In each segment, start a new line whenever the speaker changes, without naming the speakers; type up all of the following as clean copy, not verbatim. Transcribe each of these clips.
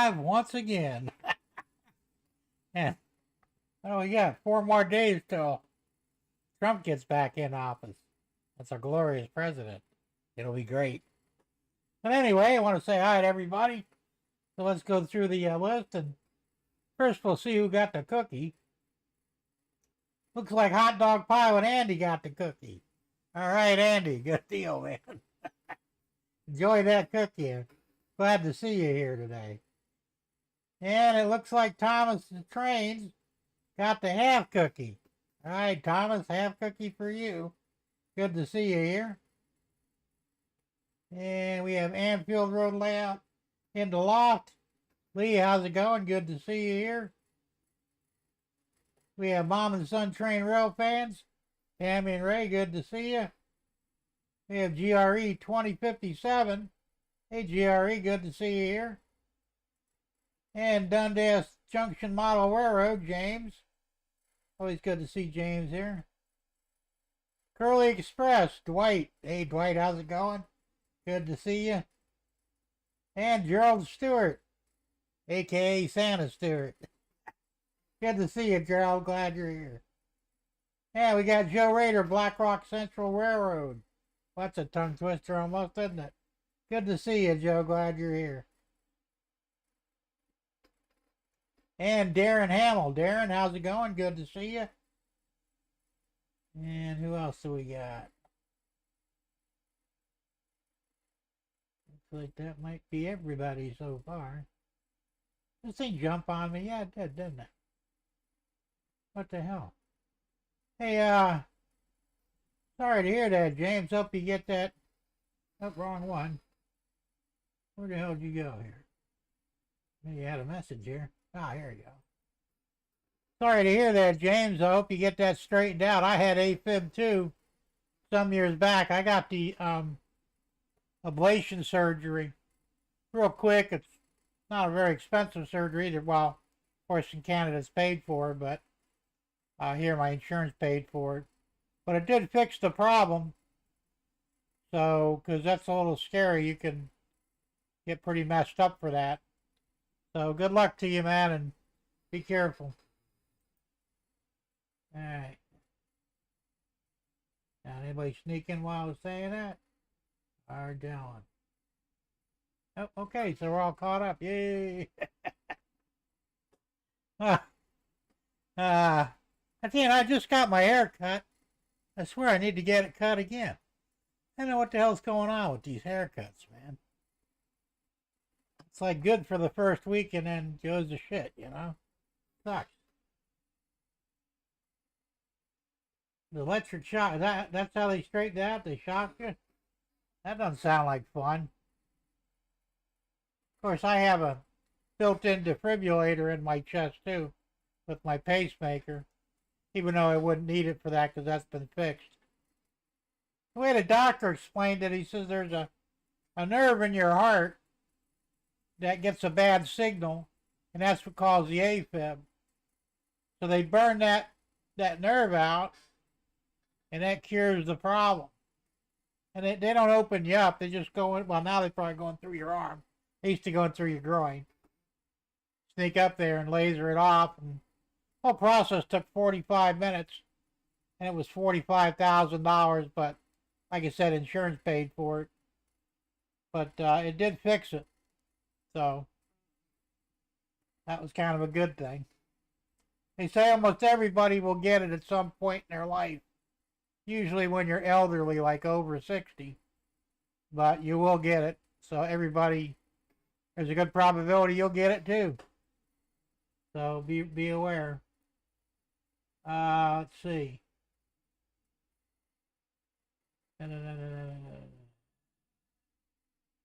alive once again. And oh, we got 4 more days till Trump gets back in office. That's a glorious president. It'll be great. But anyway, I want to say hi to everybody. So let's go through the list. And first we'll see who got the cookie. Looks like Hot Dog Pie and Andy got the cookie. All right, Andy. Good deal, man. Enjoy that cookie. Glad to see you here today. And it looks like Thomas the Trains got the half cookie. All right, Thomas, half cookie for you. Good to see you here. And we have Anfield Road Layout in the loft. Lee, how's it going? Good to see you here. We have Mom and Son Train Rail fans. Tammy and Ray, good to see you. We have GRE 2057. Hey, GRE, good to see you here. And Dundas Junction Model Railroad, James. Always good to see James here. Curly Express, Dwight. Hey, Dwight, how's it going? Good to see you. And Gerald Stewart, a.k.a. Santa Stewart. Good to see you, Gerald. Glad you're here. And we got Joe Rader, Black Rock Central Railroad. Well, that's a tongue twister almost, isn't it? Good to see you, Joe. Glad you're here. And Darren Hamill. Darren, how's it going? Good to see you. And who else do we got? Looks like that might be everybody so far. This thing jumped on me. Yeah, it did, didn't it? What the hell? Hey, sorry to hear that, James. Hope you get that. Oh, wrong one. Where the hell did you go here? Maybe you had a message here. Ah, here you go. Sorry to hear that, James. I hope you get that straightened out. I had AFib too some years back. I got the ablation surgery. Real quick. It's not a very expensive surgery either. Well, of course, in Canada it's paid for, but here my insurance paid for it. But it did fix the problem. So, because that's a little scary. You can get pretty messed up for that. So good luck to you, man, and be careful. All right. Now, anybody sneaking while I was saying that? Hard down. Oh, okay, so we're all caught up. Yay! I just got my hair cut. I swear I need to get it cut again. I don't know what the hell's going on with these haircuts, man. It's like good for the first week and then goes to shit, you know? Sucks. The electric shock, that's how they straighten it out? They shock you? That doesn't sound like fun. Of course, I have a built-in defibrillator in my chest, too, with my pacemaker, even though I wouldn't need it for that because that's been fixed. The way the doctor explained it, he says there's a nerve in your heart that gets a bad signal, and that's what causes the AFib. So they burn that nerve out, and that cures the problem. And they don't open you up. They just go in. Well, now they're probably going through your arm. They used to go through your groin. Sneak up there and laser it off. And the whole process took 45 minutes. And it was $45,000. But like I said, insurance paid for it. But it did fix it. So that was kind of a good thing. They say almost everybody will get it at some point in their life. Usually when you're elderly, like over 60. But you will get it. So everybody, there's a good probability you'll get it too. So be aware. Let's see.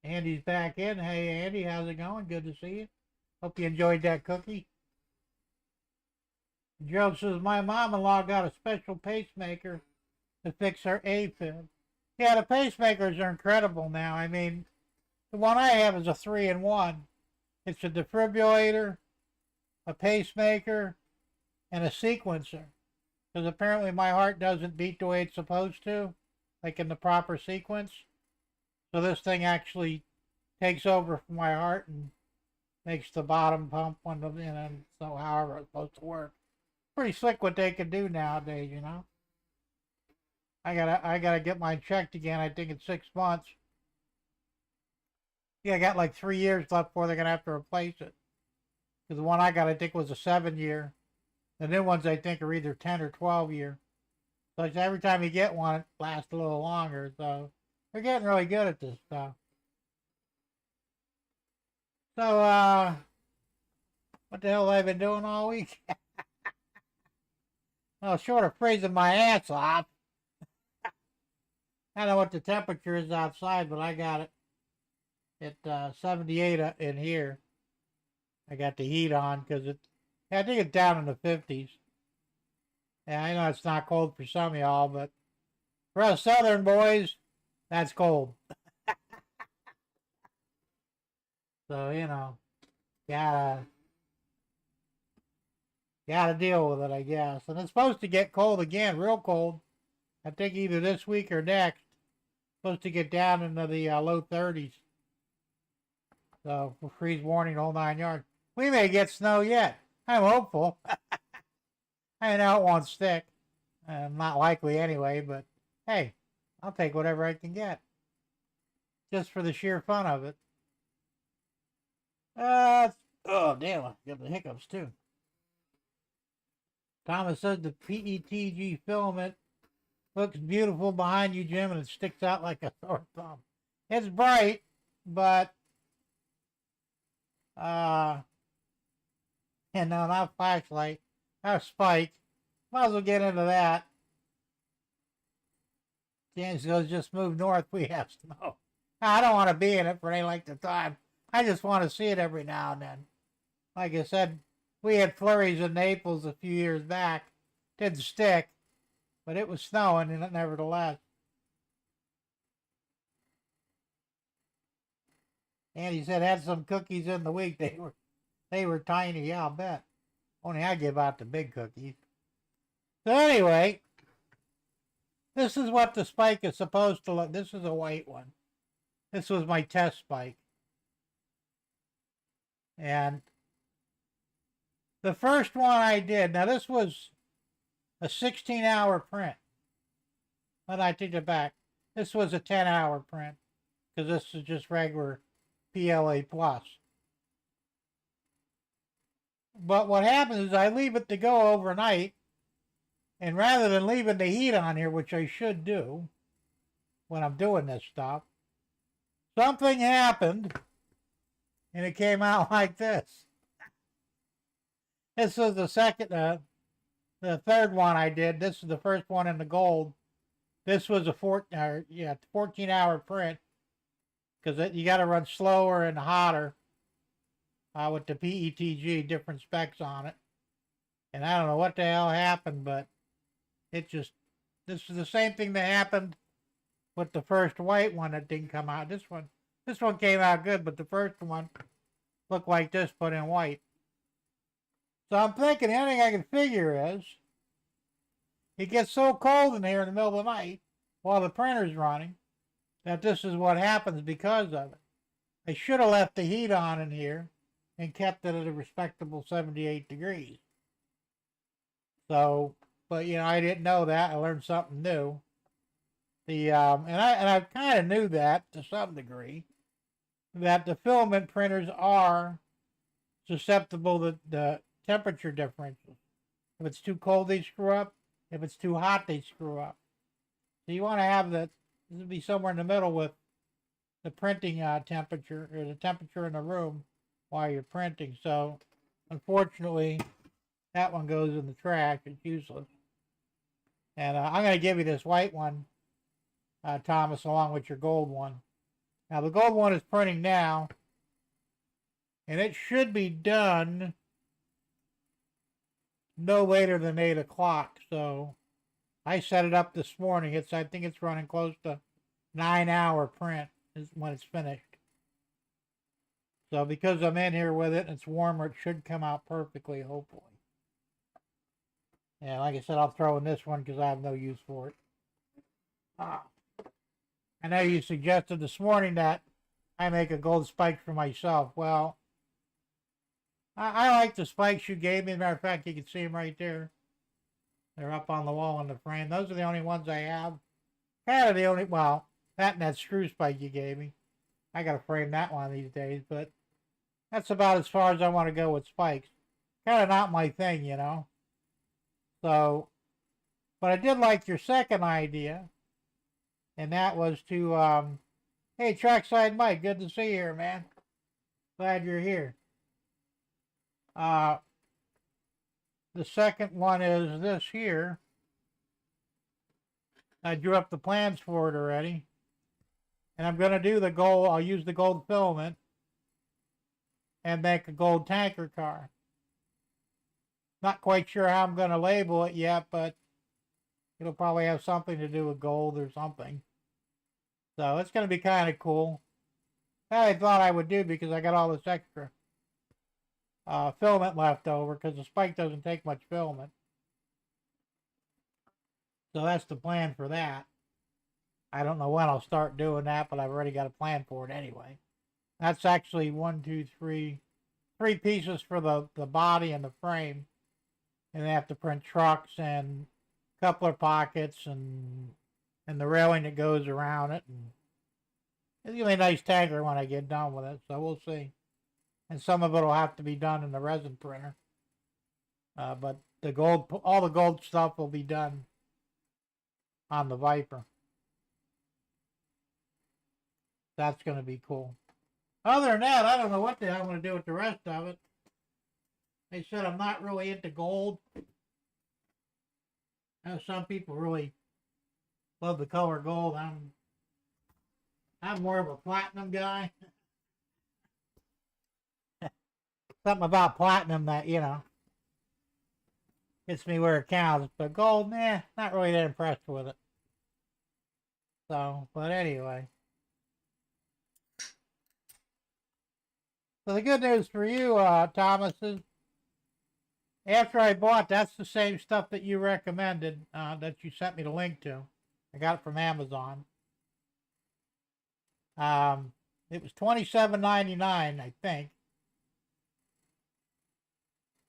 Andy's back in. Hey, Andy, how's it going? Good to see you. Hope you enjoyed that cookie. Joe says, my mom-in-law got a special pacemaker to fix her AFib. Yeah, the pacemakers are incredible now. I mean, the one I have is a 3-in-1. It's a defibrillator, a pacemaker, and a sequencer. Because apparently my heart doesn't beat the way it's supposed to, like in the proper sequence. So this thing actually takes over from my heart and makes the bottom pump when the, so however it's supposed to work. Pretty slick what they can do nowadays, you know. I gotta get mine checked again. I think in 6 months. Yeah, I got like 3 years left before they're gonna have to replace it. Because the one I got, I think, was a 7 year. The new ones, I think, are either 10 or 12 year. So every time you get one, it lasts a little longer. So they're getting really good at this stuff. So, what the hell have I been doing all week? Well, short of freezing my ass off. I don't know what the temperature is outside, but I got it at 78 in here. I got the heat on because I think it's down in the 50s. Yeah, I know it's not cold for some of y'all, but for us southern boys, that's cold. So, you know, gotta deal with it, I guess. And it's supposed to get cold again, real cold. I think either this week or next. Supposed to get down into the low 30s. So, freeze warning, whole 9 yards. We may get snow yet. I'm hopeful. I know it won't stick. Not likely anyway, but hey, I'll take whatever I can get. Just for the sheer fun of it. Oh, damn, I got the hiccups too. Thomas says the PETG filament looks beautiful behind you, Jim, and it sticks out like a sore thumb. It's bright, but and no, not flashlight, not spike. Might as well get into that. James goes, just move north, we have snow. I don't want to be in it for any length of time. I just want to see it every now and then. Like I said, we had flurries in Naples a few years back. Didn't stick, but it was snowing in it nevertheless. And he said had some cookies in the week. They were tiny, yeah, I'll bet. Only I give out the big cookies. So anyway, this is what the spike is supposed to look. This is a white one. This was my test spike. And the first one I did, now this was a 16-hour print. But I take it back. This was a 10-hour print because this is just regular PLA plus. But what happens is I leave it to go overnight, and rather than leaving the heat on here, which I should do when I'm doing this stuff, something happened, and it came out like this. This was the third one I did. This is the first one in the gold. This was a 14-hour print because you got to run slower and hotter with the PETG, different specs on it. And I don't know what the hell happened, but this is the same thing that happened with the first white one that didn't come out. This one came out good, but the first one looked like this, but in white. So I'm thinking the only thing I can figure is it gets so cold in here in the middle of the night while the printer's running that this is what happens because of it. I should have left the heat on in here and kept it at a respectable 78 degrees. So, but I didn't know that. I learned something new. And I kind of knew that to some degree, that the filament printers are susceptible to the temperature differentials. If it's too cold, they screw up. If it's too hot, they screw up. So you want to have this would be somewhere in the middle with the printing temperature, or the temperature in the room while you're printing. So unfortunately, that one goes in the trash. It's useless. And I'm going to give you this white one, Thomas, along with your gold one. Now the gold one is printing now, and it should be done no later than 8 o'clock. So I set it up this morning. I think it's running close to 9-hour print is when it's finished. So because I'm in here with it and it's warmer, it should come out perfectly, hopefully. Yeah, like I said, I'll throw in this one because I have no use for it. I know you suggested this morning that I make a gold spike for myself. Well, I like the spikes you gave me. As a matter of fact, you can see them right there. They're up on the wall in the frame. Those are the only ones I have. Kind of the only, well, that and that screw spike you gave me. I got to frame that one these days, but that's about as far as I want to go with spikes. Kind of not my thing, you know. So, but I did like your second idea, and that was to, hey, Trackside Mike, good to see you here, man. Glad you're here. The second one is this here. I drew up the plans for it already. And I'm going to do the gold. I'll use the gold filament and make a gold tanker car. Not quite sure how I'm going to label it yet, but it'll probably have something to do with gold or something. So it's going to be kind of cool. That I thought I would do because I got all this extra filament left over because the spike doesn't take much filament. So that's the plan for that. I don't know when I'll start doing that, but I've already got a plan for it anyway. That's actually 3 pieces for the body and the frame. And they have to print trucks and coupler pockets and the railing that goes around it. And it's going to be a nice tanker when I get done with it, so we'll see. And some of it will have to be done in the resin printer. But the gold, all the gold stuff will be done on the Viper. That's going to be cool. Other than that, I don't know what the hell I'm going to do with the rest of it. They said I'm not really into gold. I know some people really love the color gold. I'm more of a platinum guy. Something about platinum that, you know, gets me where it counts. But gold, not really that impressed with it. So, but anyway. So the good news for you, Thomas, is after I bought, that's the same stuff that you recommended, that you sent me the link to. I got it from Amazon. It was $27.99, I think.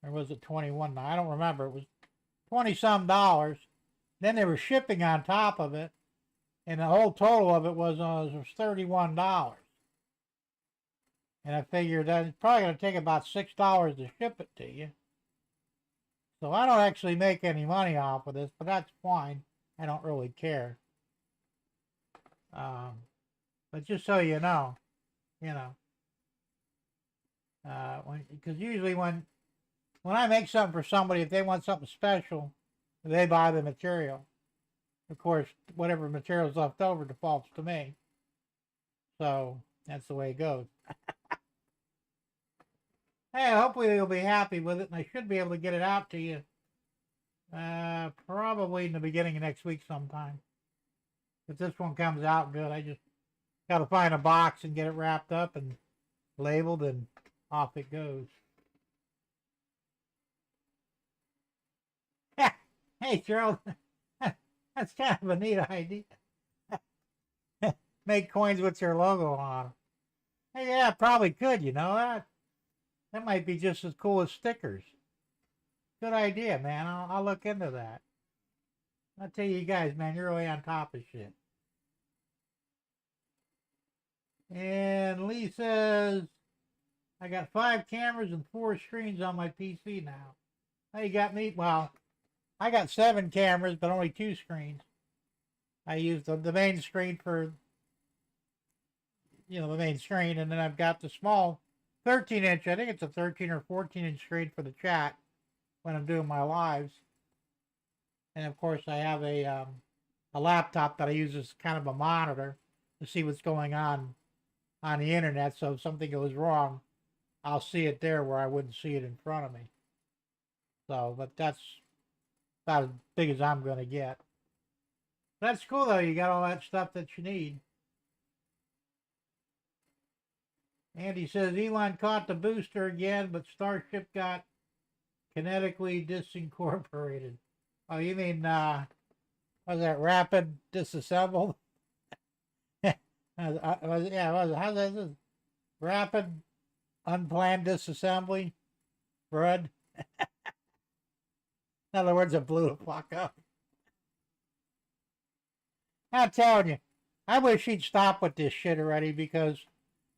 Or was it $21? I don't remember. It was $20-some. Then there was shipping on top of it, and the whole total of it was $31. And I figured that it's probably going to take about $6 to ship it to you. So I don't actually make any money off of this, but that's fine. I don't really care. But just so you know, because usually when I make something for somebody, if they want something special, they buy the material. Of course, whatever material's left over defaults to me. So that's the way it goes. Hey, hopefully you'll be happy with it, and I should be able to get it out to you probably in the beginning of next week sometime. If this one comes out good, I just got to find a box and get it wrapped up and labeled, and off it goes. Hey, Gerald, that's kind of a neat idea. Make coins with your logo on them. Hey, yeah, probably could, you know that. That might be just as cool as stickers. Good idea, man. I'll look into that. I'll tell you guys, man, you're really on top of shit. And Lee says, I got 5 cameras and 4 screens on my PC now. Now you got me, well, I got 7 cameras, but only 2 screens. I use the main screen for, the main screen, and then I've got the small 13-inch, I think it's a 13 or 14-inch screen for the chat when I'm doing my lives. And of course I have a laptop that I use as kind of a monitor to see what's going on the internet. So if something goes wrong, I'll see it there where I wouldn't see it in front of me. So, but that's about as big as I'm going to get. That's cool though, you got all that stuff that you need. Andy says Elon caught the booster again, but Starship got kinetically disincorporated. Oh, you mean, was that rapid disassembled? Yeah, how's that? Rapid unplanned disassembly? Rudd. In other words, it blew the fuck up. I'm telling you, I wish he'd stop with this shit already because,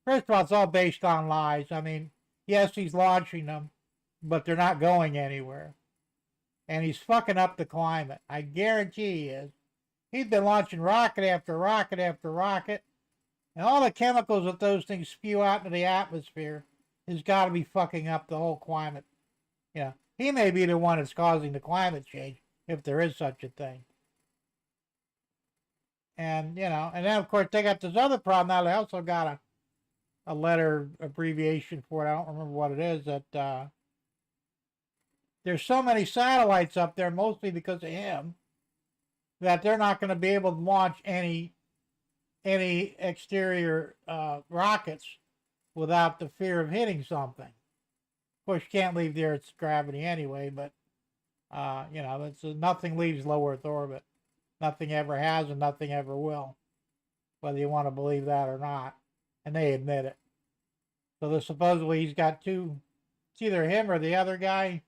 first of all, it's all based on lies. I mean, yes, he's launching them, but they're not going anywhere. And he's fucking up the climate. I guarantee he is. He's been launching rocket after rocket after rocket. And all the chemicals that those things spew out into the atmosphere has got to be fucking up the whole climate. Yeah, he may be the one that's causing the climate change, if there is such a thing. And, you know, and then, of course, they got this other problem now. They also got a letter abbreviation for it. I don't remember what it is. That there's so many satellites up there, mostly because of him, that they're not going to be able to launch any exterior rockets without the fear of hitting something. Of course, you can't leave the Earth's gravity anyway, but, you know, nothing leaves low Earth orbit. Nothing ever has and nothing ever will, whether you want to believe that or not. And they admit it. So supposedly he's got two, it's either him or the other guy,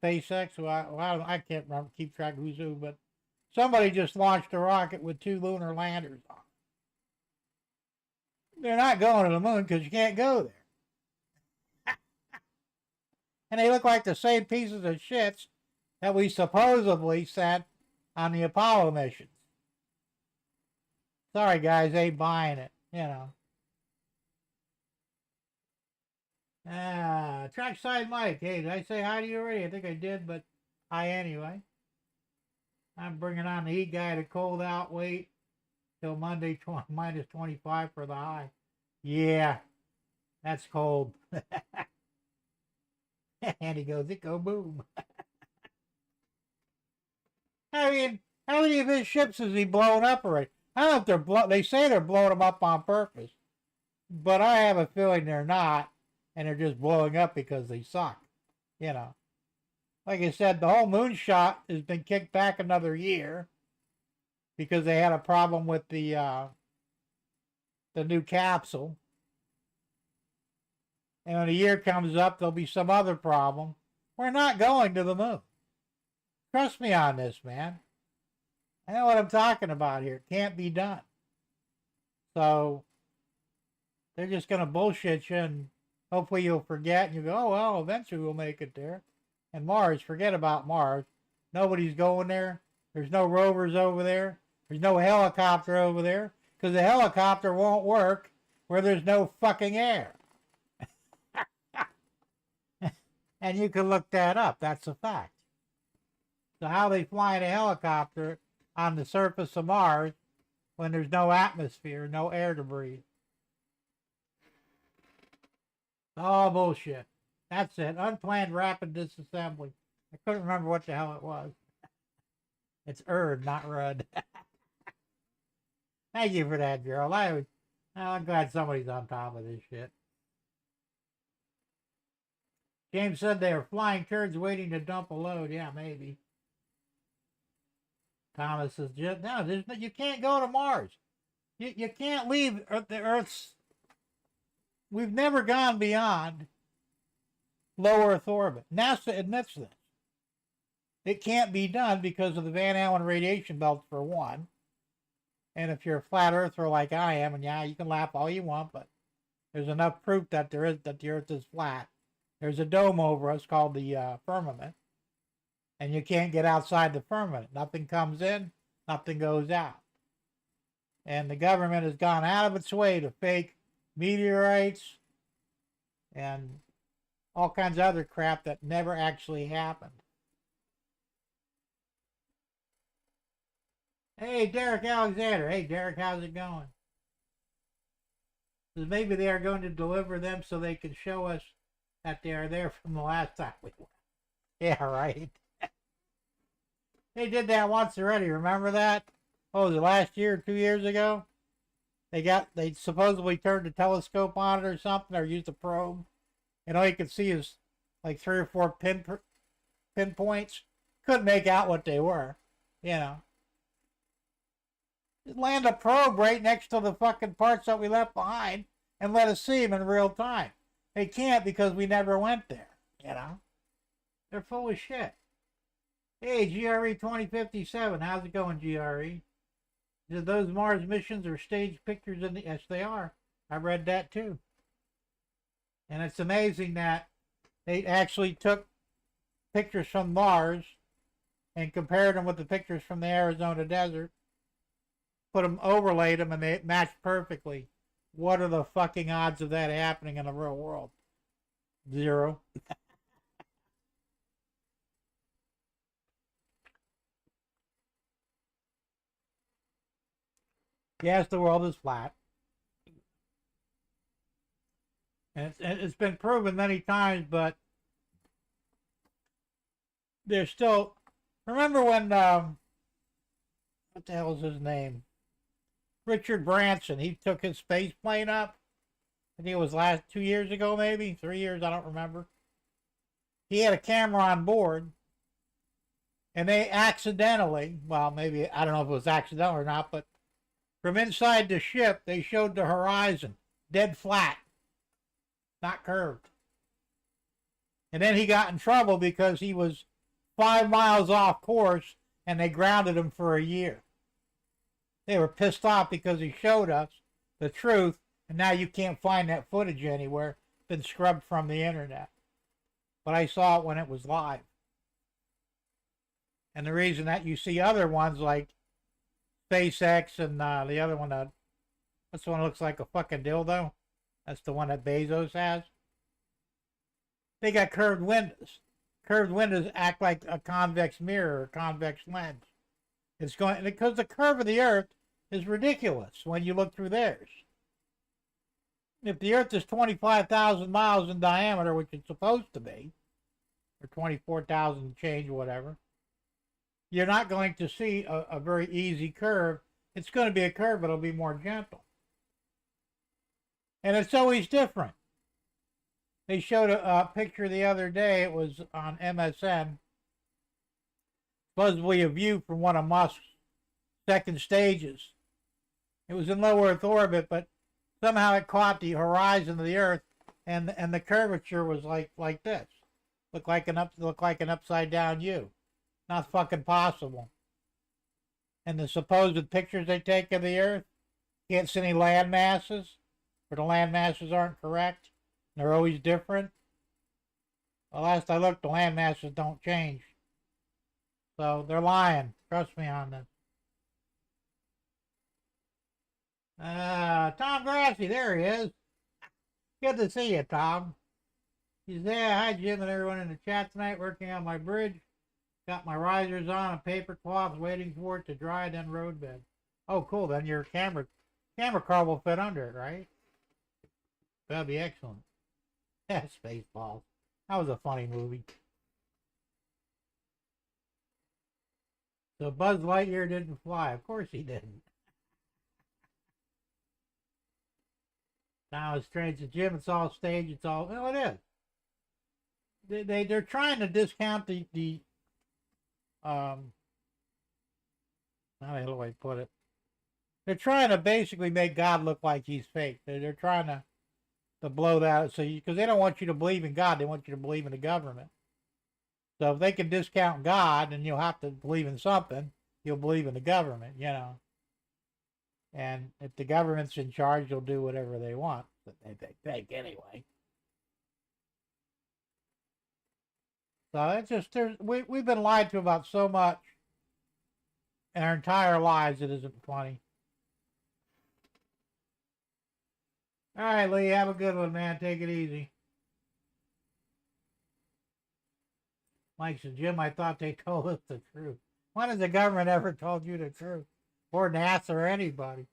SpaceX, who I can't remember, keep track of who's who, but somebody just launched a rocket with 2 lunar landers on it. They're not going to the moon because you can't go there. And they look like the same pieces of shits that we supposedly sent on the Apollo missions. Sorry, guys, ain't buying it, you know. Trackside Mike. Hey, did I say hi to you already? I think I did, but hi anyway. I'm bringing on the heat guy to cold out. Wait till Monday, minus 25 for the high. Yeah, that's cold. And he goes, it go boom. I mean, how many of his ships has he blown up already? I don't know if they say they're blowing them up on purpose, but I have a feeling they're not, and they're just blowing up because they suck, you know. Like I said, the whole moonshot has been kicked back another year because they had a problem with the new capsule. And when a year comes up, there'll be some other problem. We're not going to the moon. Trust me on this, man. I know what I'm talking about here. It can't be done. So they're just going to bullshit you, and hopefully you'll forget, and you go, oh, well, eventually we'll make it there. And Mars, forget about Mars. Nobody's going there. There's no rovers over there. There's no helicopter over there, because the helicopter won't work where there's no fucking air. And you can look that up. That's a fact. So how they fly in a helicopter on the surface of Mars when there's no atmosphere, no air to breathe? All bullshit. That's it. Unplanned rapid disassembly. I couldn't remember what the hell it was. It's Erd, not Rudd. Thank you for that, Gerald. I'm glad somebody's on top of this shit. James said they are flying turds waiting to dump a load. Yeah, maybe. Thomas says, no, you can't go to Mars. You can't leave the Earth's... We've never gone beyond low Earth orbit. NASA admits this. It can't be done because of the Van Allen radiation belt, for one. And if you're a flat earther like I am, and yeah, you can laugh all you want, but there's enough proof that the Earth is flat. There's a dome over us called the firmament, and you can't get outside the firmament. Nothing comes in, nothing goes out. And the government has gone out of its way to fake meteorites and all kinds of other crap that never actually happened. Hey, Derek Alexander. Hey, Derek, how's it going? Because maybe they are going to deliver them so they can show us that they are there from the last time we went. Yeah, right. They did that once already. Remember that? What was it, last year or 2 years ago? They supposedly turned the telescope on it or something, or used a probe, and all you could see is like 3 or 4 pinpoints. Couldn't make out what they were, you know. Just land a probe right next to the fucking parts that we left behind and let us see them in real time. They can't because we never went there. You know, they're full of shit. Hey, GRE 2057, how's it going, GRE? Those Mars missions are staged pictures in the... Yes, they are. I read that too. And it's amazing that they actually took pictures from Mars and compared them with the pictures from the Arizona desert, put them, overlaid them, and they matched perfectly. What are the fucking odds of that happening in the real world? Zero. Yes, the world is flat. And it's been proven many times, but there's still... Remember when, what the hell is his name? Richard Branson, he took his space plane up. I think it was 2 years ago, maybe 3 years, I don't remember. He had a camera on board, and they accidentally, well, maybe, I don't know if it was accidental or not, but from inside the ship, they showed the horizon, dead flat, not curved. And then he got in trouble because he was 5 miles off course, and they grounded him for a year. They were pissed off because he showed us the truth, and now you can't find that footage anywhere. It's been scrubbed from the internet. But I saw it when it was live. And the reason that you see other ones like SpaceX and the other one, that's the one that looks like a fucking dildo. That's the one that Bezos has. They got curved windows. Curved windows act like a convex mirror or convex lens. It's going because the curve of the Earth is ridiculous when you look through theirs. If the Earth is 25,000 miles in diameter, which it's supposed to be, or 24,000 change, whatever, you're not going to see a very easy curve. It's going to be a curve, but it'll be more gentle. And it's always different. They showed a picture the other day. It was on MSN. Supposedly a view from one of Musk's second stages. It was in low Earth orbit, but somehow it caught the horizon of the Earth, and the curvature was like this. Looked like an upside down U. Not fucking possible. And the supposed pictures they take of the Earth, can't see any land masses, or the land masses aren't correct. They're always different. Well, last I looked, the land masses don't change. So they're lying. Trust me on this. Tom Grassi, there he is. Good to see you, Tom. He's there. Hi, Jim and everyone in the chat tonight. Working on my bridge. Got my risers on and paper cloths waiting for it to dry, then road bed. Oh, cool. Then your camera car will fit under it, right? That'd be excellent. Yeah, Spaceballs. That was a funny movie. So Buzz Lightyear didn't fly. Of course he didn't. Now it's strange to Jim. It's all staged. It's all... Well, it is. They're trying to discount the how do I put it? They're trying to basically make God look like he's fake. They're trying to blow that, so because they don't want you to believe in God, they want you to believe in the government. So if they can discount God, then you'll have to believe in something. You'll believe in the government, you know. And if the government's in charge, they'll do whatever they want. But they think anyway. So it's just we've been lied to about so much in our entire lives. It isn't funny. All right, Lee, have a good one, man. Take it easy. Mike said, Jim, I thought they told us the truth. When has the government ever told you the truth? Or NASA or anybody?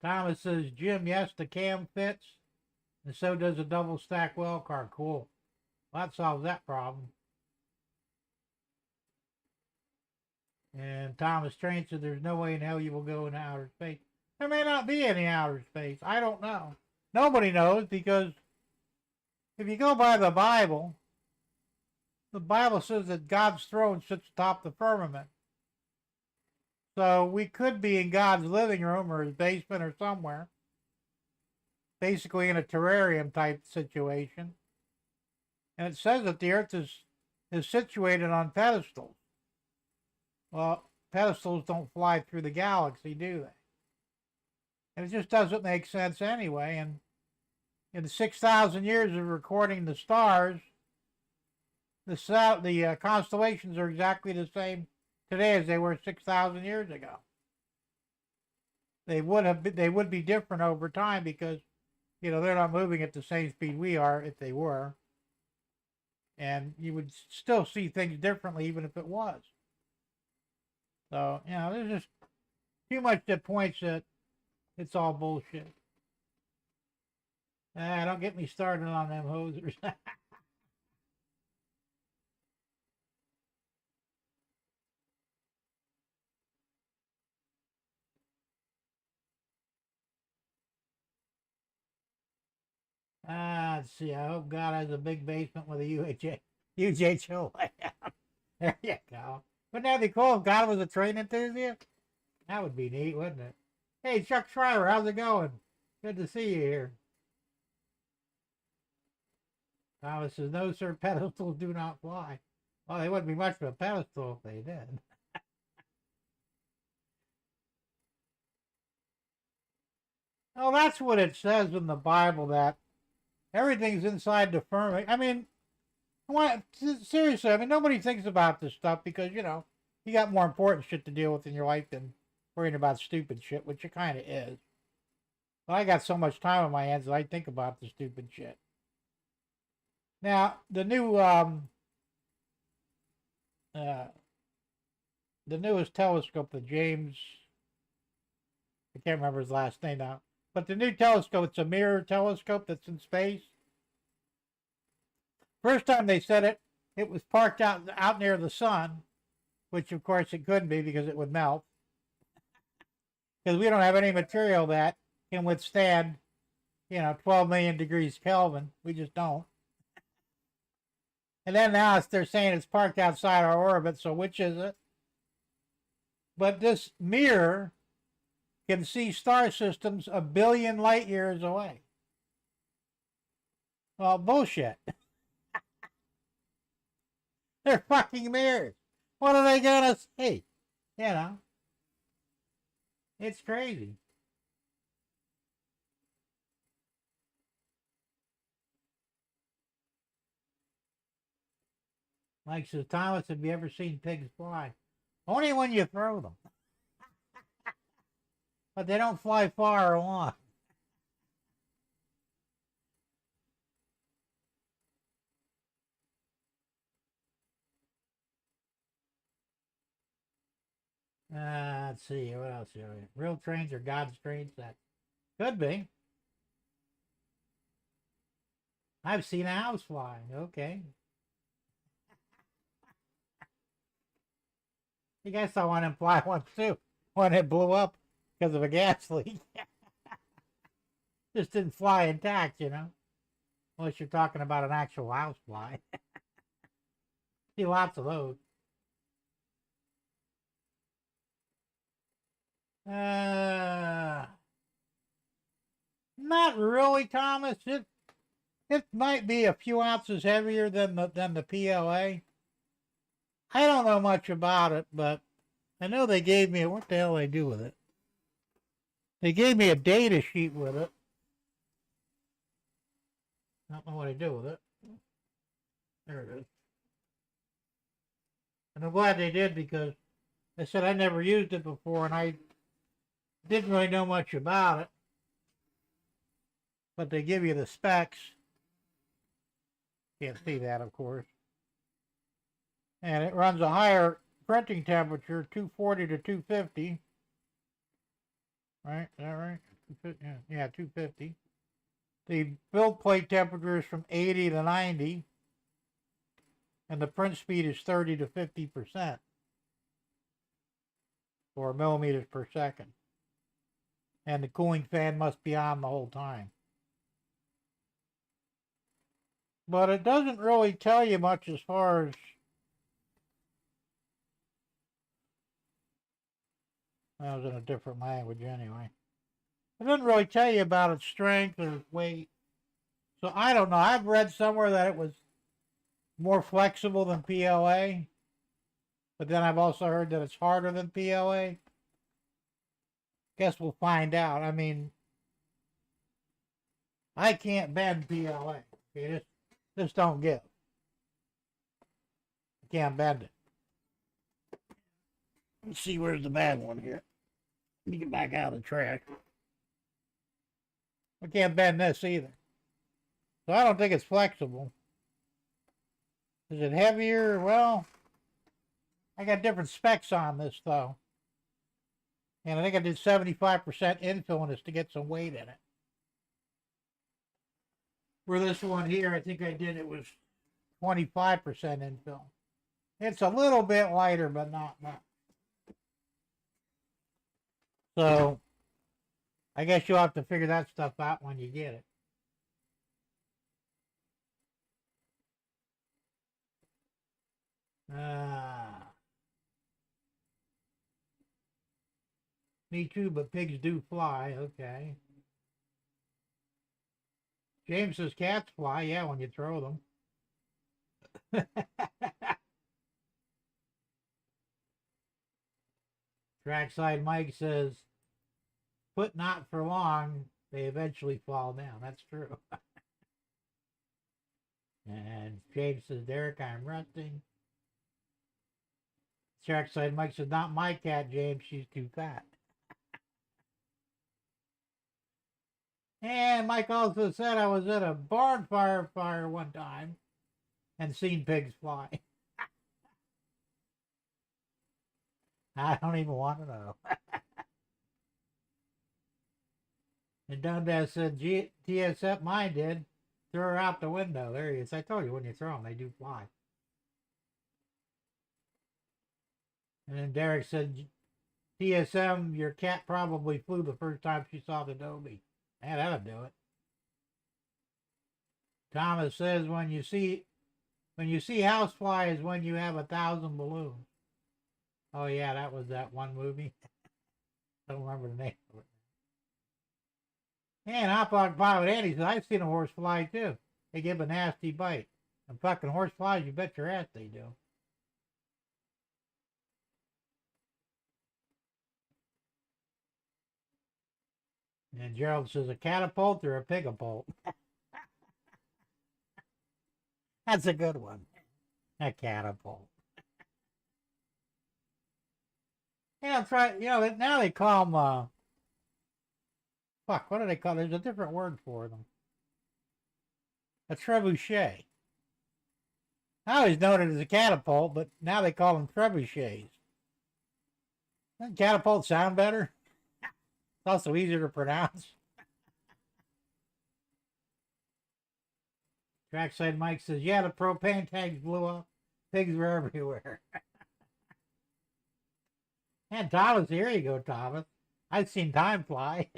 Thomas says, Jim, yes, the cam fits. And so does a double stack well car. Cool. Well, that solves that problem. And Thomas Train said, there's no way in hell you will go into outer space. There may not be any outer space. I don't know. Nobody knows, because if you go by the Bible says that God's throne sits atop the firmament. So we could be in God's living room or his basement or somewhere. basically in a terrarium type situation. And it says that the Earth is situated on pedestals. Well, pedestals don't fly through the galaxy, do they? And it just doesn't make sense anyway. And in the 6,000 years of recording the stars, the constellations are exactly the same today as they were 6,000 years ago. They would be different over time because, they're not moving at the same speed we are if they were. And you would still see things differently even if it was. So, there's just too much that points that it's all bullshit. Don't get me started on them hosers. Let's see. I hope God has a big basement with a UHO layout. There you go. Wouldn't that be cool if God was a train enthusiast? That would be neat, wouldn't it? Hey, Chuck Schreiber, how's it going? Good to see you here. Thomas says, no, sir, pedestals do not fly. Well, they wouldn't be much of a pedestal if they did. Oh, that's what it says in the Bible, that everything's inside the firmament. I mean, seriously, nobody thinks about this stuff because, you got more important shit to deal with in your life than worrying about stupid shit, which it kind of is. But I got so much time on my hands that I think about the stupid shit. Now, the newest telescope, the James, I can't remember his last name now, but the new telescope, it's a mirror telescope that's in space. First time they said it was parked out near the sun, which of course it couldn't be because it would melt. Because we don't have any material that can withstand, 12 million degrees Kelvin. We just don't. And then now they're saying it's parked outside our orbit, so which is it? But this mirror can see star systems 1 billion light years away. Well, bullshit. They're fucking mirrors. What are they gonna see? It's crazy. Mike says, Thomas, have you ever seen pigs fly? Only when you throw them. But they don't fly far or long. Let's see, what else here? Real trains or God's trains? That could be. I've seen a house fly. Okay. I guess I want to fly one too. When it blew up because of a gas leak. Just didn't fly intact, Unless you're talking about an actual house fly. See lots of those. Not really, Thomas. It might be a few ounces heavier than the PLA. I don't know much about it, but I know they gave me, what the hell they do with it? They gave me a data sheet with it. I don't know what they do with it. There it is. And I'm glad they did because they said I never used it before and I didn't really know much about it. But they give you the specs. Can't see that, of course. And it runs a higher printing temperature, 240 to 250. Right? Is that right? Yeah, 250. The build plate temperature is from 80 to 90. And the print speed is 30 to 50%. Or millimeters per second. And the cooling fan must be on the whole time. But it doesn't really tell you much as far as that was in a different language anyway. It doesn't really tell you about its strength or weight. So I don't know. I've read somewhere that it was more flexible than PLA, but then I've also heard that it's harder than PLA. Guess we'll find out. I mean, I can't bend PLA. Okay, just don't give. I can't bend it. Let's see where's the bad one here. Let me get back out of the track. I can't bend this either. So I don't think it's flexible. Is it heavier? Well, I got different specs on this though. And I think I did 75% infill in this to get some weight in it. For this one here, I think I did it was 25% infill. It's a little bit lighter, but not much. So I guess you'll have to figure that stuff out when you get it. Me too, but pigs do fly. Okay. James says cats fly. Yeah, when you throw them. Trackside Mike says, put not for long, they eventually fall down. That's true. And James says, Derek, I'm resting. Trackside Mike says, not my cat, James. She's too fat. And Mike also said I was at a barn fire one time and seen pigs fly. I don't even want to know. And Dundas said, TSF mine did. Threw her out the window. There he is. I told you when you throw them, they do fly. And then Derek said, TSM, your cat probably flew the first time she saw the Dobie. Yeah, that'll do it. Thomas says, when you see housefly is when you have 1,000 balloons. Oh yeah, that was that one movie. I don't remember the name of it. And Hot Dog Pilot Andy says, I've seen a horse fly too. They give a nasty bite. And fucking horse flies, you bet your ass they do. And Gerald says, a catapult or a pigapult? That's a good one. A catapult. Yeah, that's right. You know, now they call them, fuck, what do they call them? There's a different word for them. A trebuchet. I always known it as a catapult, but now they call them trebuchets. Doesn't catapult sound better? It's also easier to pronounce. Trackside Mike says, yeah, the propane tanks blew up. Pigs were everywhere. And Thomas, here you go, Thomas. I've seen time fly.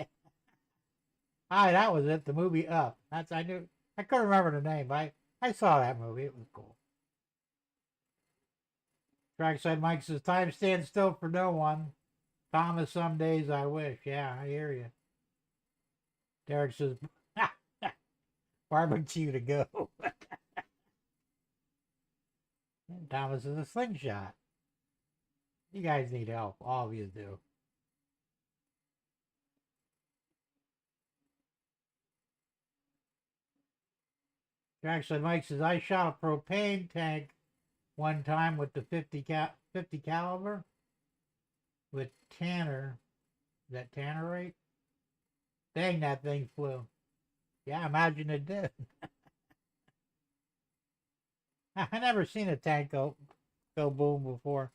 Hi, that was it, the movie Up. I couldn't remember the name, but I saw that movie. It was cool. Trackside Mike says, time stands still for no one. Thomas, some days I wish. Yeah, I hear you. Derek says, barbecue to go. Thomas is a slingshot. You guys need help. All of you do. Actually, Mike says, I shot a propane tank one time with the 50 caliber with Tanner. Is that Tannerite? Dang, that thing flew. Yeah, imagine it did. I never seen a tank go boom before.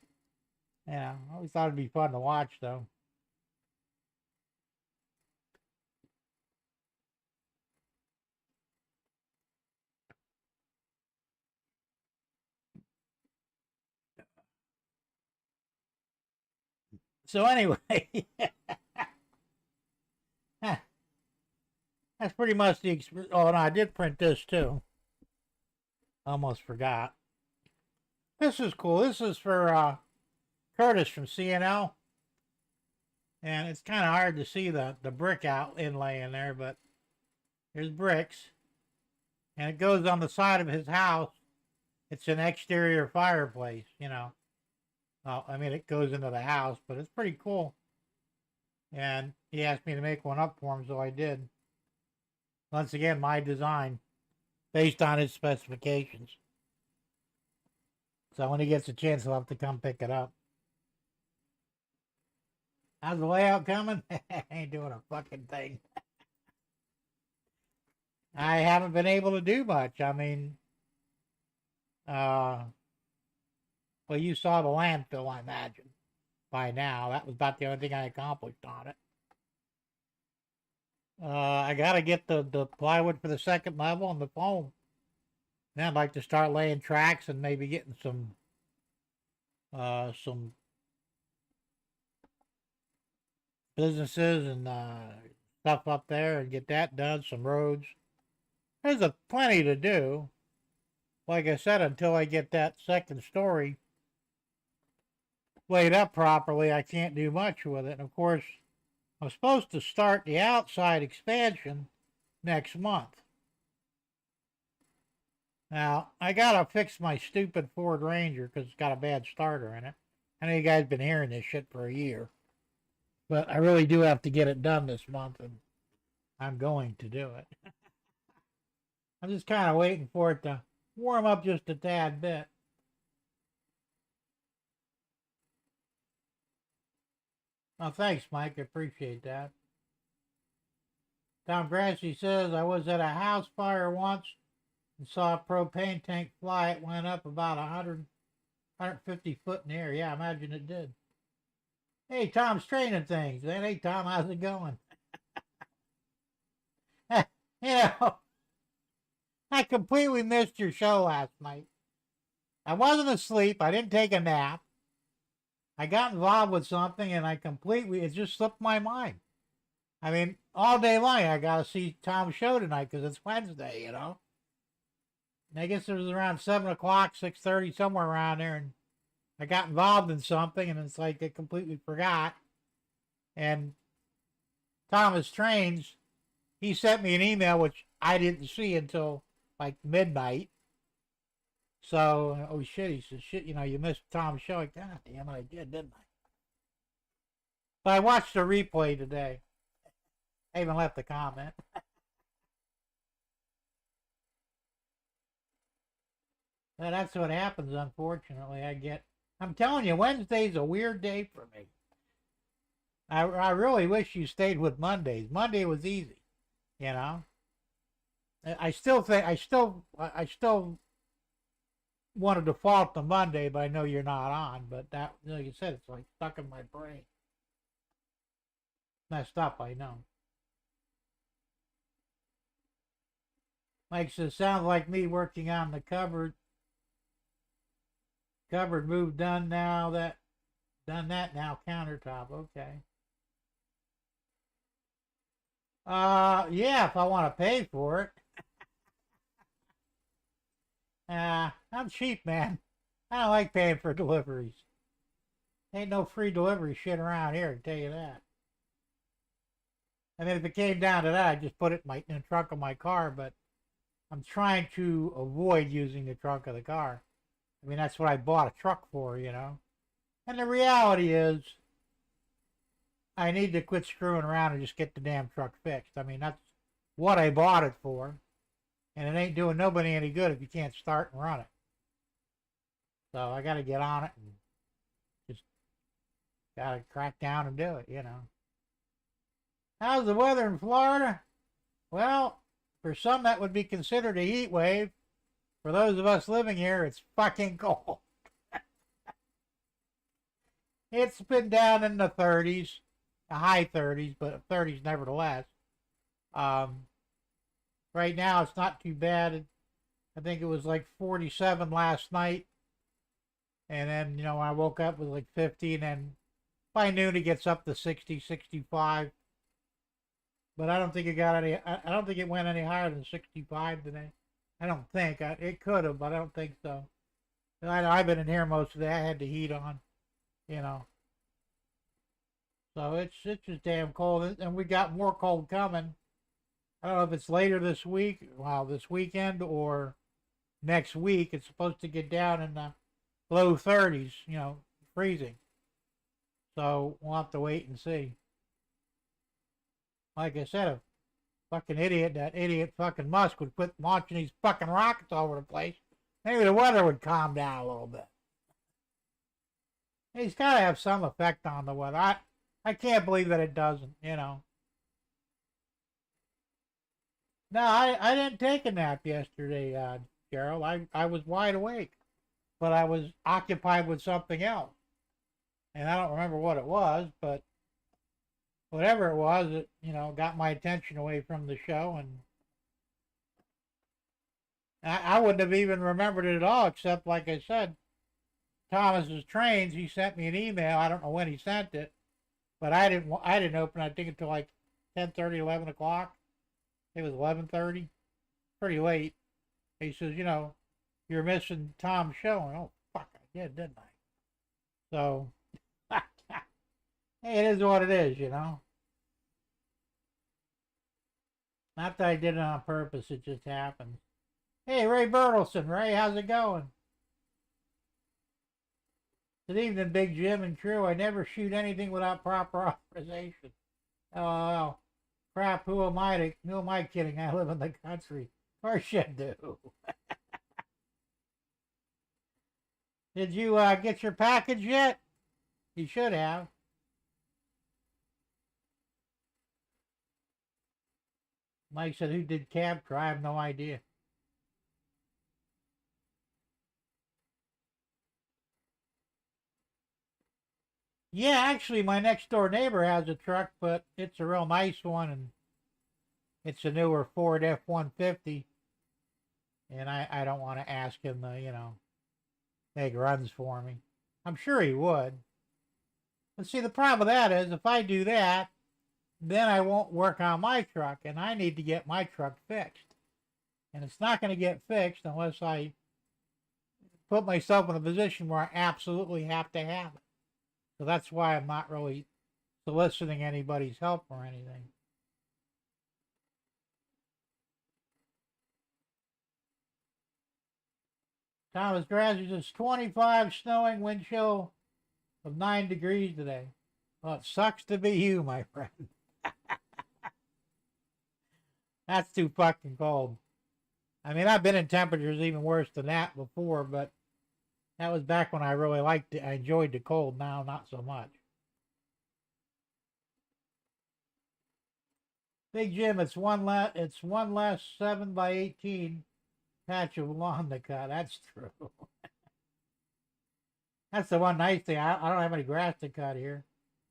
Yeah, I always thought it'd be fun to watch, though. So anyway, that's pretty much the experience. Oh, and I did print this too. Almost forgot. This is cool. This is for Curtis from CNL. And it's kind of hard to see the brick out inlay in there, but there's bricks. And it goes on the side of his house. It's an exterior fireplace, you know. Well, I mean, it goes into the house, but it's pretty cool. And he asked me to make one up for him, so I did. Once again, my design, based on his specifications. So when he gets a chance, he'll have to come pick it up. How's the layout coming? Ain't doing a fucking thing. I haven't been able to do much. I mean, well, you saw the landfill, I imagine, by now. That was about the only thing I accomplished on it. I got to get the plywood for the second level and the foam. Then I'd like to start laying tracks and maybe getting some businesses and stuff up there and get that done, some roads. There's plenty to do. Like I said, until I get that second story laid up properly, I can't do much with it. And of course, I'm supposed to start the outside expansion next month. Now, I gotta fix my stupid Ford Ranger because it's got a bad starter in it. I know you guys been hearing this shit for a year. But I really do have to get it done this month, and I'm going to do it. I'm just kind of waiting for it to warm up just a tad bit. Oh, thanks, Mike. I appreciate that. Tom Grassi says, I was at a house fire once and saw a propane tank fly. It went up about 150 foot in the air. Yeah, I imagine it did. Hey, Tom's training things, man. Hey, Tom, how's it going? You know, I completely missed your show last night. I wasn't asleep. I didn't take a nap. I got involved with something and it just slipped my mind. I mean, all day long, I got to see Tom's show tonight because it's Wednesday, you know. And I guess it was around 7 o'clock, 6:30, somewhere around there. And I got involved in something and it's like I completely forgot. And Thomas Trains, he sent me an email, which I didn't see until like midnight. So, oh shit, he said, shit, you know, you missed Tom's show. Like, God damn it, I did, didn't I? But I watched the replay today. I even left a comment. Well, that's what happens, unfortunately. I'm telling you, Wednesday's a weird day for me. I really wish you stayed with Mondays. Monday was easy, you know. I still want to default to Monday, but I know you're not on. But that, like you said, it's like stuck in my brain. Messed up, I know. Mike says, sounds like me working on the cupboard. Cupboard move done now. Done that now. Countertop. Okay. Yeah, if I want to pay for it. I'm cheap, man. I don't like paying for deliveries. Ain't no free delivery shit around here, I can tell you that. I mean, if it came down to that, I'd just put it in the trunk of my car, but I'm trying to avoid using the trunk of the car. I mean, that's what I bought a truck for, you know. And the reality is, I need to quit screwing around and just get the damn truck fixed. I mean, that's what I bought it for. And it ain't doing nobody any good if you can't start and run it. So I got to get on it and just got to crack down and do it, you know. How's the weather in Florida? Well, for some that would be considered a heat wave. For those of us living here, it's fucking cold. It's been down in the 30s, the high 30s, but 30s nevertheless. Right now, it's not too bad. I think it was like 47 last night. And then, you know, when I woke up, it was like 50. And then by noon, it gets up to 60, 65. But I don't think I don't think it went any higher than 65 today. I don't think. It could have, but I don't think so. I know I've been in here most of the day. I had the heat on, you know. So it's just damn cold, and we got more cold coming. I don't know if it's later this week, well, this weekend, or next week. It's supposed to get down in the low 30s, freezing. So we'll have to wait and see. Like I said, a fucking idiot, that idiot fucking Musk would quit launching these fucking rockets all over the place. Maybe the weather would calm down a little bit. He's got to have some effect on the weather. I can't believe that it doesn't. No, I didn't take a nap yesterday, Gerald. I was wide awake, but I was occupied with something else. And I don't remember what it was, but whatever it was, it got my attention away from the show, and I wouldn't have even remembered it at all, except, like I said, Thomas's Trains, he sent me an email. I don't know when he sent it, but I didn't open it, I think, until like 10:30, 11 o'clock. It was 11:30, pretty late. He says, you're missing Tom's show. And, oh, fuck, I did, didn't I? So, hey, it is what it is. Not that I did it on purpose, it just happened. Hey, Ray Bertelson. Ray, how's it going? Good evening, Big Jim and crew. I never shoot anything without proper authorization. Oh, crap, who am I kidding? I live in the country. Of course you do. Did you get your package yet? You should have. Mike said, who did capture? I have no idea. Yeah, actually, my next door neighbor has a truck, but it's a real nice one, and it's a newer Ford F-150. And I don't want to ask him to, make runs for me. I'm sure he would. But see, the problem with that is if I do that, then I won't work on my truck, and I need to get my truck fixed. And it's not going to get fixed unless I put myself in a position where I absolutely have to have it. So that's why I'm not really soliciting anybody's help or anything. Thomas Grazzi says 25, snowing, wind chill of 9 degrees today. Well, it sucks to be you, my friend. That's too fucking cold. I mean, I've been in temperatures even worse than that before, but that was back when I really liked it. I enjoyed the cold. Now, not so much. Big Jim, it's one less 7x18 patch of lawn to cut. That's true. That's the one nice thing. I don't have any grass to cut here.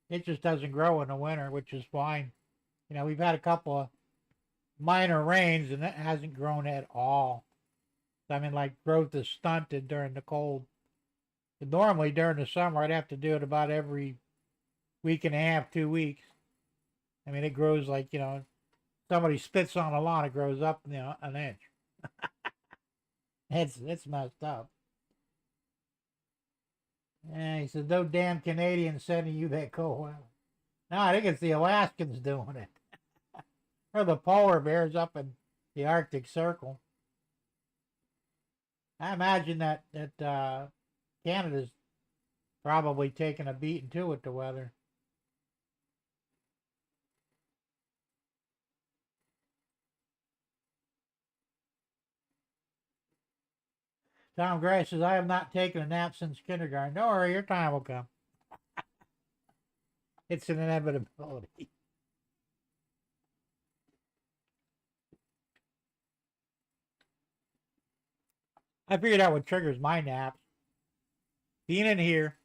It just doesn't grow in the winter, which is fine. We've had a couple of minor rains, and it hasn't grown at all. I mean, like, growth is stunted during the cold. But normally, during the summer, I'd have to do it about every week and a half, 2 weeks. I mean, it grows like, somebody spits on a lawn, it grows up, an inch. It's messed up. And he said, no damn Canadians sending you that cold weather. No, I think it's the Alaskans doing it. Or the polar bears up in the Arctic Circle. I imagine that Canada's probably taking a beating too with the weather. Tom Gray says, I have not taken a nap since kindergarten. Don't worry, your time will come. It's an inevitability. I figured out what triggers my naps. Being in here,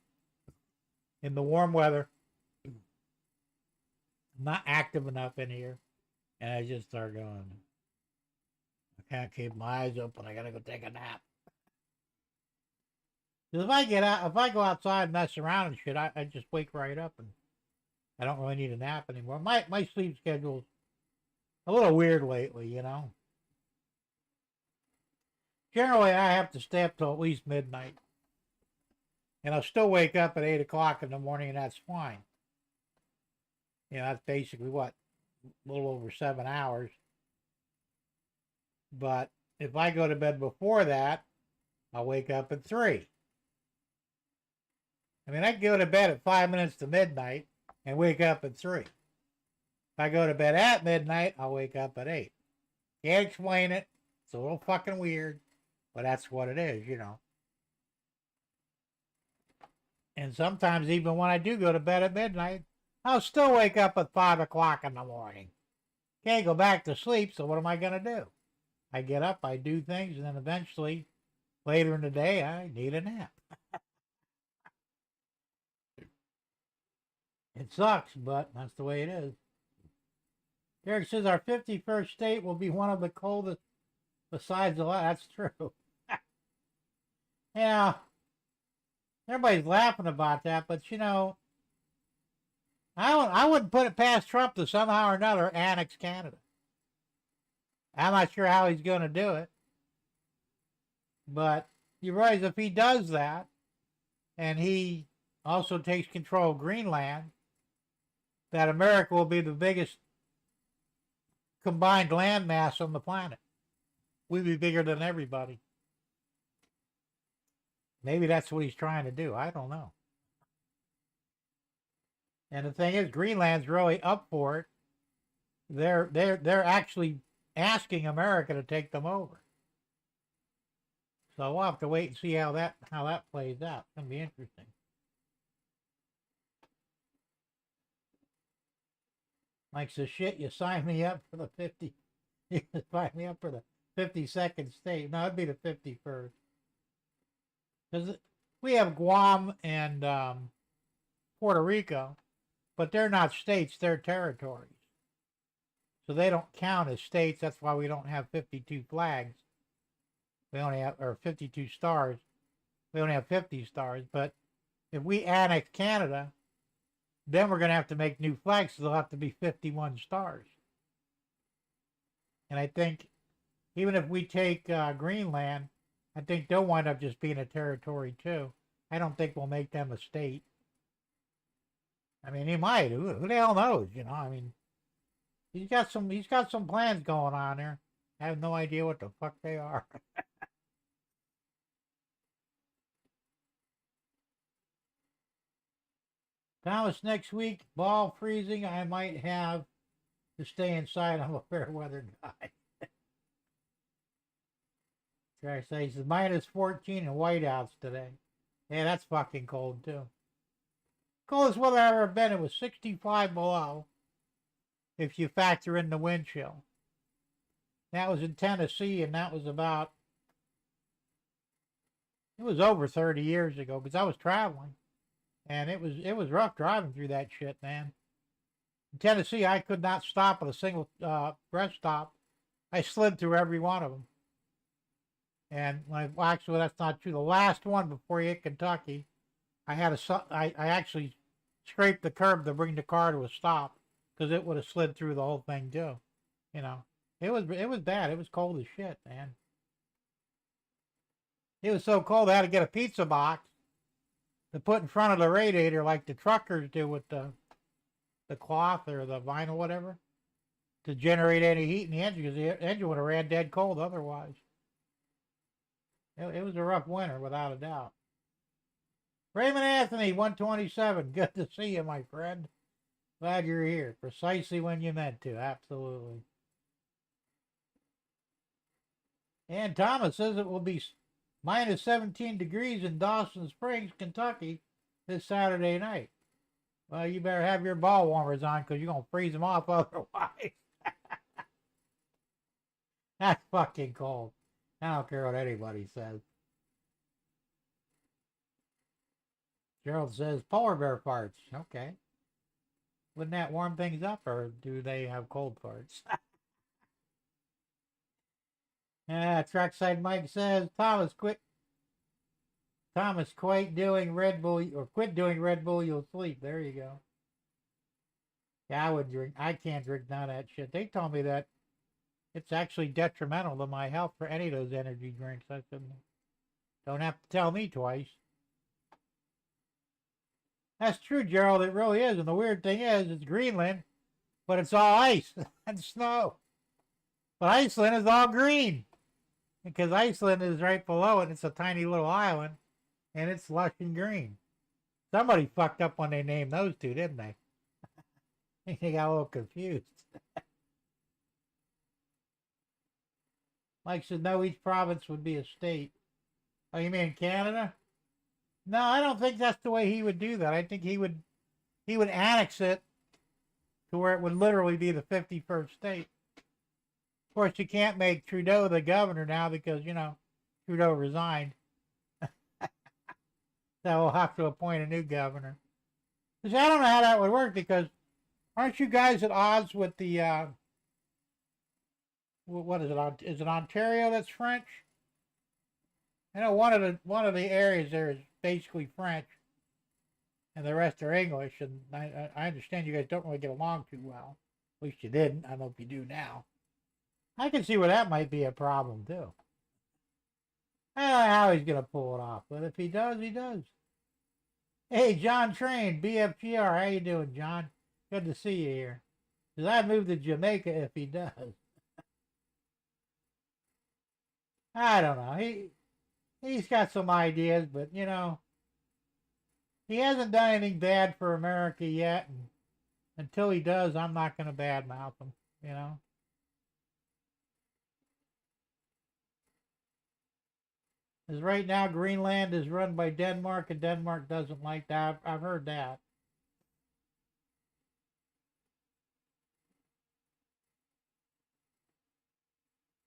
in the warm weather, I'm not active enough in here, and I just start going, I can't keep my eyes open, I gotta go take a nap. Because if I go outside and mess around and shit, I just wake right up, and I don't really need a nap anymore. My sleep schedule's a little weird lately, Generally, I have to stay up till at least midnight. And I'll still wake up at 8 o'clock in the morning, and that's fine. That's basically what? A little over 7 hours. But if I go to bed before that, I'll wake up at 3. I mean, I can go to bed at 5 minutes to midnight and wake up at 3. If I go to bed at midnight, I'll wake up at 8. Can't explain it. It's a little fucking weird, but that's what it is. And sometimes even when I do go to bed at midnight, I'll still wake up at 5 o'clock in the morning. Can't go back to sleep, so what am I going to do? I get up, I do things, and then eventually, later in the day, I need a nap. It sucks, but that's the way it is. Derek says our 51st state will be one of the coldest besides the last. That's true. Yeah, everybody's laughing about that, but I wouldn't put it past Trump to somehow or another annex Canada. I'm not sure how he's going to do it, but you realize if he does that, and he also takes control of Greenland, that America will be the biggest combined land mass on the planet. We'd be bigger than everybody. Maybe that's what he's trying to do. I don't know. And the thing is, Greenland's really up for it. They're actually asking America to take them over. So we'll have to wait and see how that plays out. It's gonna be interesting. Like, so shit, you sign me up for the 50. You sign me up for the 52nd state. No, it'd be the 51st. Because we have Guam and Puerto Rico, but they're not states, they're territories. So they don't count as states. That's why we don't have 52 flags. We only have, or 52 stars. We only have 50 stars. But if we annex Canada, then we're going to have to make new flags, so there'll have to be 51 stars. And I think even if we take Greenland, I think they'll wind up just being a territory too. I don't think we'll make them a state. I mean, he might. Who the hell knows? I mean, he's got some plans going on there. I have no idea what the fuck they are. Thomas, next week, ball freezing. I might have to stay inside. I'm a fair weather guy. Trash says it's minus 14 and whiteouts today. Yeah, that's fucking cold too. Coldest weather I've ever been. It was 65 below if you factor in the wind chill. That was in Tennessee, and that was it was over 30 years ago because I was traveling. And it was rough driving through that shit, man. In Tennessee, I could not stop at a single rest stop. I slid through every one of them. And actually, that's not true. The last one before you hit Kentucky, I actually scraped the curb to bring the car to a stop because it would have slid through the whole thing too. It was bad. It was cold as shit, man. It was so cold I had to get a pizza box to put in front of the radiator like the truckers do with the cloth or the vinyl, whatever, to generate any heat in the engine because the engine would have ran dead cold otherwise. It was a rough winter, without a doubt. Raymond Anthony, 127. Good to see you, my friend. Glad you're here. Precisely when you meant to. Absolutely. And Thomas says it will be minus 17 degrees in Dawson Springs, Kentucky this Saturday night. Well, you better have your ball warmers on because you're going to freeze them off otherwise. That's fucking cold. I don't care what anybody says. Gerald says polar bear farts. Okay. Wouldn't that warm things up, or do they have cold farts? Trackside Mike says, Thomas, quit doing Red Bull, or quit doing Red Bull, you'll sleep. There you go. Yeah, I can't drink none of that shit. They told me that it's actually detrimental to my health for any of those energy drinks. I said, don't have to tell me twice. That's true, Gerald. It really is. And the weird thing is, it's Greenland, but it's all ice and snow. But Iceland is all green because Iceland is right below it. It's a tiny little island, and it's lush and green. Somebody fucked up when they named those two, didn't they? They got a little confused. Mike said, no, each province would be a state. Oh, you mean Canada? No, I don't think that's the way he would do that. I think he would annex it to where it would literally be the 51st state. Of course, you can't make Trudeau the governor now because, Trudeau resigned. So we'll have to appoint a new governor. Because I don't know how that would work because aren't you guys at odds with the, what is it? Is it Ontario that's French? I know one of the areas there is basically French, and the rest are English. And I understand you guys don't really get along too well. At least you didn't. I don't know if you do now. I can see where that might be a problem too. I don't know how he's gonna pull it off, but if he does, he does. Hey, John Train, BFGR, how you doing, John? Good to see you here. Because I'd move to Jamaica if he does. I don't know. He's got some ideas, but he hasn't done anything bad for America yet. And until he does, I'm not going to badmouth him. Because right now, Greenland is run by Denmark, and Denmark doesn't like that. I've heard that.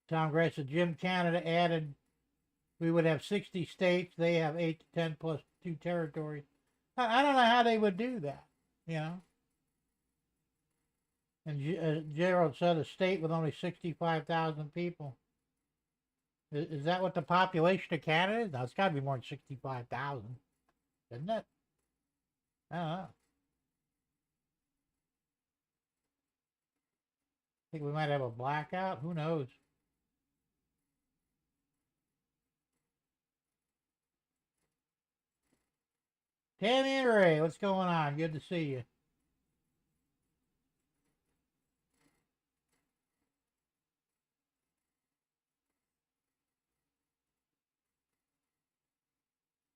Tom Gray said, Jim Canada added we would have 60 states. They have 8 to 10 plus 2 territories. I don't know how they would do that, And Gerald said a state with only 65,000 people. Is that what the population of Canada is? No, it's got to be more than 65,000, isn't it? I don't know. Think we might have a blackout? Who knows? Tammy and Ray, what's going on? Good to see you.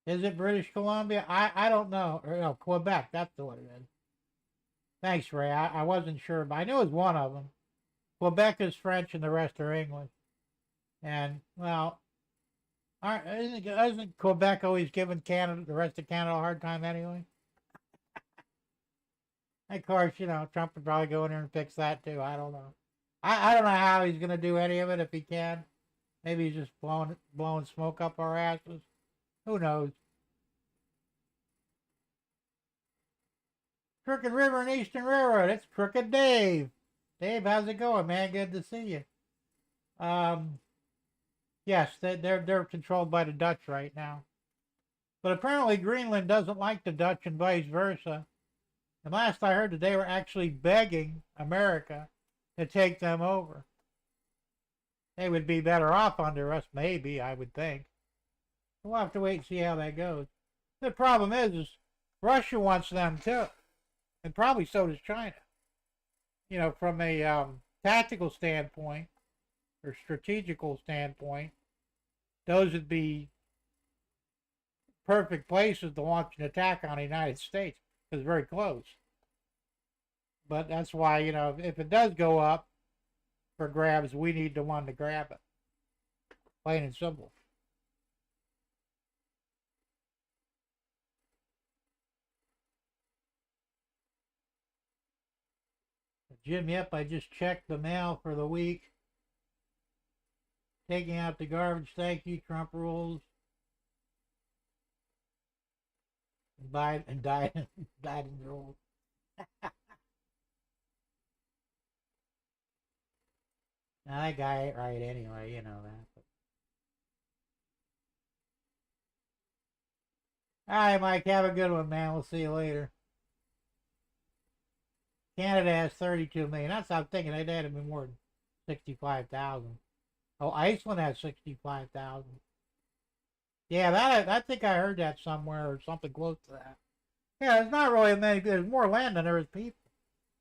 Is it British Columbia? I don't know. Or no, Quebec. That's what it is. Thanks, Ray. I wasn't sure, but I knew it was one of them. Quebec is French and the rest are English. And, well, isn't Quebec always giving Canada, the rest of Canada, a hard time anyway? Of course, Trump would probably go in there and fix that too. I don't know. I don't know how he's going to do any of it if he can. Maybe he's just blowing smoke up our asses. Who knows? Crooked River and Eastern Railroad. It's Crooked Dave. Dave, how's it going, man? Good to see you. Yes, they're controlled by the Dutch right now. But apparently Greenland doesn't like the Dutch and vice versa. And last I heard that they were actually begging America to take them over. They would be better off under us, maybe, I would think. We'll have to wait and see how that goes. The problem is Russia wants them too. And probably so does China. From a tactical standpoint or strategical standpoint, those would be perfect places to launch an attack on the United States because it's very close. But that's why, if it does go up for grabs, we need the one to grab it. Plain and simple. Jim, yep, I just checked the mail for the week. Taking out the garbage, thank you, Trump rules. Biden rules. Now, that guy ain't right anyway, you know that. But... All right, Mike, have a good one, man. We'll see you later. Canada has 32 million. That's what I'm thinking. They'd have to be more than 65,000. Oh, Iceland has 65,000. Yeah, I think I heard that somewhere or something close to that. Yeah, there's not really many. There's more land than there is people.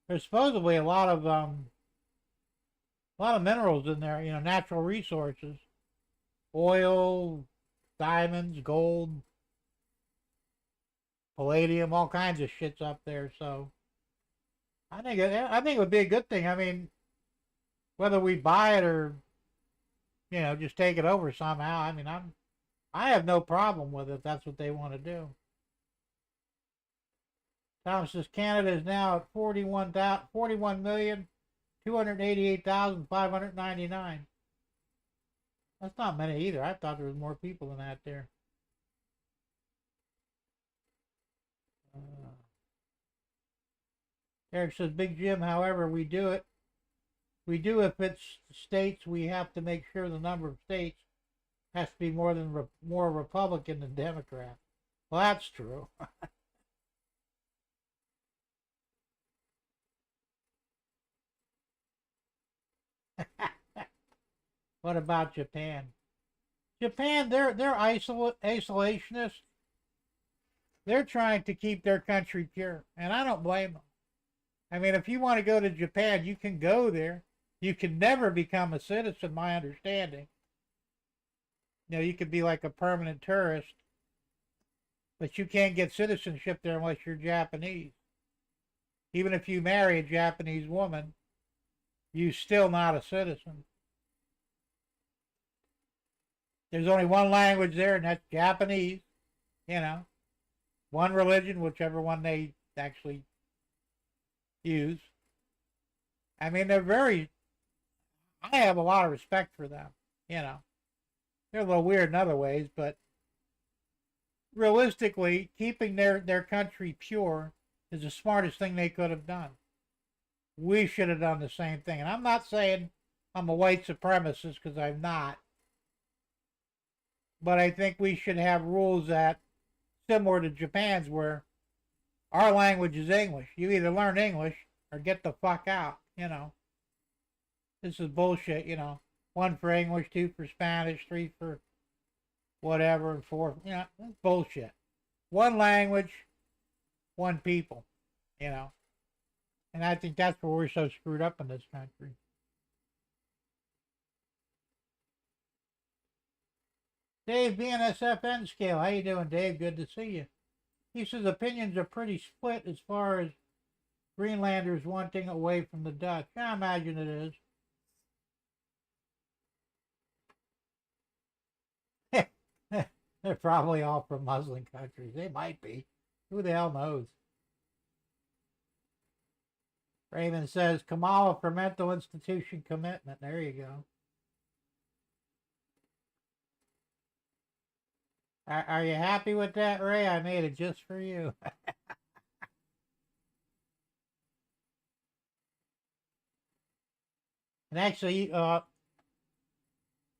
There's supposedly a lot of minerals in there. You know, natural resources, oil, diamonds, gold, palladium, all kinds of shits up there. So I think it would be a good thing. I mean, whether we buy it or just take it over somehow. I mean, I have no problem with it if that's what they want to do. Thomas says Canada is now at 41,288,599. That's not many either. I thought there was more people than that there. Eric says, Big Jim, however, we do it. We do if it's states, we have to make sure the number of states has to be more Republican than Democrat. Well, that's true. What about Japan? Japan, they're isolationists. They're trying to keep their country pure, and I don't blame them. I mean, if you want to go to Japan, you can go there. You can never become a citizen, my understanding. You could be like a permanent tourist, but you can't get citizenship there unless you're Japanese. Even if you marry a Japanese woman, you're still not a citizen. There's only one language there, and that's Japanese. One religion, whichever one they actually use. I mean, I have a lot of respect for them. They're a little weird in other ways, but realistically, keeping their country pure is the smartest thing they could have done. We should have done the same thing. And I'm not saying I'm a white supremacist, because I'm not. But I think we should have rules that similar to Japan's, where our language is English. You either learn English or get the fuck out. This is bullshit. 1 for English, 2 for Spanish, 3 for whatever, and 4. That's bullshit. One language, one people. And I think that's where we're so screwed up in this country. Dave, BNSFN scale. How you doing, Dave? Good to see you. He says opinions are pretty split as far as Greenlanders wanting away from the Dutch. I imagine it is. They're probably all from Muslim countries. They might be. Who the hell knows? Raymond says Kamala for mental institution commitment. There you go. Are you happy with that, Ray? I made it just for you. And actually, yeah,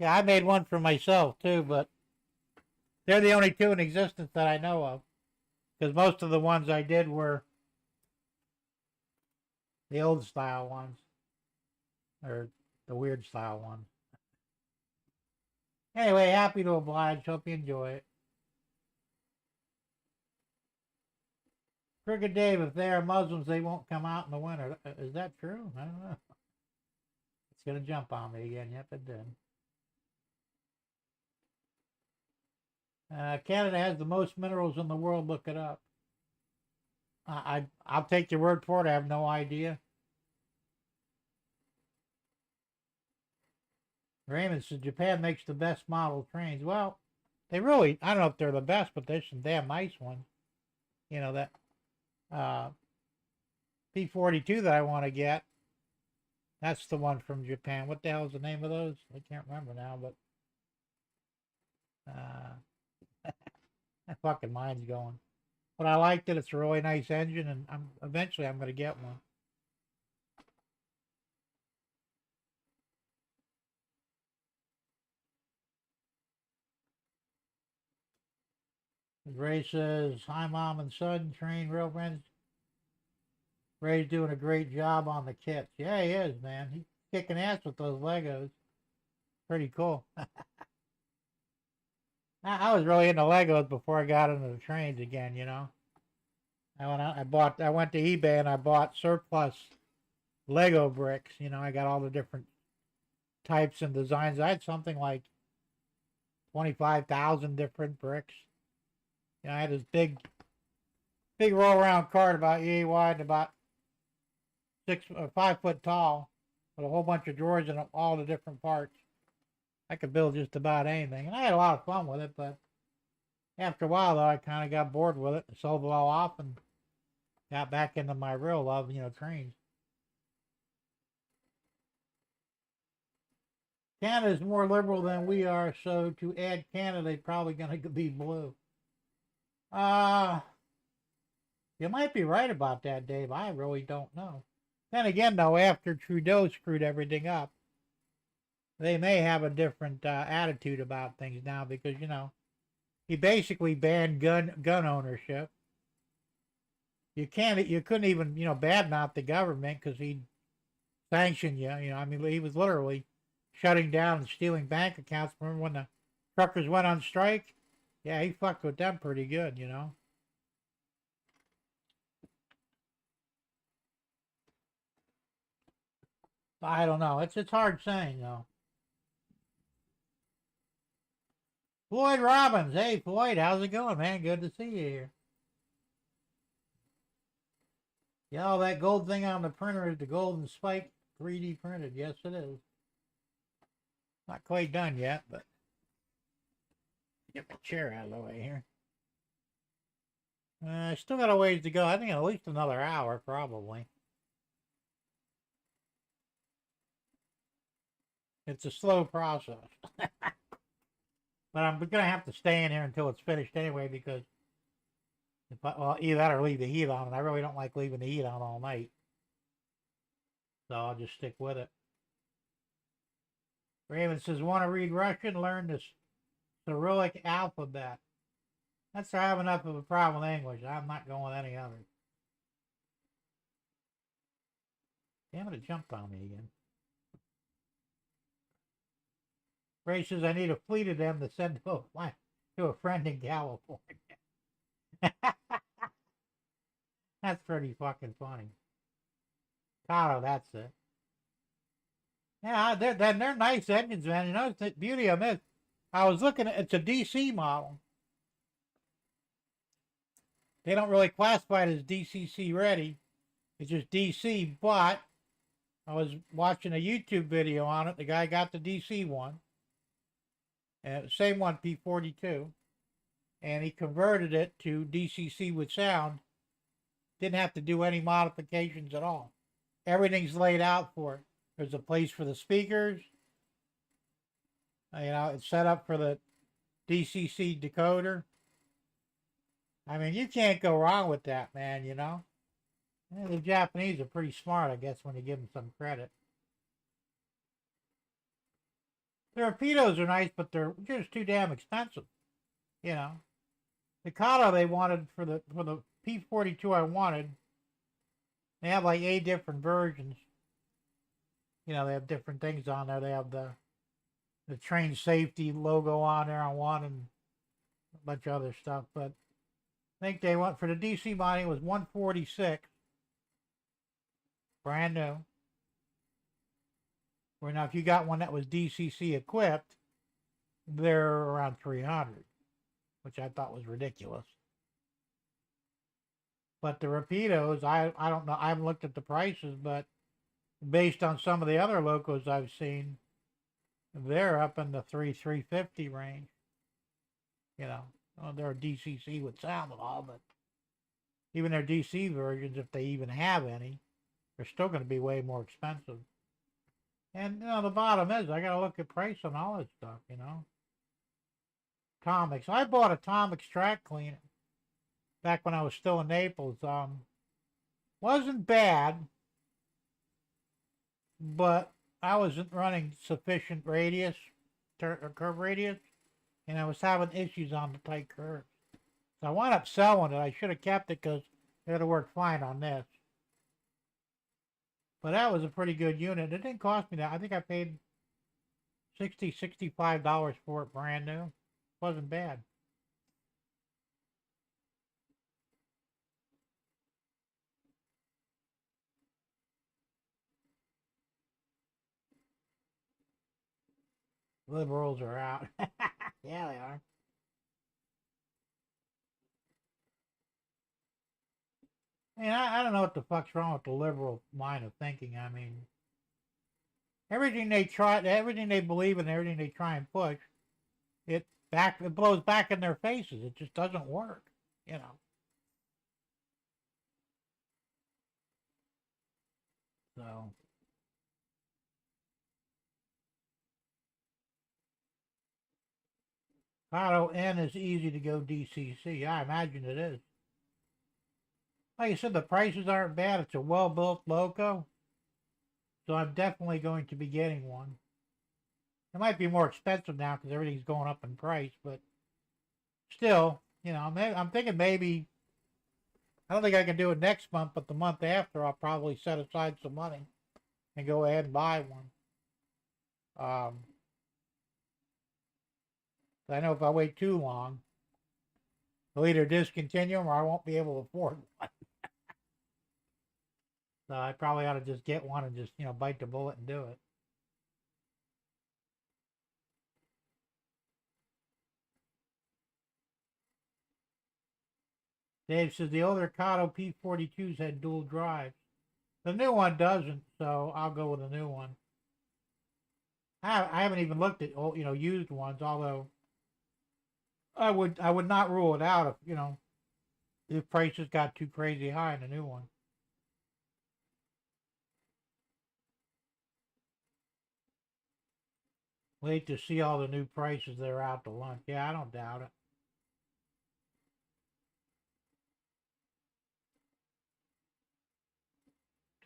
I made one for myself too, but they're the only 2 in existence that I know of. Because most of the ones I did were the old style ones, or the weird style ones. Anyway, happy to oblige. Hope you enjoy it. Crooked Dave, if they are Muslims, they won't come out in the winter. Is that true? I don't know. It's going to jump on me again. Yep, it did. Canada has the most minerals in the world. Look it up. I'll take your word for it. I have no idea. Raymond says Japan makes the best model trains. Well, they really, I don't know if they're the best, but there's some damn nice ones. That P-42 that I want to get. That's the one from Japan. What the hell is the name of those? I can't remember now, but my fucking mind's going. But I liked it. It's a really nice engine, and eventually I'm going to get one. Ray says, hi, Mom and Son, train real friends. Ray's doing a great job on the kits. Yeah, he is, man. He's kicking ass with those Legos. Pretty cool. I was really into Legos before I got into the trains again, I went to eBay and I bought surplus Lego bricks. You know, I got all the different types and designs. I had something like 25,000 different bricks. You know, I had this big roll around cart about yay wide and about 5 foot tall, with a whole bunch of drawers in all the different parts. I could build just about anything, and I had a lot of fun with it. But after a while, though, I kind of got bored with it and sold it all off and got back into my real love, cranes. Canada's more liberal than we are, so to add Canada, they're probably going to be blue. You might be right about that, Dave. I really don't know. Then again, though, after Trudeau screwed everything up, they may have a different attitude about things now because, he basically banned gun ownership. You couldn't even, badmouth the government because he'd sanction you. I mean, he was literally shutting down and stealing bank accounts. Remember when the truckers went on strike? Yeah, he fucked with them pretty good, I don't know. It's hard saying, though. Floyd Robbins. Hey, Floyd, how's it going, man? Good to see you here. Yeah, all that gold thing on the printer is the golden spike 3D printed. Yes, it is. Not quite done yet, but get my chair out of the way here. I still got a ways to go. I think at least another hour, probably. It's a slow process. But I'm going to have to stay in here until it's finished anyway because either that or leave the heat on, and I really don't like leaving the heat on all night. So I'll just stick with it. Raven says, want to read Russian? Learn the Cyrillic alphabet. That's I have enough of a problem with English. I'm not going with any other. Damn it, it jumped on me again. Ray says, I need a fleet of them to send to a friend in California. That's pretty fucking funny. Caro, that's it. Yeah, they're nice engines, man. You know, the beauty of them is, I was looking at, it's a DC model. They don't really classify it as DCC ready. It's just DC, but I was watching a YouTube video on it. The guy got the DC one. Same one, P42. And he converted it to DCC with sound. Didn't have to do any modifications at all. Everything's laid out for it. There's a place for the speakers. It's set up for the DCC decoder. I mean, you can't go wrong with that, man, The Japanese are pretty smart, I guess, when you give them some credit. The torpedoes are nice, but they're just too damn expensive, The Kato they wanted for the P42 I wanted, they have like 8 different versions. They have different things on there. They have the train safety logo on there on one and a bunch of other stuff. But I think they went for the DC body, it was $146, brand new. Where now if you got one that was DCC equipped, they're around $300, which I thought was ridiculous. But the Rapidos, I don't know, I haven't looked at the prices, but based on some of the other locos I've seen, they're up in the $350 range. They're DCC with sound and all, but even their DC versions, if they even have any, they're still going to be way more expensive. And, the bottom is, I got to look at price on all this stuff, Tomics. I bought a Tomics track cleaner back when I was still in Naples. Wasn't bad, but I wasn't running sufficient radius, curve radius, and I was having issues on the tight curves. So I wound up selling it. I should have kept it because it would have worked fine on this. But that was a pretty good unit. It didn't cost me that. I think I paid $60, $65 for it brand new. Wasn't bad. Liberals are out. Yeah, they are. I mean, I don't know what the fuck's wrong with the liberal line of thinking. I mean, everything they believe in, everything they try and push, it blows back in their faces. It just doesn't work, you know. So Auto N is easy to go DCC. I imagine it is. Like I said, the prices aren't bad. It's a well-built loco, so I'm definitely going to be getting one. It might be more expensive now because everything's going up in price, but still, you know, I'm thinking maybe, I don't think I can do it next month, but the month after, I'll probably set aside some money and go ahead and buy one. I know if I wait too long, they'll either discontinue them or I won't be able to afford one. So I probably ought to just get one and just, you know, bite the bullet and do it. Dave says the older Kato P42s had dual drives. The new one doesn't, so I'll go with the new one. I haven't even looked at used ones, although I would not rule it out if prices got too crazy high in the new one. Wait to see all the new prices that are out to lunch. Yeah, I don't doubt it.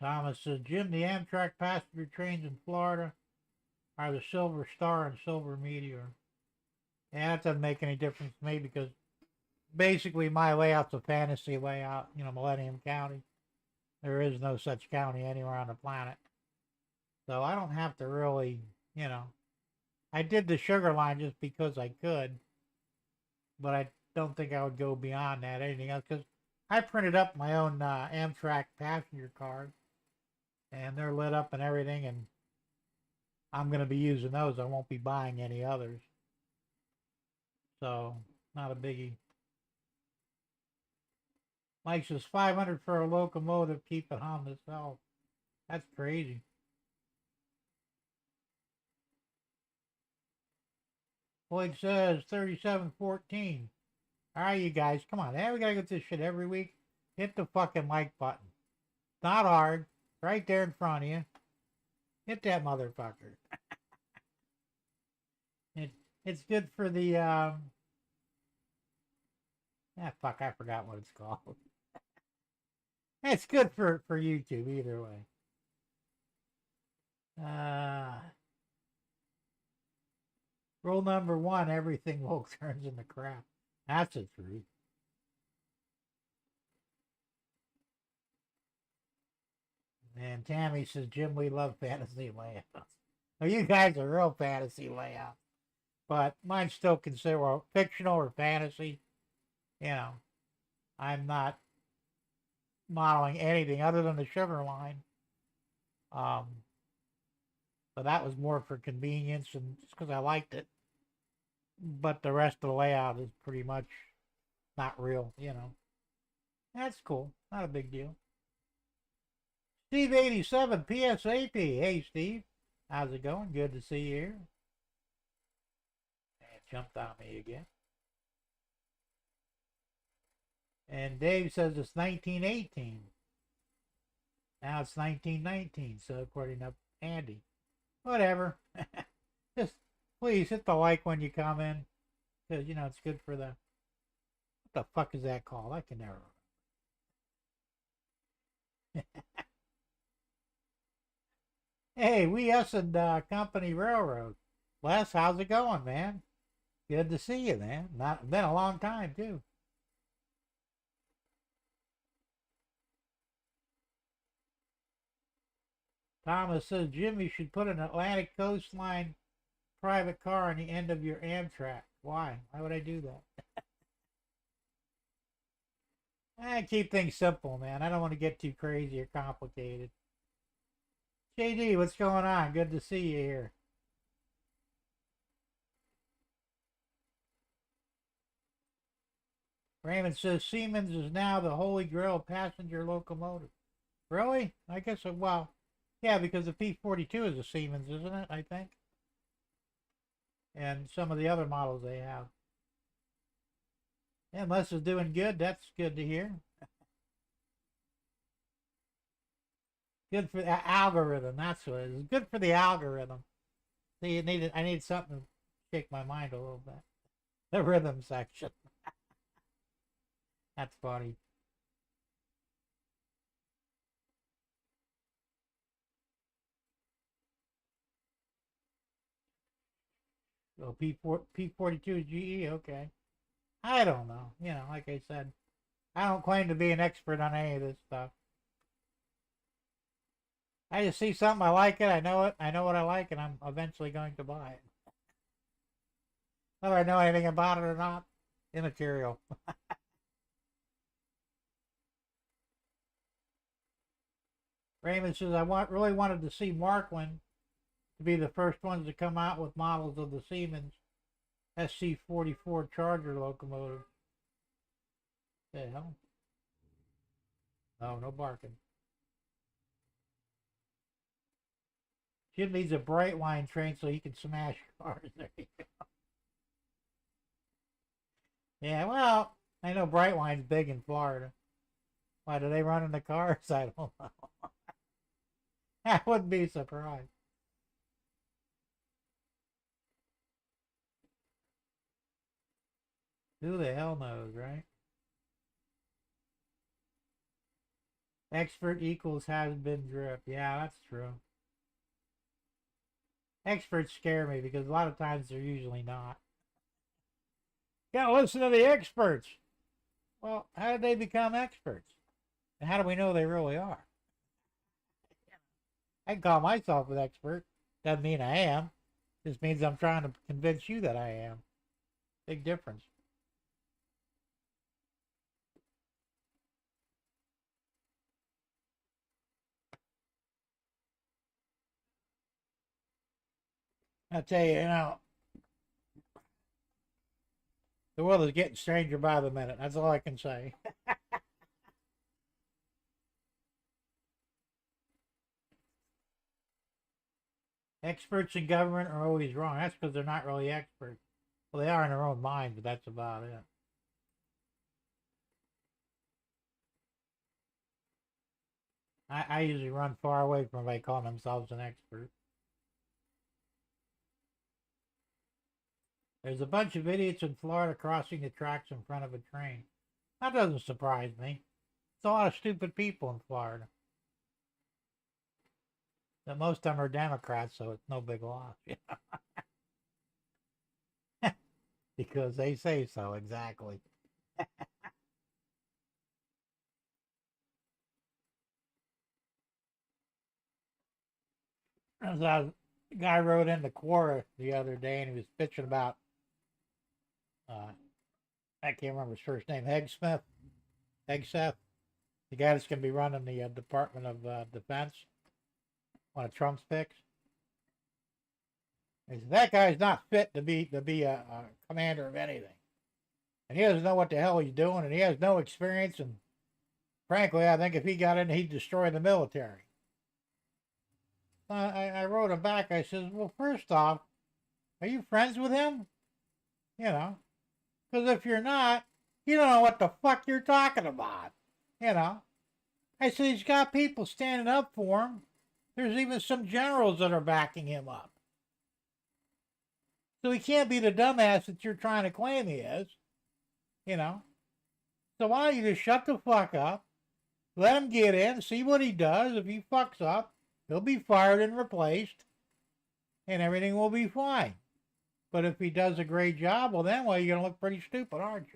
Thomas says, Jim, the Amtrak passenger trains in Florida are the Silver Star and Silver Meteor. Yeah, that doesn't make any difference to me because basically my layout's a fantasy layout, Millennium County. There is no such county anywhere on the planet. So I don't have to really, I did the Sugar Line just because I could, but I don't think I would go beyond that, anything else, because I printed up my own Amtrak passenger card, and they're lit up and everything, and I'm going to be using those. I won't be buying any others. So, not a biggie. Mike says 500 for a locomotive, keep it on the shelf. That's crazy. Floyd says 3714. All right, you guys, come on. We gotta get this shit every week. Hit the fucking like button. Not hard. Right there in front of you. Hit that motherfucker. It's good for the fuck, I forgot what it's called. It's good for YouTube either way. Rule number 1, everything woke turns into crap. That's the truth. And Tammy says, Jim, we love fantasy layouts. Well, you guys are real fantasy layouts. But mine's still considered fictional or fantasy. I'm not modeling anything other than the Sugar Line. But that was more for convenience and just because I liked it. But the rest of the layout is pretty much not real, That's cool. Not a big deal. Steve87, PSAP. Hey, Steve. How's it going? Good to see you here. And jumped on me again. And Dave says it's 1918. Now it's 1919, so according to Andy. Whatever. Just please hit the like when you come in. Because, it's good for the... What the fuck is that called? I can never remember. Hey, we us and Company Railroad. Les, how's it going, man? Good to see you, man. Not been a long time, too. Thomas says, Jim, you should put an Atlantic Coastline private car on the end of your Amtrak. Why? Why would I do that? I keep things simple, man. I don't want to get too crazy or complicated. JD, what's going on? Good to see you here. Raymond says Siemens is now the holy grail passenger locomotive. Really? I guess, well, yeah, because the P-42 is a Siemens, isn't it, I think? And some of the other models they have. Yeah, unless it's doing good, that's good to hear. Good for the algorithm, that's what it is. Good for the algorithm. See, I need something to shake my mind a little bit. The rhythm section. That's funny. So P-42 GE, okay. I don't know. Like I said, I don't claim to be an expert on any of this stuff. I just see something, I like it, I know it, I know what I like, and I'm eventually going to buy it. Whether I know anything about it or not, immaterial. Raymond says, really wanted to see Markland to be the first ones to come out with models of the Siemens SC-44 Charger locomotive. The hell? No barking. Jim needs a bright line train so he can smash cars. There you go. Yeah, well, I know Brightline's big in Florida. Why, do they run in the cars? I don't know. I wouldn't be surprised. Who the hell knows, right? Expert equals has been drip. Yeah, that's true. Experts scare me because a lot of times they're usually not. Yeah, listen to the experts. Well, how did they become experts? And how do we know they really are? I can call myself an expert. Doesn't mean I am. Just means I'm trying to convince you that I am. Big difference. I'll tell you, the world is getting stranger by the minute. That's all I can say. Experts in government are always wrong. That's because they're not really experts. Well, they are in their own mind, but that's about it. I usually run far away from anybody calling themselves an expert. There's a bunch of idiots in Florida crossing the tracks in front of a train. That doesn't surprise me. It's a lot of stupid people in Florida. But most of them are Democrats, so it's no big loss. Because they say so, exactly. As a guy wrote in the Quora the other day, and he was bitching about, I can't remember his first name, Hegseth, the guy that's going to be running the Department of Defense, one of Trump's picks. He said, that guy's not fit to be a commander of anything. And he doesn't know what the hell he's doing, and he has no experience, and frankly, I think if he got in, he'd destroy the military. I wrote him back. I said, well, first off, are you friends with him? Because if you're not, you don't know what the fuck you're talking about. I said, he's got people standing up for him. There's even some generals that are backing him up. So he can't be the dumbass that you're trying to claim he is. So why don't you just shut the fuck up, let him get in, see what he does. If he fucks up, he'll be fired and replaced, and everything will be fine. But if he does a great job, well then, you're going to look pretty stupid, aren't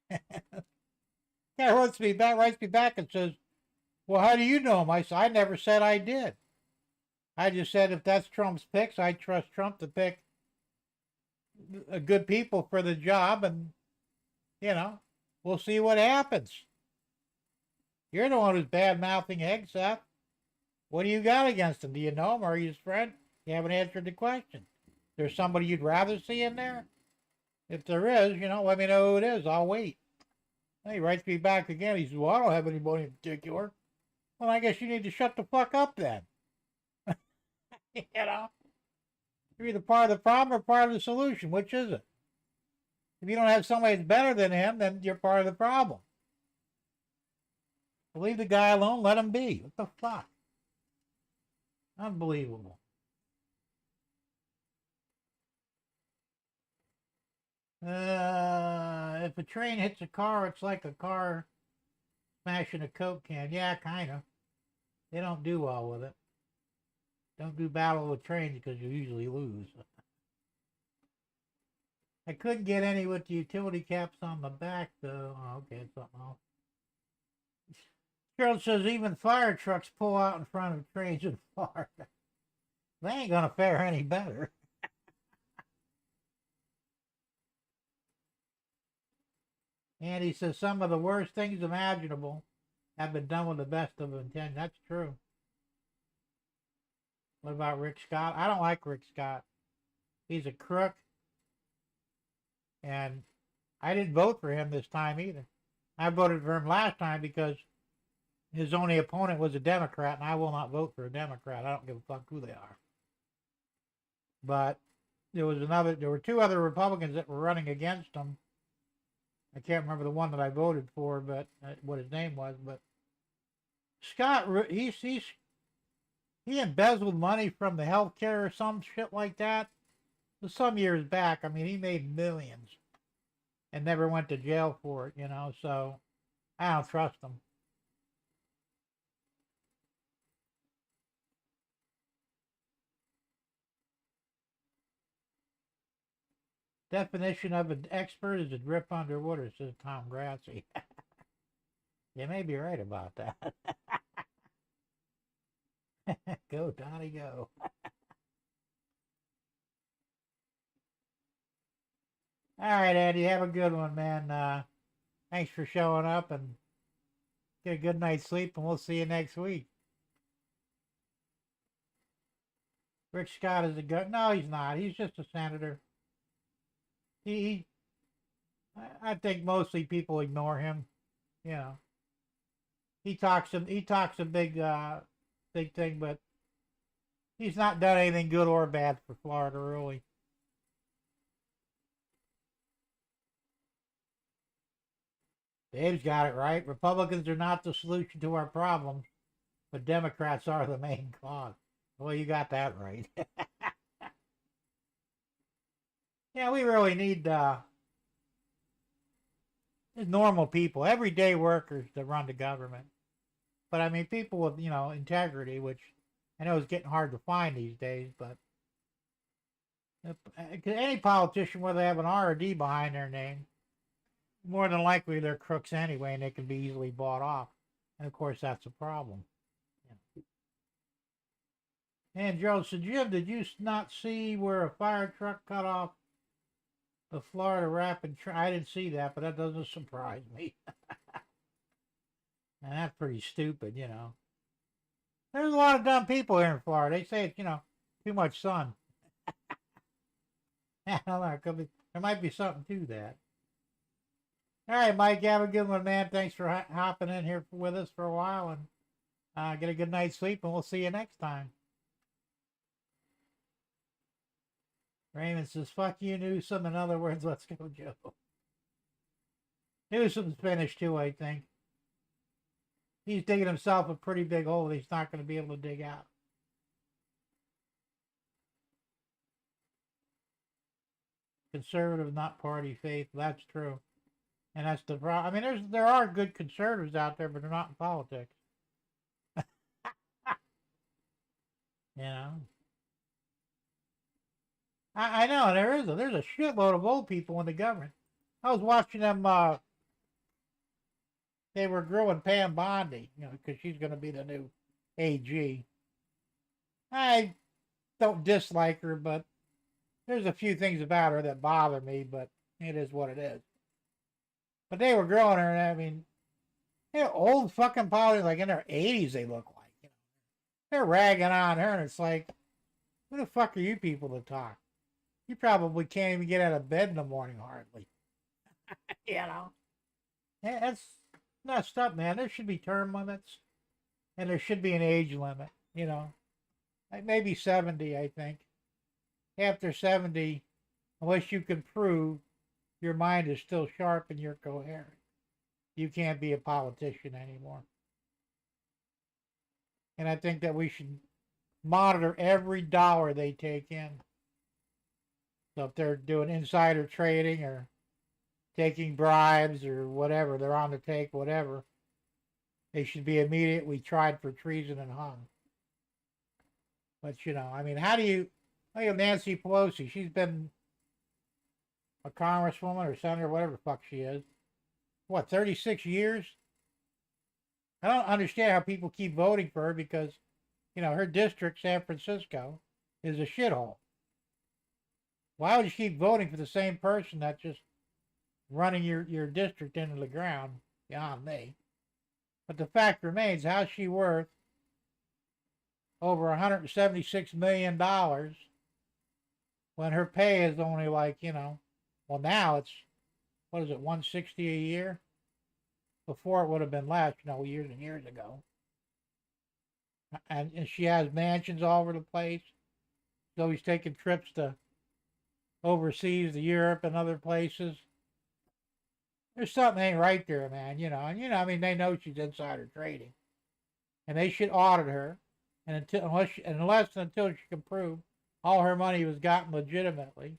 you? Guy writes me back and says, well, how do you know him? I said, I never said I did. I just said if that's Trump's picks, I trust Trump to pick good people for the job, and, we'll see what happens. You're the one who's bad-mouthing Hegseth. What do you got against him? Do you know him? Or are you his friend? You haven't answered the question. There's somebody you'd rather see in there? If there is, let me know who it is. I'll wait. And he writes me back again. He says, well, I don't have anybody in particular. Well, I guess you need to shut the fuck up then. You know? You're either part of the problem or part of the solution. Which is it? If you don't have somebody that's better than him, then you're part of the problem. Leave the guy alone. Let him be. What the fuck? Unbelievable. If a train hits a car, it's like a car smashing a Coke can. Yeah, kind of. They don't do well with it. Don't do battle with trains because you usually lose. I couldn't get any with the utility caps on the back, though. Oh, okay, something else. Cheryl says even fire trucks pull out in front of trains in Florida. They ain't going to fare any better. And he says some of the worst things imaginable have been done with the best of intent. That's true. What about Rick Scott? I don't like Rick Scott. He's a crook. And I didn't vote for him this time either. I voted for him last time because his only opponent was a Democrat, and I will not vote for a Democrat. I don't give a fuck who they are. But there were two other Republicans that were running against him. I can't remember the one that I voted for, but what his name was. But Scott, he embezzled money from the healthcare or some shit like that. Some years back. I mean, he made millions and never went to jail for it, so I don't trust him. Definition of an expert is a drip underwater, says Tom Grassi. You may be right about that. Go, Donnie, go. All right, Andy, have a good one, man. Thanks for showing up, and get a good night's sleep, and we'll see you next week. Rick Scott is a good... No, he's not. He's just a senator. I think mostly people ignore him. He talks a big thing, but he's not done anything good or bad for Florida, really. Dave's got it right. Republicans are not the solution to our problems, but Democrats are the main cause. Well, you got that right. Yeah, we really need normal people, everyday workers to run the government. But I mean, people with, integrity, which I know is getting hard to find these days, but any politician, whether they have an R or D behind their name, more than likely they're crooks anyway, and they can be easily bought off. And of course, that's a problem. And Joe said, Jim, did you not see where a fire truck cut off the Florida rapid train? I didn't see that, but that doesn't surprise me. And that's pretty stupid, There's a lot of dumb people here in Florida. They say it's, too much sun. I don't know. There might be something to that. All right, Mike, have a good one, man. Thanks for hopping in here with us for a while, and get a good night's sleep, and we'll see you next time. Raymond says, fuck you, Newsom. In other words, let's go, Joe. Newsom's finished, too, I think. He's digging himself a pretty big hole that he's not going to be able to dig out. Conservative, not party faith. That's true. And that's the problem. I mean, there are good conservatives out there, but they're not in politics. I know there's a shitload of old people in the government. I was watching them. They were growing Pam Bondi, because she's going to be the new AG. I don't dislike her, but there's a few things about her that bother me. But it is what it is. But they were growing her, and I mean, old fucking politics, like in their 80s, they look like. They're ragging on her, and it's like, who the fuck are you people to talk? You probably can't even get out of bed in the morning, hardly. That's messed up, man. There should be term limits, and there should be an age limit. You know, like maybe 70. I think after 70, unless you can prove your mind is still sharp and you're coherent, you can't be a politician anymore. And I think that we should monitor every dollar they take in. So if they're doing insider trading or taking bribes or whatever, they're on the take, whatever, they should be immediately tried for treason and hung. But, you know, I mean, how do you, look at Nancy Pelosi. She's been a congresswoman or senator, whatever the fuck she is. What, 36 years? I don't understand how people keep voting for her because, you know, her district, San Francisco, is a shithole. Why would you keep voting for the same person that's just running your district into the ground? Beyond me. But the fact remains, how's she worth over $176 million when her pay is only like, you know, well now it's, what is it, 160 a year? Before it would have been less, you know, years and years ago. And she has mansions all over the place. So he's taking trips to overseas, to Europe and other places. There's something ain't right there, man, you know. And, you know, I mean, they know she's insider trading. And they should audit her. And unless and until she can prove all her money was gotten legitimately,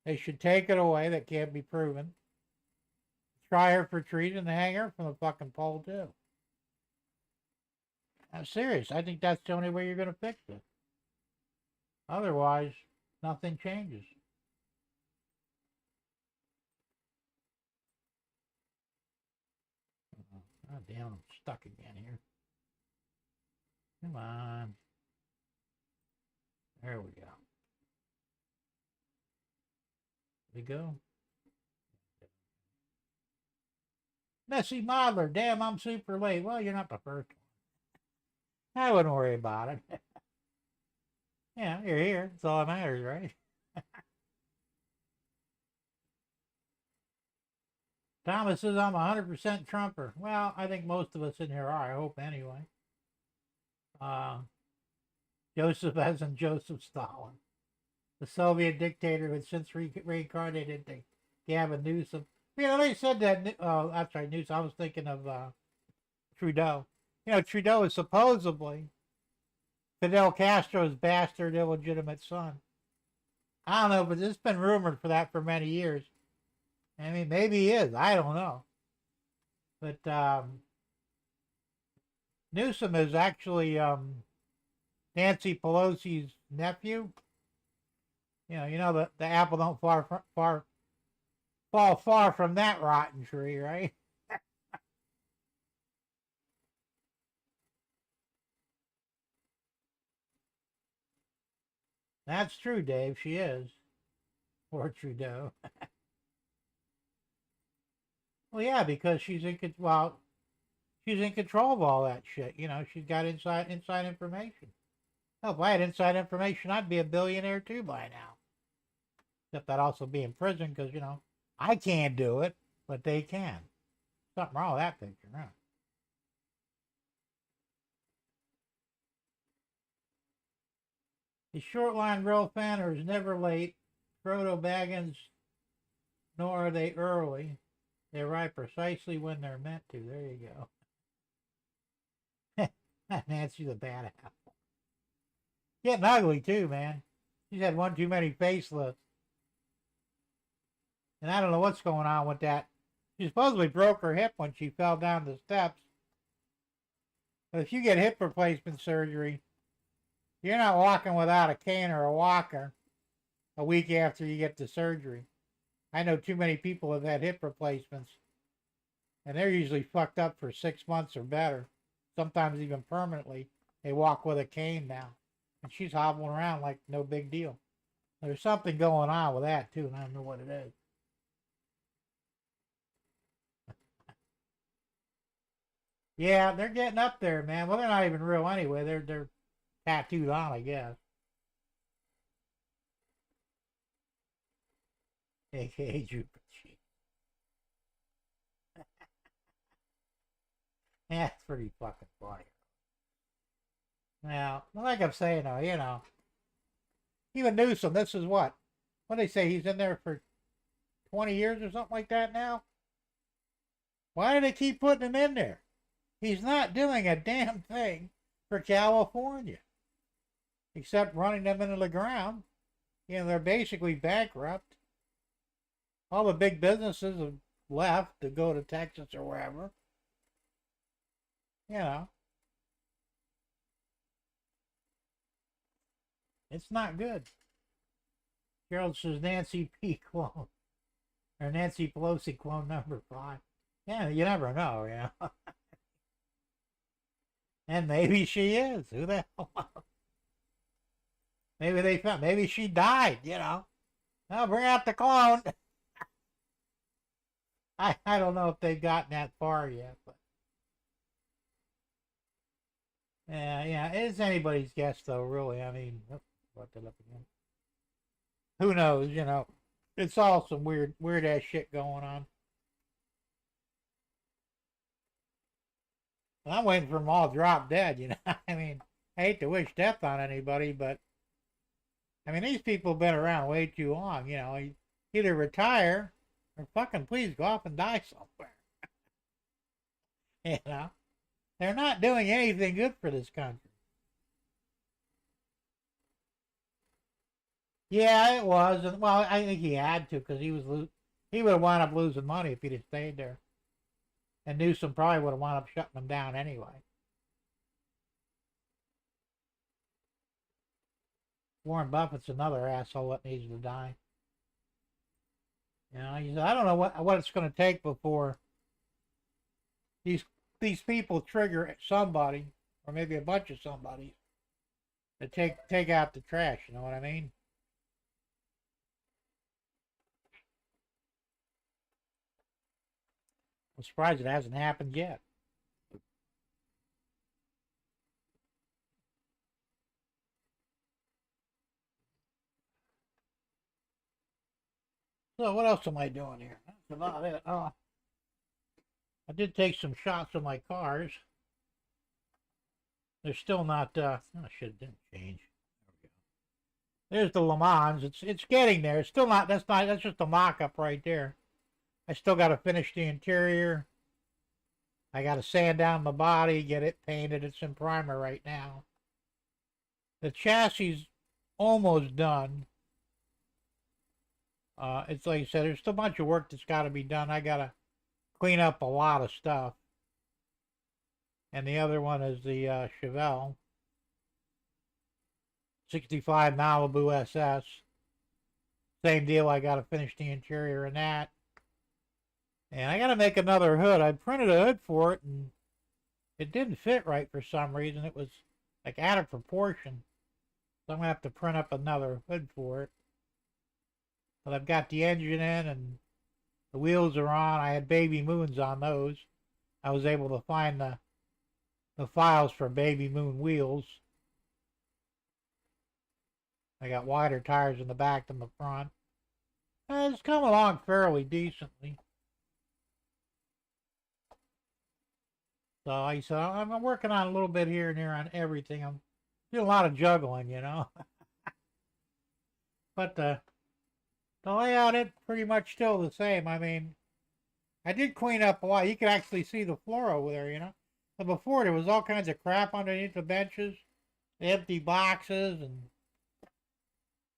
they should take it away. That can't be proven. Try her for treason and hang her from the fucking pole, too. I'm serious. I think that's the only way you're going to fix it. Otherwise, nothing changes. Oh, damn, I'm stuck again here. Come on. There we go. We go. Messy Modeler. Damn, I'm super late. Well, you're not the first one. I wouldn't worry about it. Yeah, you're here. That's all that matters, right? Thomas says I'm 100% Trumper. Well, I think most of us in here are. I hope anyway. Joseph as in Joseph Stalin, the Soviet dictator who had since reincarnated into Gavin Newsom. You know, they said that. I'm sorry, Newsom. I was thinking of Trudeau. You know, Trudeau is supposedly Fidel Castro's bastard, illegitimate son. I don't know, but it's been rumored for that for many years. I mean, maybe he is. I don't know. But Newsom is actually Nancy Pelosi's nephew. You know the apple don't fall far from that rotten tree, right? That's true, Dave. She is. Poor Trudeau. Well, yeah, because she's in control of all that shit. You know, she's got inside information. Hell, if I had inside information, I'd be a billionaire too by now. Except I'd also be in prison because, you know, I can't do it, but they can. Something wrong with that picture, huh? Is Shortline real fan or is never late? Frodo Baggins, nor are they early. They arrive precisely when they're meant to. There you go. Nancy the bad apple. Getting ugly too, man. She's had one too many facelifts. And I don't know what's going on with that. She supposedly broke her hip when she fell down the steps. But if you get hip replacement surgery, you're not walking without a cane or a walker a week after you get the surgery. I know too many people have had hip replacements, and they're usually fucked up for 6 months or better, sometimes even permanently. They walk with a cane now, and she's hobbling around like no big deal. There's something going on with that too, and I don't know what it is. Yeah, they're getting up there, man. Well, they're not even real anyway. They're tattooed on, I guess. AKA Jupiter. That's pretty fucking funny. Now, like I'm saying, though, even Newsom, this is what do they say, he's in there for 20 years or something like that now? Why do they keep putting him in there? He's not doing a damn thing for California, except running them into the ground. They're basically bankrupt. All the big businesses have left to go to Texas or wherever. It's not good. Gerald says Nancy P. clone, or Nancy Pelosi clone #5. Yeah, you never know, And maybe she is. Who the hell knows? Maybe they found. Maybe she died. I'll bring out the clone. I don't know if they've gotten that far yet, but yeah, it's anybody's guess though. Really, I mean, what they're looking at. Who knows? It's all some weird ass shit going on. I'm waiting for them all to drop dead. I mean, I hate to wish death on anybody, but I mean, these people have been around way too long. Either retire or fucking please go off and die somewhere. They're not doing anything good for this country. Yeah, it was. And, well, I think he had to because he would have wound up losing money if he'd have stayed there. And Newsom probably would have wound up shutting them down anyway. Warren Buffett's another asshole that needs to die. He said, I don't know what it's going to take before these people trigger somebody, or maybe a bunch of somebody, to take out the trash. You know what I mean? I'm surprised it hasn't happened yet. So what else am I doing here? That's about it. Oh, I did take some shots of my cars. They're still not. Shit didn't change. There we go. There's the Le Mans. It's getting there. It's still not. That's just a mock-up right there. I still got to finish the interior. I got to sand down the body, get it painted. It's in primer right now. The chassis almost done. It's like I said, there's still a bunch of work that's got to be done. I got to clean up a lot of stuff. And the other one is the Chevelle 65 Malibu SS. Same deal. I got to finish the interior in that. And I got to make another hood. I printed a hood for it, and it didn't fit right for some reason. It was like out of proportion. So I'm going to have to print up another hood for it. But I've got the engine in, and the wheels are on. I had Baby Moons on those. I was able to find the files for Baby Moon wheels. I got wider tires in the back than the front. And it's come along fairly decently. So like I said, I'm working on a little bit here and there on everything. I'm doing a lot of juggling, But the layout is pretty much still the same. I mean, I did clean up a lot. You can actually see the floor over there, But before, there was all kinds of crap underneath the benches, empty boxes, and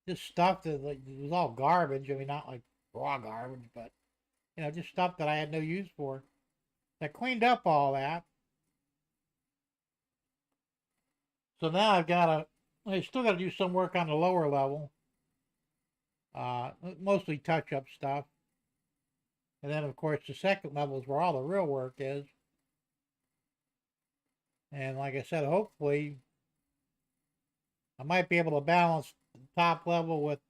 just stuff that it was all garbage. I mean, not like raw garbage, but just stuff that I had no use for. I cleaned up all that. So now I still got to do some work on the lower level. Mostly touch-up stuff. And then, of course, the second level is where all the real work is. And like I said, hopefully, I might be able to balance the top level with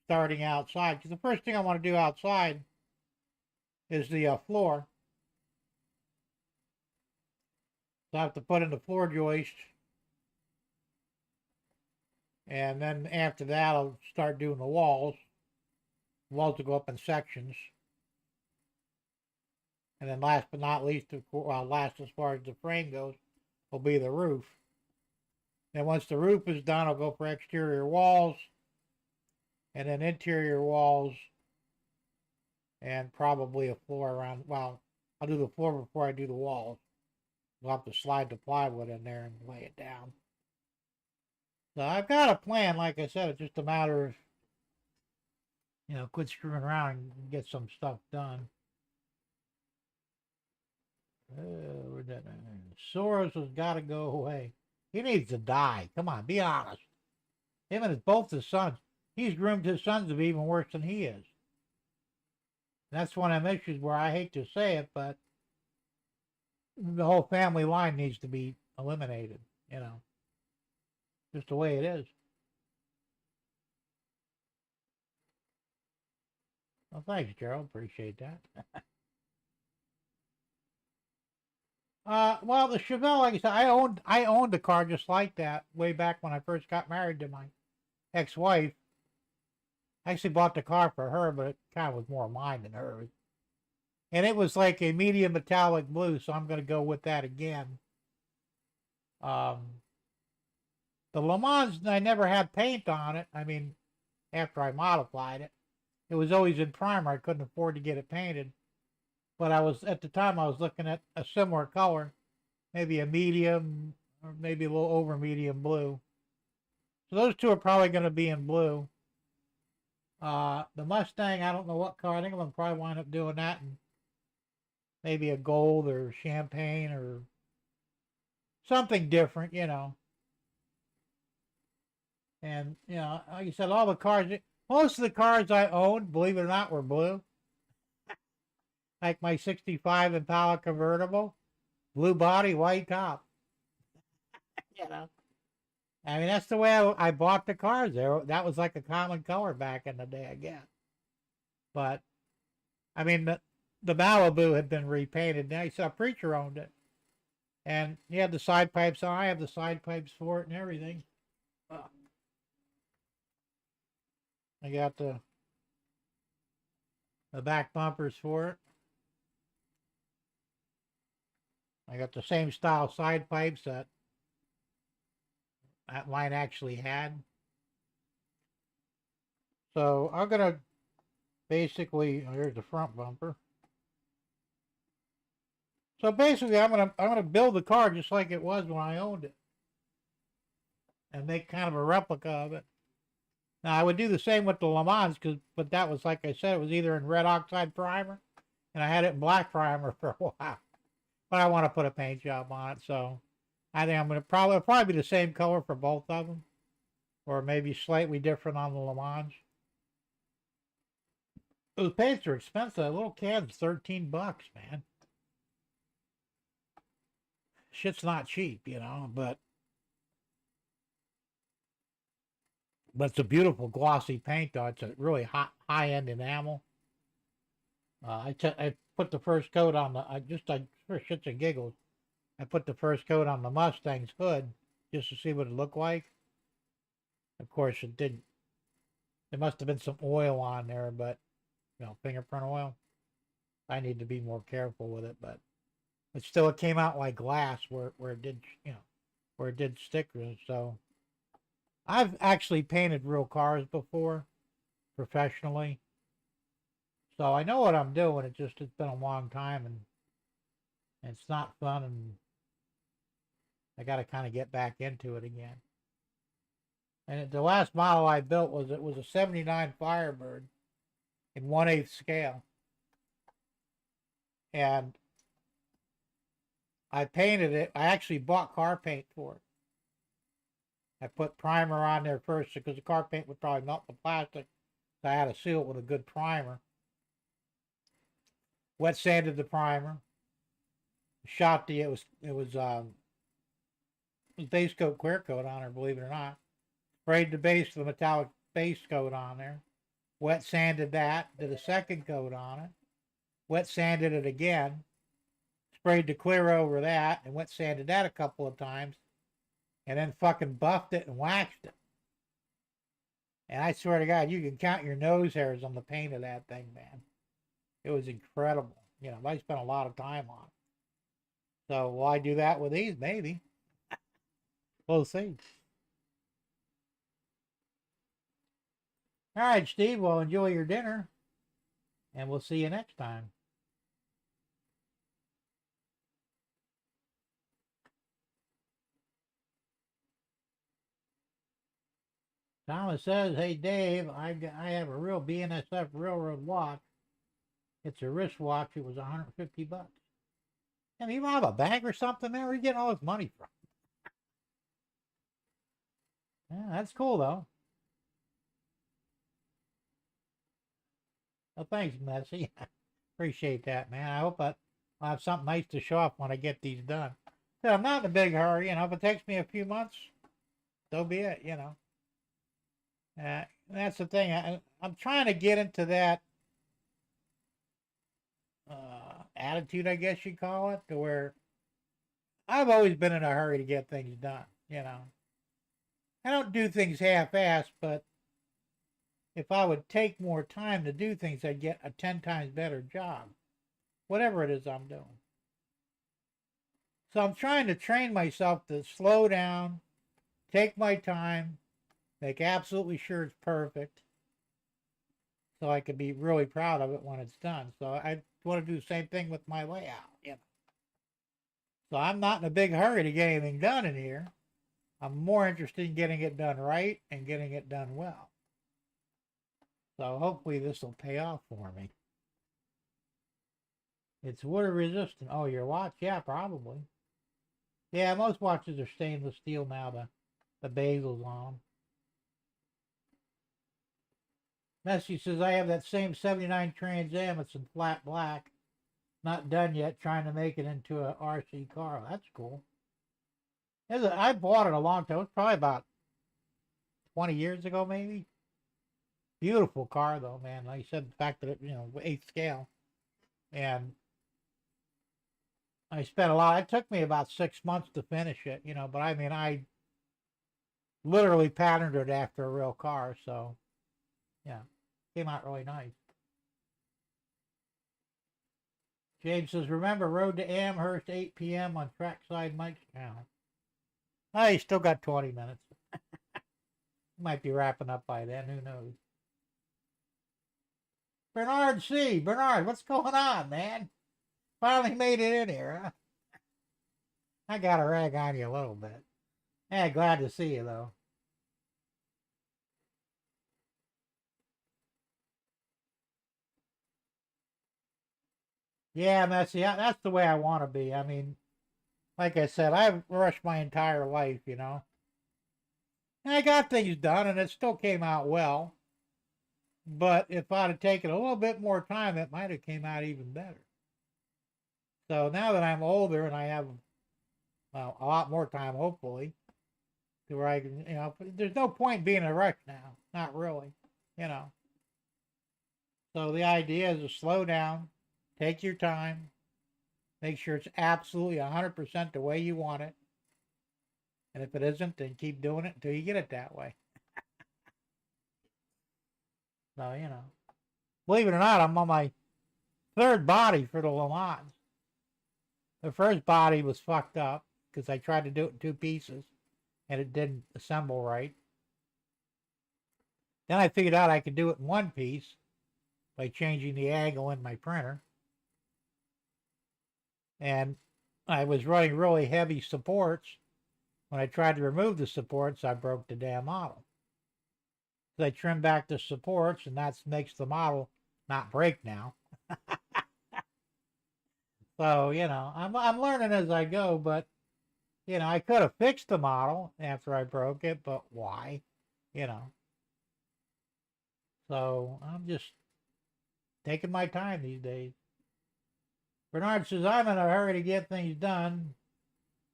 starting outside. Because the first thing I want to do outside is the floor. So I have to put in the floor joist. And then after that, I'll start doing the walls. The walls will go up in sections. And then last but not least, well, last as far as the frame goes, will be the roof. Then once the roof is done, I'll go for exterior walls, and then interior walls, and probably a floor around. Well, I'll do the floor before I do the walls. I'll have to slide the plywood in there and lay it down. So I've got a plan. Like I said, it's just a matter of, quit screwing around and get some stuff done. Soros has got to go away. He needs to die. Come on, be honest. Him and both his sons. He's groomed his sons to be even worse than he is. That's one of them issues where I hate to say it, but the whole family line needs to be eliminated. Just the way it is. Well, thanks, Gerald. Appreciate that. Well, the Chevelle, like I said, I owned a car just like that way back when I first got married to my ex-wife. I actually bought the car for her, but it kind of was more mine than hers. And it was like a medium metallic blue, so I'm going to go with that again. The Le Mans, I never had paint on it. I mean, after I modified it. It was always in primer. I couldn't afford to get it painted. But at the time, I was looking at a similar color, maybe a medium, or maybe a little over medium blue. So those two are probably going to be in blue. The Mustang, I don't know what color. I think I'm going to probably wind up doing that in maybe a gold or champagne or something different, And, like I said, all the cars, most of the cars I owned, believe it or not, were blue. Like my 65 Impala convertible, blue body, white top. I mean, that's the way I bought the cars there. That was like a common color back in the day, I guess. But, I mean, the Malibu had been repainted. Now, you saw Preacher owned it. And he had the side pipes on. I have the side pipes for it and everything. I got the back bumpers for it. I got the same style side pipes that line actually had. So I'm gonna basically, here's the front bumper. So basically, I'm gonna build the car just like it was when I owned it, and make kind of a replica of it. Now I would do the same with the Le Mans, but that was, like I said, it was either in red oxide primer, and I had it in black primer for a while. But I want to put a paint job on it, so I think I'm gonna probably be the same color for both of them, or maybe slightly different on the Le Mans. Those paints are expensive. A little can's $13, man. Shit's not cheap, but it's a beautiful glossy paint, though. It's a really high-end enamel. I put the first coat on for shits and giggles, I put the first coat on the Mustang's hood just to see what it looked like. Of course, it didn't. There must have been some oil on there, but, fingerprint oil. I need to be more careful with it, but still, it came out like glass where it did, where it did stickers. So I've actually painted real cars before, professionally. So I know what I'm doing. It's been a long time, and it's not fun, and I got to kind of get back into it again. And the last model I built was a 79 Firebird in 1/8 scale. And I painted it. I actually bought car paint for it. I put primer on there first because the car paint would probably melt the plastic. So I had to seal it with a good primer. Wet sanded the primer. Shot it was base coat, clear coat on there, believe it or not. Sprayed the base, the metallic base coat on there. Wet sanded that. Did a second coat on it. Wet sanded it again. Sprayed the clear over that and wet sanded that a couple of times. And then fucking buffed it and waxed it. And I swear to God, you can count your nose hairs on the paint of that thing, man. It was incredible. You know, I spent a lot of time on it. So will I do that with these? Maybe. We'll see. All right, Steve. Well, enjoy your dinner, and we'll see you next time. Thomas says, "Hey Dave, I have a real BNSF Railroad watch. It's a wristwatch. It was $150. And you have a bank or something there? Where are you getting all this money from?" Yeah, that's cool though. Well, thanks, Messi. Appreciate that, man. I hope I'll have something nice to show off when I get these done. So I'm not in a big hurry. You know, if it takes me a few months, so be it. You know, that's the thing. I'm trying to get into that attitude, I guess you call it, to where I've always been in a hurry to get things done. You know, I don't do things half-assed, but if I would take more time to do things, I'd get a 10 times better job, whatever it is I'm doing. So I'm trying to train myself to slow down, take my time, make absolutely sure it's perfect, so I can be really proud of it when it's done. So I want to do the same thing with my layout, you know. So I'm not in a big hurry to get anything done in here. I'm more interested in getting it done right and getting it done well. So hopefully this will pay off for me. It's water resistant. Oh, your watch? Yeah, probably. Yeah, most watches are stainless steel now, the bezels on them. Messi says, I have that same 79 Trans Am. It's in flat black. Not done yet, trying to make it into a RC car. That's cool. I bought it a long time. It was probably about 20 years ago, maybe. Beautiful car, though, man. Like you said, the fact that it, 8th scale. And I spent a lot. It took me about 6 months to finish it, but I mean, I literally patterned it after a real car. So, yeah, came out really nice. James says, remember, road to Amherst, 8 p.m. on Trackside Mike's channel. Oh, you still got 20 minutes. Might be wrapping up by then. Who knows? Bernard C. Bernard, what's going on, man? Finally made it in here, huh? I got to rag on you a little bit. Yeah, glad to see you, though. Yeah, Messy, that's the way I want to be. I mean, like I said, I've rushed my entire life, And I got things done, and it still came out well. But if I'd have taken a little bit more time, it might have came out even better. So now that I'm older and I have, well, a lot more time, hopefully, to where I can, there's no point being in a rush now. Not really, So the idea is to slow down, take your time, make sure it's absolutely 100% the way you want it. And if it isn't, then keep doing it until you get it that way. So, believe it or not, I'm on my third body for the Le Mans. The first body was fucked up because I tried to do it in 2 pieces and it didn't assemble right. Then I figured out I could do it in 1 piece by changing the angle in my printer. And I was running really heavy supports. When I tried to remove the supports, I broke the damn model. So I trimmed back the supports, and that makes the model not break now. So, I'm learning as I go, but, I could have fixed the model after I broke it, but why? So I'm just taking my time these days. Bernard says, I'm in a hurry to get things done.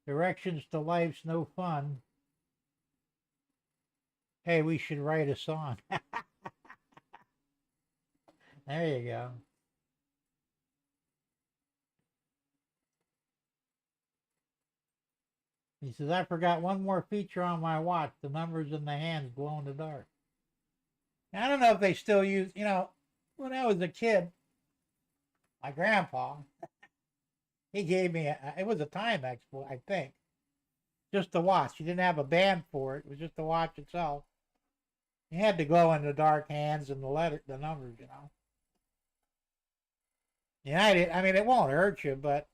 Directions to life's no fun. Hey, we should write a song. There you go. He says, I forgot one more feature on my watch. The numbers in the hands glow in the dark. I don't know if they still use, when I was a kid, my grandpa, he gave me, it was a Timex, I think, just the watch. He didn't have a band for it. It was just the watch itself. He had the glow in the dark hands and the numbers, you know. Yeah, I mean, it won't hurt you, but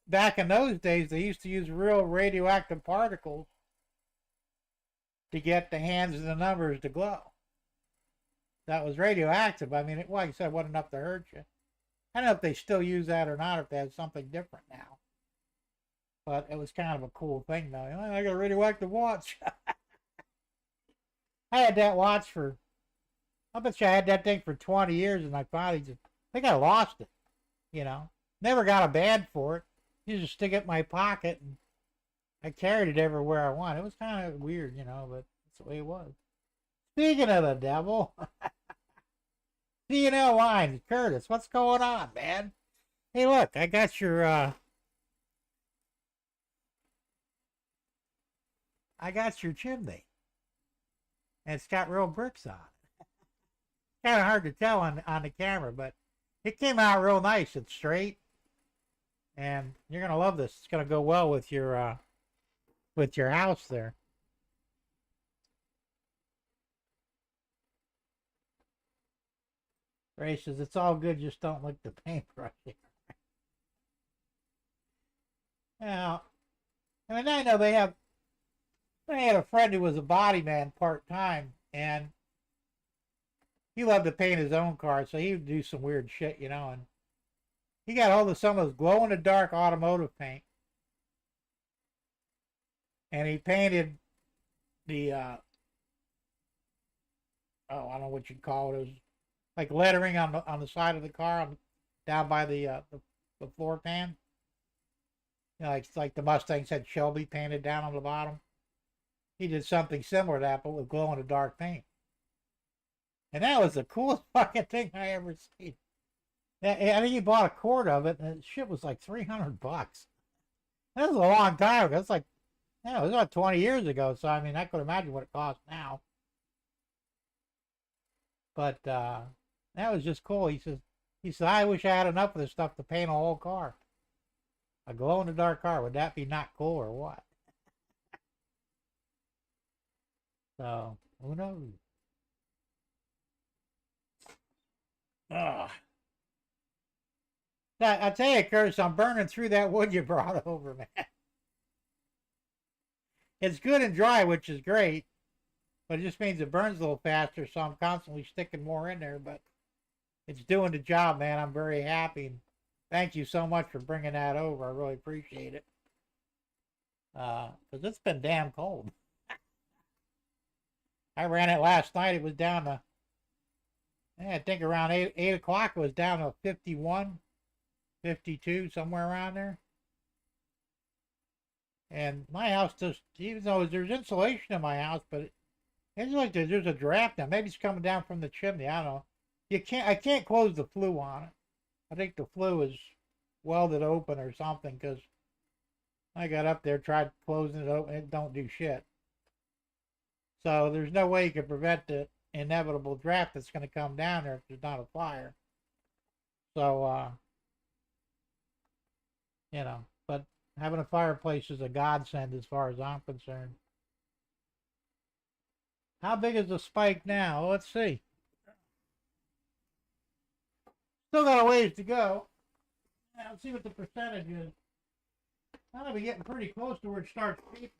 back in those days, they used to use real radioactive particles to get the hands and the numbers to glow. That was radioactive. I mean, like I said, it wasn't enough to hurt you. I don't know if they still use that or not, if they have something different now. But it was kind of a cool thing, though. I got a radioactive watch. I had that watch I bet you I had that thing for 20 years, and I finally I think I lost it, you know. Never got a band for it. You just stick it in my pocket, and I carried it everywhere I went. It was kind of weird, you know, but that's the way it was. Speaking of the devil, CNL Lines, Curtis, what's going on, man? Hey, look, I got your chimney, and it's got real bricks on it. Kind of hard to tell on the camera, but it came out real nice. It's straight, and you're gonna love this. It's gonna go well with your house there. Ray says it's all good, just don't lick the paintbrush. Now, I mean, I know I had a friend who was a body man part time, and he loved to paint his own cars, so he would do some weird shit, you know. And he got hold of some of those glow in the dark automotive paint, and he painted the I don't know what you'd call it. It was like lettering on the side of the car, down by the floor pan. You know, like the Mustangs had Shelby painted down on the bottom. He did something similar to that, but with glow in the dark paint. And that was the coolest fucking thing I ever seen. I think he bought a quart of it, and the shit was like $300. That was a long time ago. It's like, yeah, it was about 20 years ago. So I mean, I could imagine what it costs now. But that was just cool. He said, I wish I had enough of this stuff to paint a whole car. A glow in the dark car. Would that be not cool or what? So who knows? Ugh. I tell you, Curtis, I'm burning through that wood you brought over, man. It's good and dry, which is great, but it just means it burns a little faster, so I'm constantly sticking more in there, but it's doing the job, man. I'm very happy. Thank you so much for bringing that over. I really appreciate it. Because it's been damn cold. I ran it last night. It was down to, I think around 8 o'clock, it was down to 51, 52, somewhere around there. And my house just, even though there's insulation in my house, but it's like there's a draft now. Maybe it's coming down from the chimney. I don't know. I can't close the flue on it. I think the flue is welded open or something, because I got up there, tried closing it open, it don't do shit. So there's no way you can prevent the inevitable draft that's going to come down there if there's not a fire. So, you know, but having a fireplace is a godsend as far as I'm concerned. How big is the spike now? Let's see. Still got a ways to go. Let's see what the percentage is. I'm going to be getting pretty close to where it starts peaking.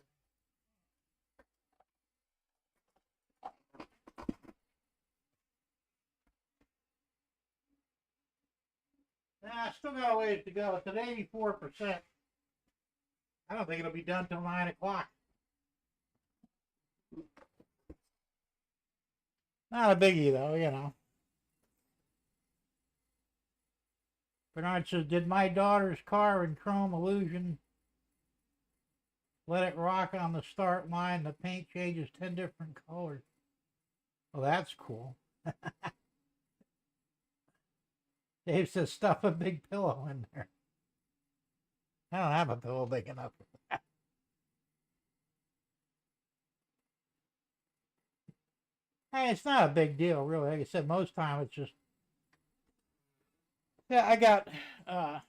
Still got a ways to go. It's at 84%. I don't think it'll be done till 9 o'clock. Not a biggie, though, you know. Bernard says, did my daughter's car in Chrome Illusion let it rock on the start line? The paint changes 10 different colors. Well, that's cool. Dave says, stuff a big pillow in there. I don't have a pillow big enough for that. Hey, it's not a big deal, really. Like I said, most time it's just Yeah, I got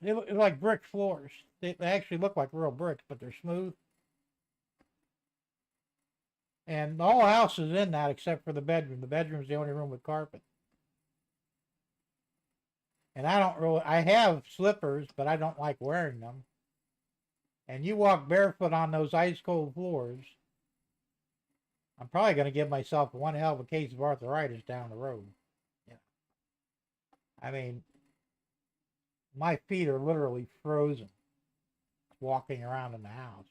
it like brick floors. They actually look like real bricks, but they're smooth. And the whole house is in that except for the bedroom. The bedroom's the only room with carpet. And I don't really, I have slippers, but I don't like wearing them. And you walk barefoot on those ice cold floors, I'm probably going to give myself one hell of a case of arthritis down the road. Yeah. I mean, my feet are literally frozen walking around in the house.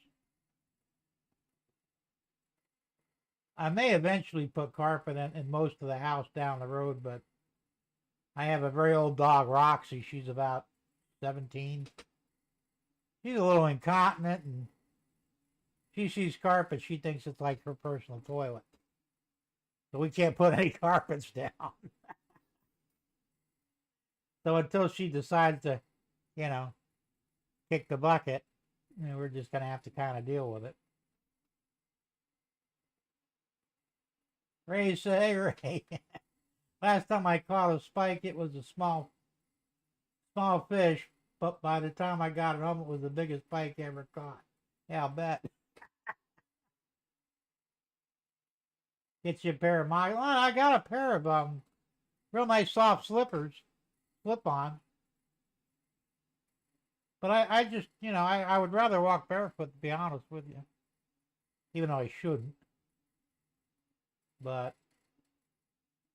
I may eventually put carpet in most of the house down the road, but I have a very old dog, Roxy. She's about 17. She's a little incontinent, and she sees carpet, she thinks it's like her personal toilet. So we can't put any carpets down. So until she decides to, you know, kick the bucket, we're just going to have to kind of deal with it. Ray said, hey, Ray, last time I caught a spike, it was a small fish, but by the time I got it home, it was the biggest spike ever caught. Yeah, I'll bet. Get you a pair of my. Well, I got a pair of real nice soft slippers, slip on. But I just, I would rather walk barefoot, to be honest with you, even though I shouldn't. But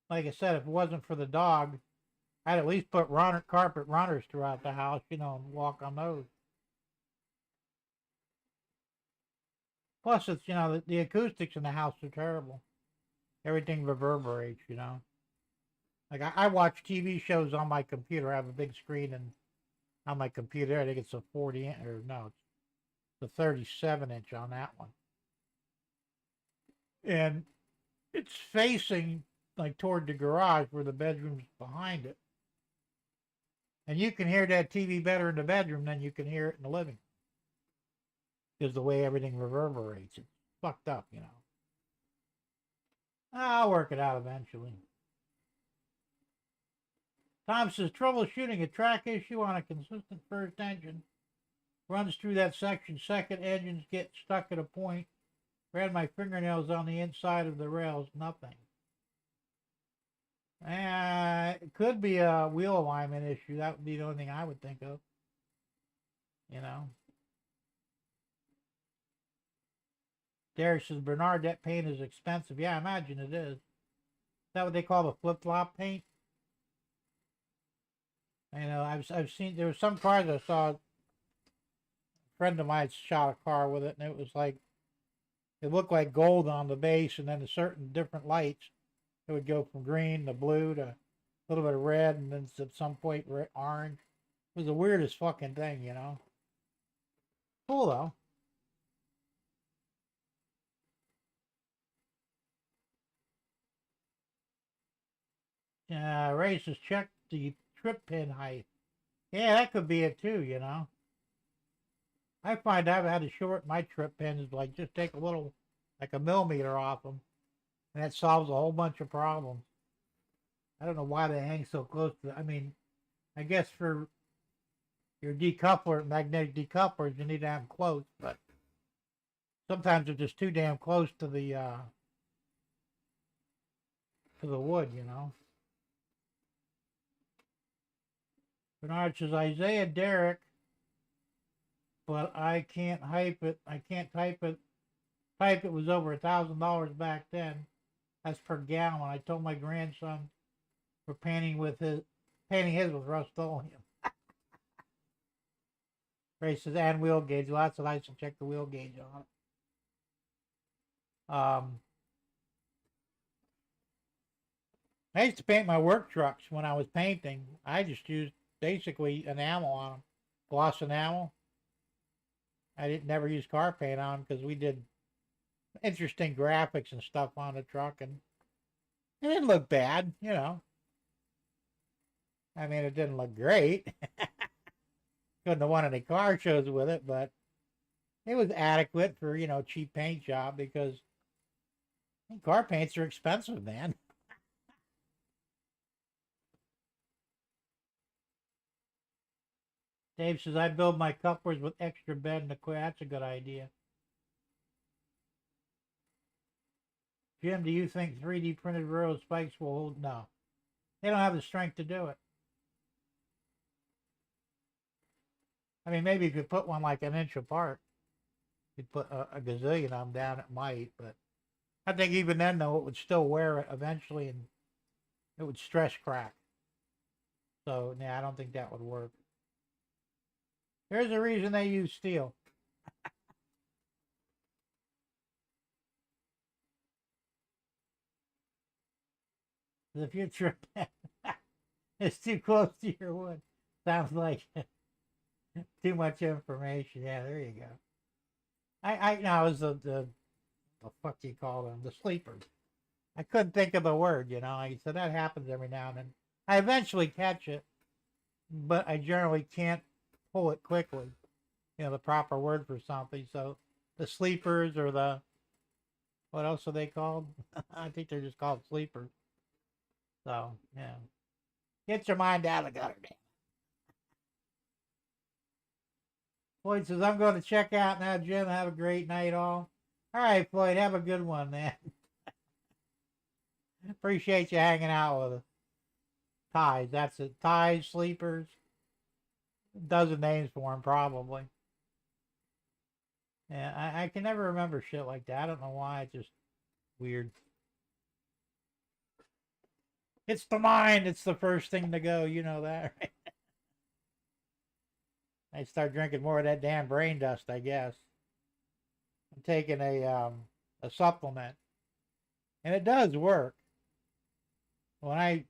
like I said, if it wasn't for the dog, I'd at least put carpet runners throughout the house, and walk on those. Plus, it's, the acoustics in the house are terrible. Everything reverberates. Like I watch TV shows on my computer. I have a big screen and on my computer. I think it's a 40 inch, or no, it's the 37-inch on that one. And it's facing like toward the garage where the bedroom's behind it. And you can hear that TV better in the bedroom than you can hear it in the living room. Because the way everything reverberates. It's fucked up. I'll work it out eventually. Tom says troubleshooting a track issue on a consistent first engine. Runs through that section. Second engines get stuck at a point. Ran my fingernails on the inside of the rails. Nothing. It could be a wheel alignment issue. That would be the only thing I would think of. Derek says, Bernard, that paint is expensive. Yeah, I imagine it is. Is that what they call the flip-flop paint? I've seen, there were some cars I saw, a friend of mine shot a car with it, and it was like, it looked like gold on the base, and then a certain different lights, it would go from green to blue to a little bit of red, and then at some point orange. It was the weirdest fucking thing, Cool, though. Ray says, check the trip pin height. Yeah, that could be it too, I find I've had to shorten my trip pins, like just take a little, like a millimeter off them, and that solves a whole bunch of problems. I don't know why they hang so close to, I guess for your decoupler, magnetic decouplers, you need to have them close, but sometimes they're just too damn close to the wood, Bernard says, Isaiah Derek, but I can't hype it. I can't type it. Type it was over $1,000 back then. That's per gallon. I told my grandson we're painting his with Rust-Oleum. Ray says, and wheel gauge. Lots of lights to check the wheel gauge on it. I used to paint my work trucks when I was painting. I just used basically enamel on them, gloss enamel. I didn't never use car paint on them because we did interesting graphics and stuff on the truck, and it didn't look bad, it didn't look great. Couldn't have won any car shows with it, but it was adequate for, cheap paint job because car paints are expensive, man. Dave says, I build my couplers with extra bed and equipment. That's a good idea. Jim, do you think 3D printed railroad spikes will hold? No. They don't have the strength to do it. I mean, maybe if you put one like an inch apart, you'd put a gazillion of them down, it might. But I think even then, though, it would still wear it eventually and it would stress crack. So, yeah, I don't think that would work. There's a reason they use steel. The future is too close to your wood. Sounds like too much information. Yeah, there you go. I know it was the fuck do you call them? The sleepers. I couldn't think of the word, you know. So that happens every now and then. I eventually catch it, but I generally can't pull it quickly. You know, the proper word for something. So the sleepers or the, what else are they called? I think they're just called sleepers. So, yeah. Get your mind out of the gutter, man. Floyd says, I'm going to check out now, Jim. Have a great night all. All right, Floyd, have a good one, man. Appreciate you hanging out with us. Ties, that's it. Ties, sleepers. A dozen names for them, probably. Yeah, I can never remember shit like that. I don't know why. It's just weird. It's the mind. It's the first thing to go. You know that, right? I start drinking more of that damn brain dust, I guess. I'm taking a supplement, and it does work. When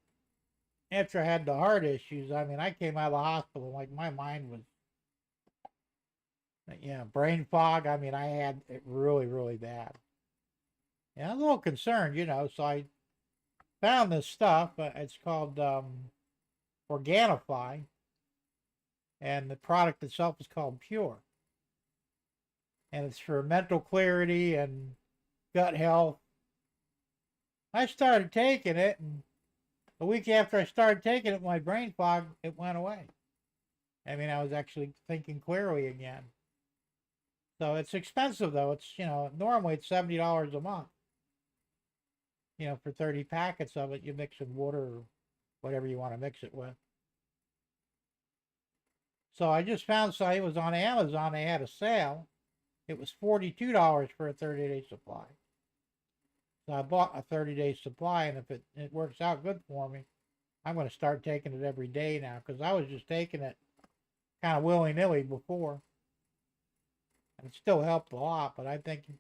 after I had the heart issues, I mean, I came out of the hospital like my mind was, brain fog. I mean, I had it really, really bad. And I was a little concerned, you know, so I found this stuff. It's called Organifi, and the product itself is called Pure. And it's for mental clarity and gut health. I started taking it, and a week after I started taking it, my brain fog, it went away. I mean, I was actually thinking clearly again. So it's expensive, though. It's, normally it's $70 a month. For 30 packets of it, you mix in water or whatever you want to mix it with. So I just found something. It was on Amazon. They had a sale. It was $42 for a 30-day supply. So I bought a 30-day supply, and if it works out good for me, I'm going to start taking it every day now, because I was just taking it kind of willy-nilly before. And it still helped a lot, but I think if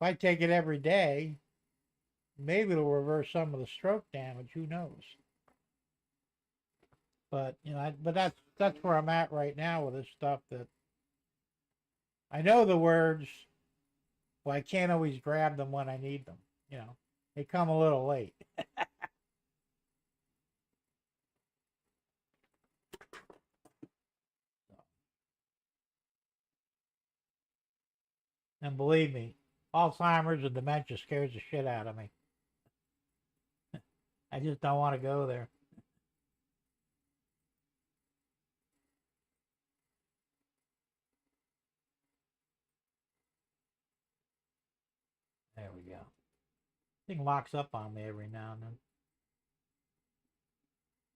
I take it every day, maybe it'll reverse some of the stroke damage. Who knows? But, but that's where I'm at right now with this stuff, that I know the words, but I can't always grab them when I need them. They come a little late. And believe me, Alzheimer's and dementia scares the shit out of me. I just don't want to go there. There we go. Thing locks up on me every now and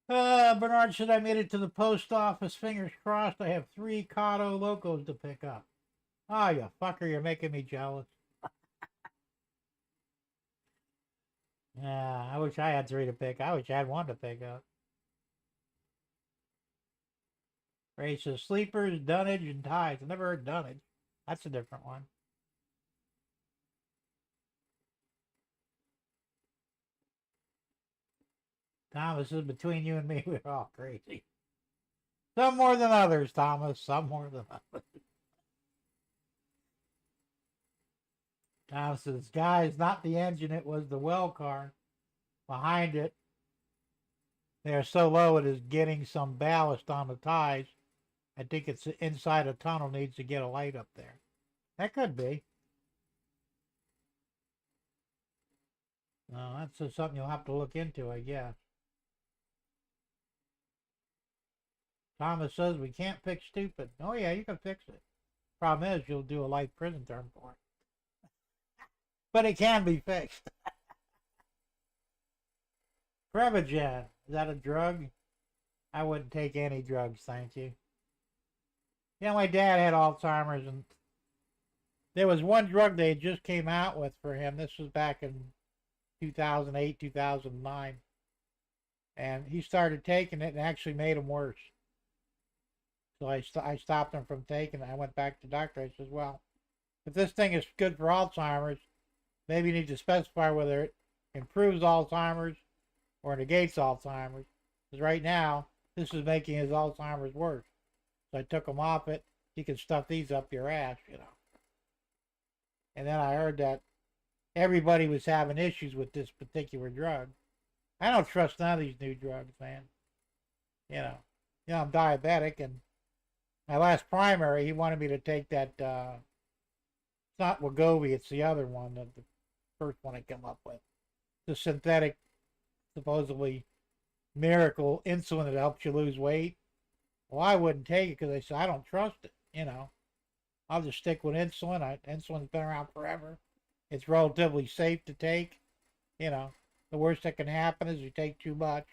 then. Bernard said I made it to the post office. Fingers crossed. I have 3 Cotto Locos to pick up. Oh, you fucker, you're making me jealous. Yeah, I wish I had 3 to pick. I wish I had 1 to pick up. Ray says sleepers, dunnage, and ties. I never heard dunnage. That's a different one. Thomas is between you and me. We're all crazy. Some more than others, Thomas. Some more than others. Thomas says, guys, not the engine. It was the well car behind it. They are so low it is getting some ballast on the ties. I think it's inside a tunnel, needs to get a light up there. That could be. No, that's just something you'll have to look into, I guess. Thomas says we can't fix stupid. Oh yeah, you can fix it. Problem is, you'll do a life prison term for it. But it can be fixed. Prevagen, is that a drug? I wouldn't take any drugs, thank you. Yeah, my dad had Alzheimer's, and there was one drug they just came out with for him. This was back in 2008, 2009. And he started taking it and actually made him worse. So I stopped him from taking it. I went back to the doctor. I says, well, if this thing is good for Alzheimer's, maybe you need to specify whether it improves Alzheimer's or negates Alzheimer's. Because right now, this is making his Alzheimer's worse. So I took him off it. You can stuff these up your ass, you know. And then I heard that everybody was having issues with this particular drug. I don't trust none of these new drugs, man. You know, I'm diabetic, and my last primary, he wanted me to take that. It's not Wegovy, it's the other one, the first one I came up with, the synthetic, supposedly miracle insulin that helps you lose weight. Well, I wouldn't take it because I said I don't trust it. You know, I'll just stick with insulin. Insulin's been around forever. It's relatively safe to take. You know, the worst that can happen is you take too much.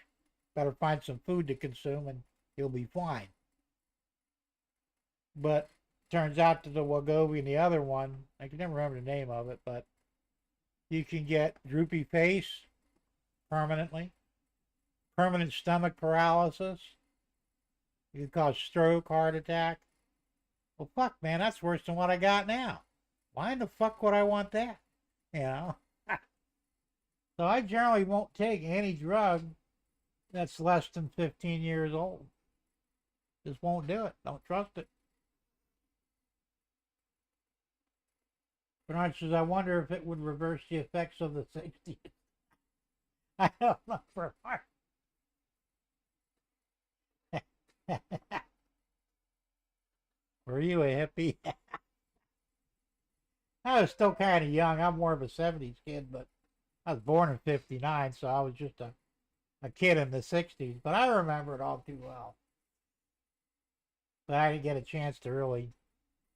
Better find some food to consume and you'll be fine. But turns out that the Wegovy and the other one, I can never remember the name of it, but you can get droopy face permanently, permanent stomach paralysis. You can cause stroke, heart attack. Well, fuck, man, that's worse than what I got now. Why in the fuck would I want that? You know? So I generally won't take any drug that's less than 15 years old. Just won't do it. Don't trust it. Bernard says, I wonder if it would reverse the effects of the 60s. I don't know, Bernard. Were you a hippie? I was still kind of young. I'm more of a 70s kid, but I was born in 59, so I was just a kid in the 60s. But I remember it all too well. But I didn't get a chance to really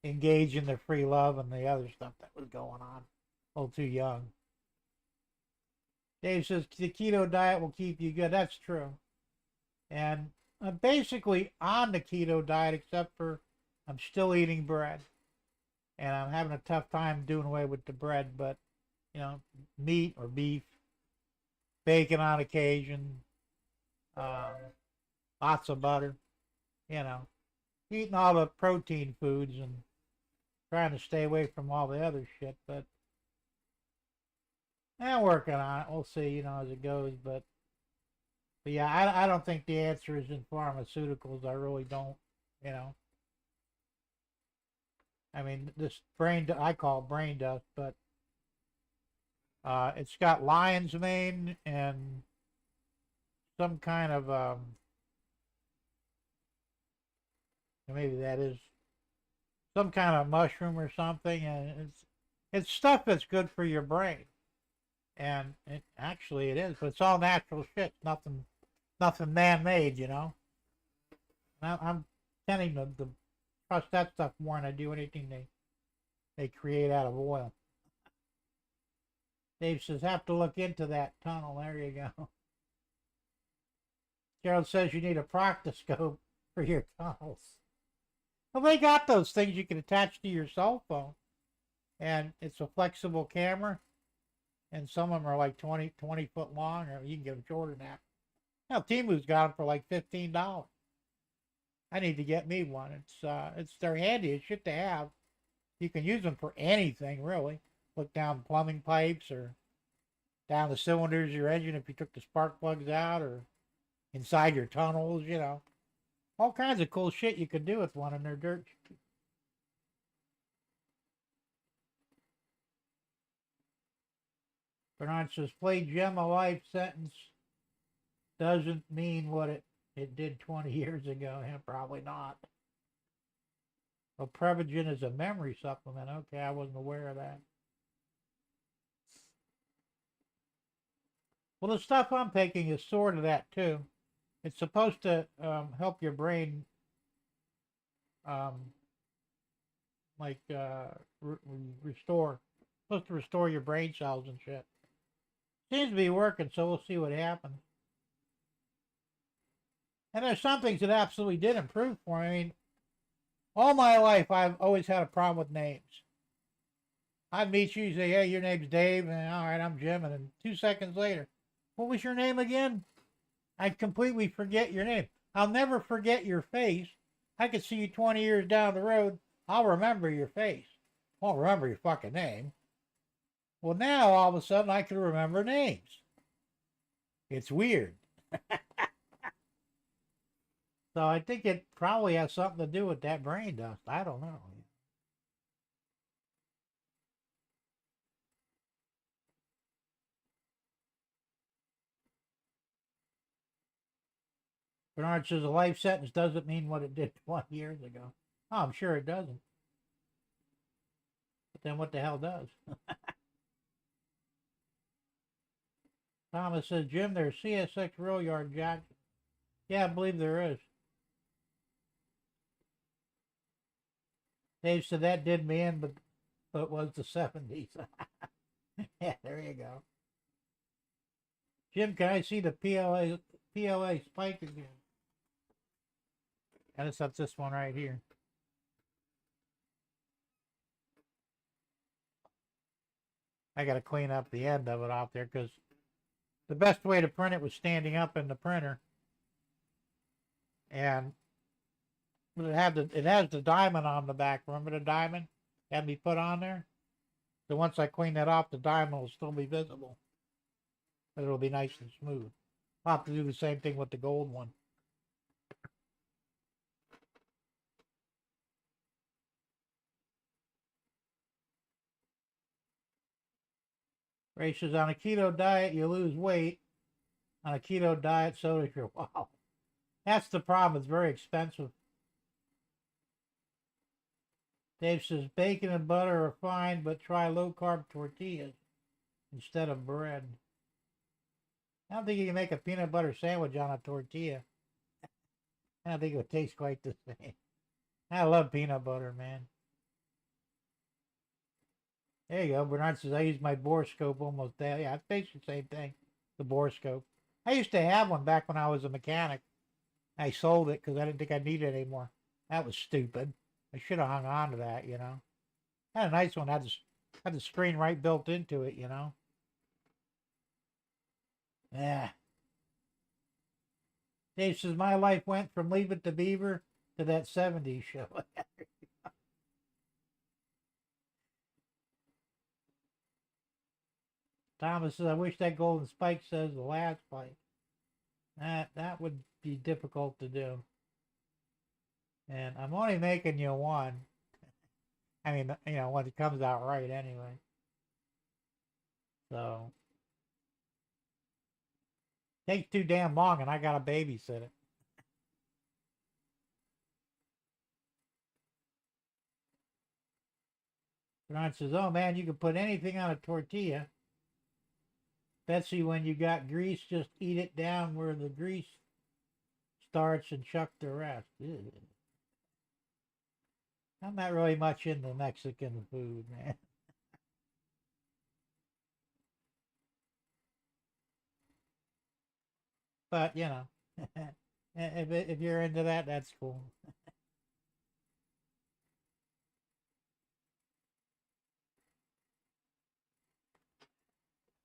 engage in the free love and the other stuff that was going on. A little too young. Dave says the keto diet will keep you good. That's true. And I'm basically on the keto diet, except for I'm still eating bread. And I'm having a tough time doing away with the bread, but, you know, meat or beef, bacon on occasion, lots of butter, you know, eating all the protein foods and trying to stay away from all the other shit, but I'm working on it. We'll see, you know, as it goes, but yeah, I don't think the answer is in pharmaceuticals. I really don't, you know. I mean, this I call it brain dust, but it's got lion's mane and some kind of maybe that is some kind of mushroom or something, and it's stuff that's good for your brain, and it actually it is, but it's all natural shit, nothing man-made, you know. I'm tending to trust that stuff more than I do anything they create out of oil. Dave says, have to look into that tunnel. There you go. Gerald says you need a proctoscope for your tunnels. Well, they got those things you can attach to your cell phone. And it's a flexible camera. And some of them are like 20 foot long, or you can get them shorter than that. Now, Timu's got them for like $15. I need to get me one. They're handy as shit to have. You can use them for anything, really. Look down plumbing pipes or down the cylinders of your engine if you took the spark plugs out, or inside your tunnels, you know. All kinds of cool shit you can do with one, and they're dirt cheap. Bernard says, play Gemma life sentence doesn't mean what it did 20 years ago. Yeah, probably not. Well, Prevagen is a memory supplement. Okay, I wasn't aware of that. Well, the stuff I'm taking is sort of that too. It's supposed to help your brain um, like restore, supposed to restore your brain cells and shit. Seems to be working, so we'll see what happens. And there's some things that absolutely did improve for me. I mean, all my life I've always had a problem with names. I'd meet you, say, hey, your name's Dave, and all right, I'm Jim, and then 2 seconds later, what was your name again? I'd completely forget your name. I'll never forget your face. I could see you 20 years down the road. I'll remember your face. Won't remember your fucking name. Well, now all of a sudden I can remember names. It's weird. So I think it probably has something to do with that brain dust. I don't know. Bernard says a life sentence doesn't mean what it did 20 years ago. Oh, I'm sure it doesn't. But then what the hell does? Thomas says, Jim, there's CSX Rail Yard, Jack. Yeah, I believe there is. Dave said that did me in, but it was the 70s. Yeah, there you go. Jim, can I see the PLA spike again? And it's up this one right here. I got to clean up the end of it off there because the best way to print it was standing up in the printer. And it has the diamond on the back. Remember the diamond had me put on there? So once I clean that off, the diamond will still be visible. But it'll be nice and smooth. I'll have to do the same thing with the gold one. Ray says, on a keto diet, you lose weight. On a keto diet, so does your wow. That's the problem. It's very expensive. Dave says, bacon and butter are fine, but try low-carb tortillas instead of bread. I don't think you can make a peanut butter sandwich on a tortilla. I don't think it would taste quite the same. I love peanut butter, man. There you go. Bernard says, I use my borescope almost daily. Yeah, it's basically the same thing, the borescope. I used to have one back when I was a mechanic. I sold it because I didn't think I needed it anymore. That was stupid. I should have hung on to that, you know. Had a nice one. Had the screen right built into it, you know. Yeah. Dave says, my life went from Leave It to Beaver to that 70s show. Thomas says, I wish that golden spike says the last spike. That would be difficult to do. And I'm only making you one. I mean, you know, when it comes out right anyway. So. Takes too damn long and I gotta babysit it. Bernard says, oh man, you can put anything on a tortilla. Betsy, when you got grease, just eat it down where the grease starts and chuck the rest. Ew. I'm not really much into Mexican food, man. But, you know, if you're into that, that's cool.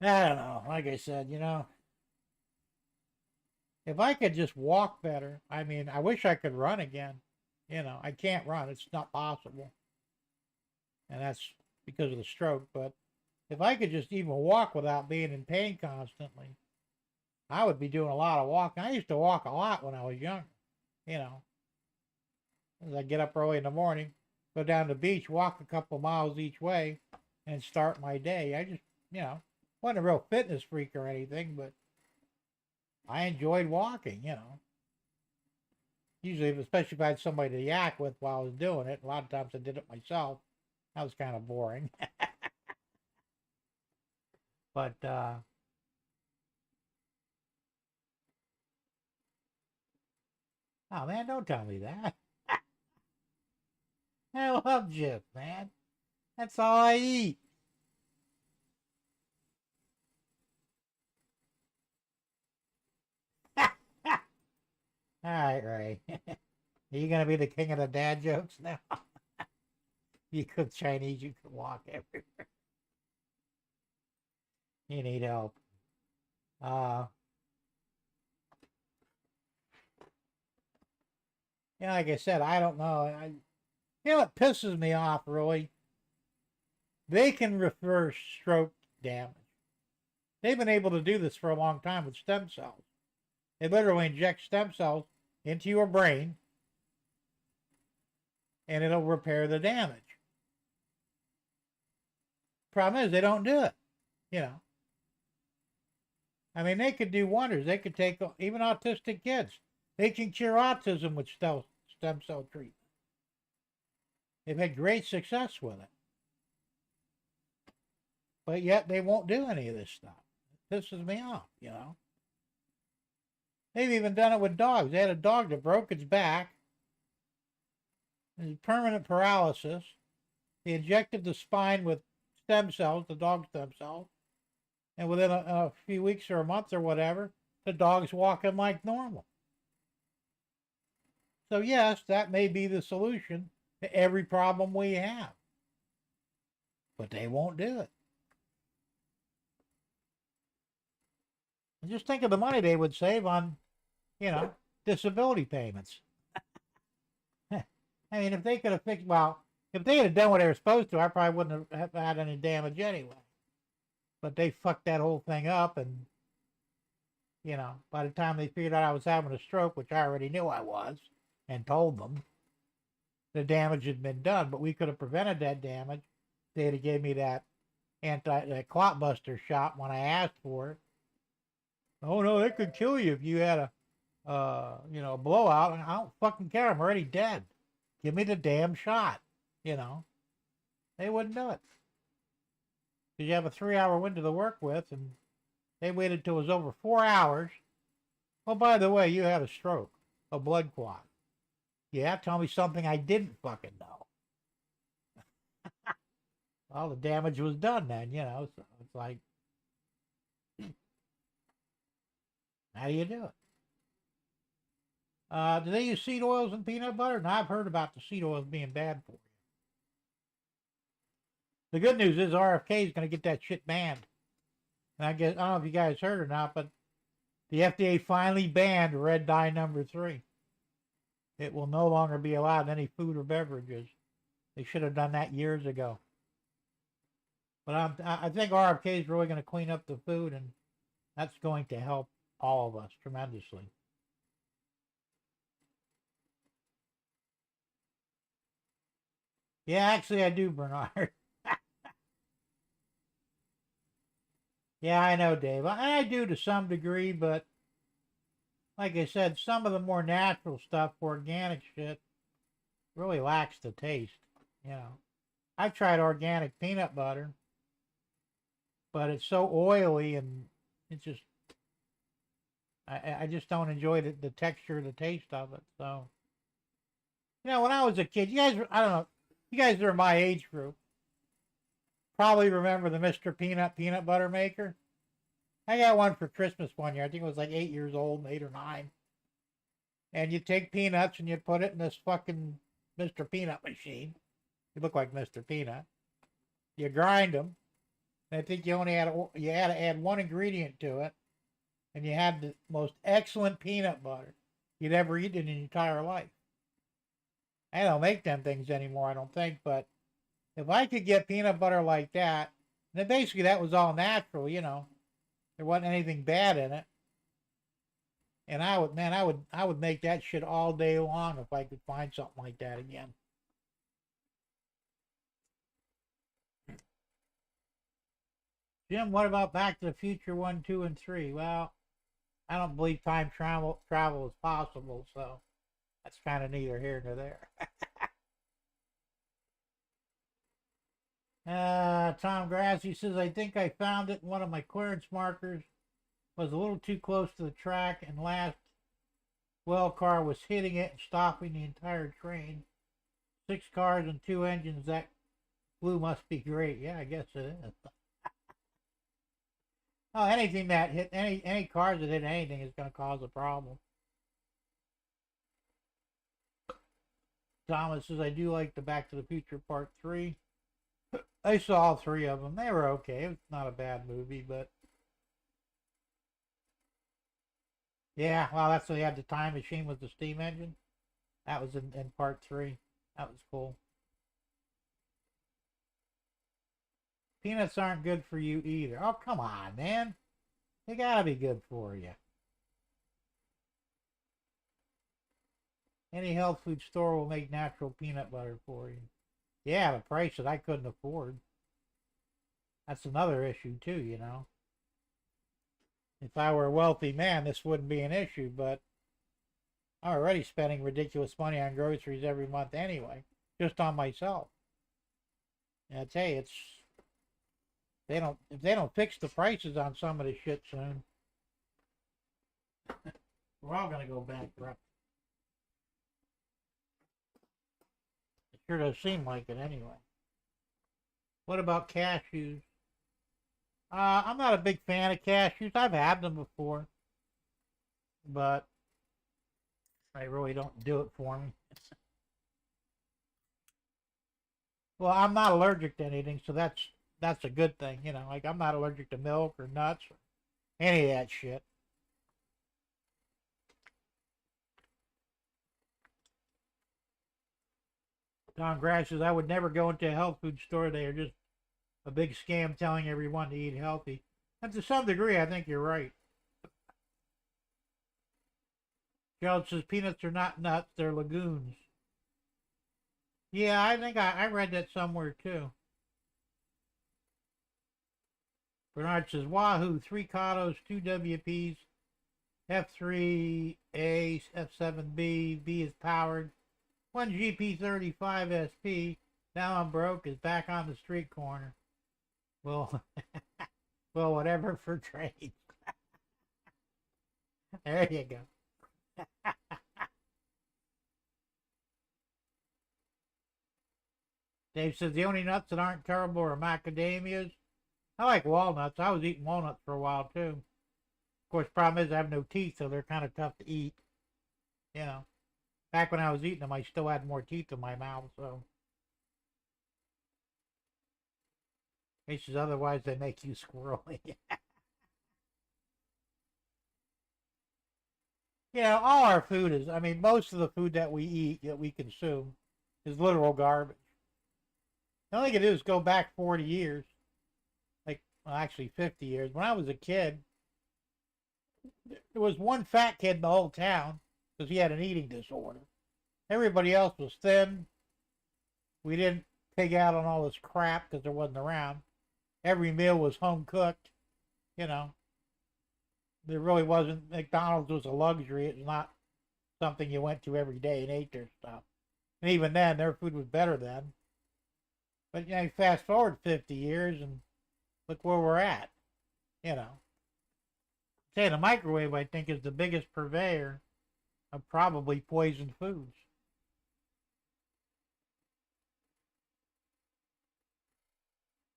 I don't know. Like I said, you know, if I could just walk better, I mean, I wish I could run again. You know, I can't run. It's not possible. And that's because of the stroke. But if I could just even walk without being in pain constantly, I would be doing a lot of walking. I used to walk a lot when I was younger, you know. As I get up early in the morning, go down to the beach, walk a couple of miles each way, and start my day. I just, you know, wasn't a real fitness freak or anything, but I enjoyed walking, you know. Usually, especially if I had somebody to yak with while I was doing it. A lot of times I did it myself. That was kind of boring. But, oh man, don't tell me that. I love chips, man. That's all I eat. All right, Ray. Are you gonna be the king of the dad jokes now? You cook Chinese, you can walk everywhere. You need help. Uh, like I said, I don't know. You know what pisses me off, really? They can reverse stroke damage. They've been able to do this for a long time with stem cells. They literally inject stem cells into your brain and it'll repair the damage. Problem is, they don't do it. You know, I mean, they could do wonders. They could take even autistic kids. They can cure autism with stem cell treatment. They've had great success with it. But yet they won't do any of this stuff. It pisses me off, you know. They've even done it with dogs. They had a dog that broke its back. Permanent paralysis. They injected the spine with stem cells, the dog stem cells. And within a few weeks or a month or whatever, the dog's walking like normal. So yes, that may be the solution to every problem we have. But they won't do it. And just think of the money they would save on, you know, disability payments. I mean, if they could have fixed, well, if they had done what they were supposed to, I probably wouldn't have had any damage anyway. But they fucked that whole thing up, and, you know, by the time they figured out I was having a stroke, which I already knew I was, and told them, the damage had been done. But we could have prevented that damage. They'd have gave me that that clot buster shot when I asked for it. Oh no, it could kill you if you had a blowout. I don't fucking care. I'm already dead. Give me the damn shot. You know, they wouldn't do it because you have a 3-hour window to work with, and they waited till it was over 4 hours. Oh, by the way, you had a stroke, a blood clot. Yeah, tell me something I didn't fucking know. Well, the damage was done then, you know. So it's like, how do you do it? Do they use seed oils and peanut butter? Now, I've heard about the seed oils being bad for you. The good news is RFK is going to get that shit banned. And I don't know if you guys heard or not, but the FDA finally banned red dye number 3. It will no longer be allowed in any food or beverages. They should have done that years ago. But I think RFK is really going to clean up the food, and that's going to help all of us tremendously. Yeah, actually I do, Bernard. Yeah, I know, Dave. I do to some degree, but like I said, some of the more natural stuff, organic shit, really lacks the taste, you know. I've tried organic peanut butter, but it's so oily and it's just, I just don't enjoy the texture, the taste of it. So, you know, when I was a kid, you guys, I don't know, you guys are my age group. Probably remember the Mr. Peanut butter maker. I got one for Christmas one year. I think it was like 8 years old, 8 or 9. And you take peanuts and you put it in this fucking Mr. Peanut machine. You look like Mr. Peanut. You grind them. And I think you had to add one ingredient to it, and you had the most excellent peanut butter you'd ever eaten in your entire life. I don't make them things anymore, I don't think, but if I could get peanut butter like that, then basically that was all natural, you know. There wasn't anything bad in it. And I would make that shit all day long if I could find something like that again. Jim, what about Back to the Future 1, 2, and 3? Well, I don't believe time travel is possible, so that's kind of neither here nor there. Tom Grassi says, I think I found it. One of my clearance markers was a little too close to the track, and last well car was hitting it and stopping the entire train. 6 cars and 2 engines. That glue must be great. Yeah, I guess it is. Oh, anything that hit any cars that hit anything is going to cause a problem. Thomas says, I do like the Back to the Future Part 3. I saw all 3 of them. They were okay. It's not a bad movie, but yeah, well, that's when they had the time machine with the steam engine. That was in Part 3. That was cool. Peanuts aren't good for you either. Oh, come on, man. They gotta be good for you. Any health food store will make natural peanut butter for you. Yeah, the price that I couldn't afford. That's another issue too, you know. If I were a wealthy man, this wouldn't be an issue, but I'm already spending ridiculous money on groceries every month anyway, just on myself. And I tell you, if they don't fix the prices on some of this shit soon, we're all gonna go bankrupt. It sure does seem like it anyway. What about cashews? I'm not a big fan of cashews. I've had them before, but they really don't do it for me. Well, I'm not allergic to anything, so that's a good thing, you know. Like, I'm not allergic to milk or nuts or any of that shit. Don Grass says, I would never go into a health food store. They are just a big scam telling everyone to eat healthy. And to some degree, I think you're right. Gerald says, peanuts are not nuts, they're legumes. Yeah, I think I read that somewhere too. Bernard says, Wahoo, 3 Katos, 2 WPs, F3A, F7B, B is powered, 1 GP35 SP, now I'm broke, is back on the street corner. Well, well, whatever for trade. There you go. Dave says, the only nuts that aren't terrible are macadamias. I like walnuts. I was eating walnuts for a while, too. Of course, the problem is I have no teeth, so they're kind of tough to eat. You know, back when I was eating them, I still had more teeth in my mouth, so. He says, otherwise they make you squirrely. You know, all our food is, I mean, most of the food that we eat, that we consume, is literal garbage. The only thing to do is go back 40 years. Like, well, actually 50 years. When I was a kid, there was one fat kid in the whole town because he had an eating disorder. Everybody else was thin. We didn't pig out on all this crap because there wasn't around. Every meal was home cooked, you know. There really wasn't, McDonald's was a luxury. It was not something you went to every day and ate their stuff. And even then, their food was better then. But, you know, you fast forward 50 years and look where we're at, you know. Say the microwave, I think, is the biggest purveyor of probably poisoned foods.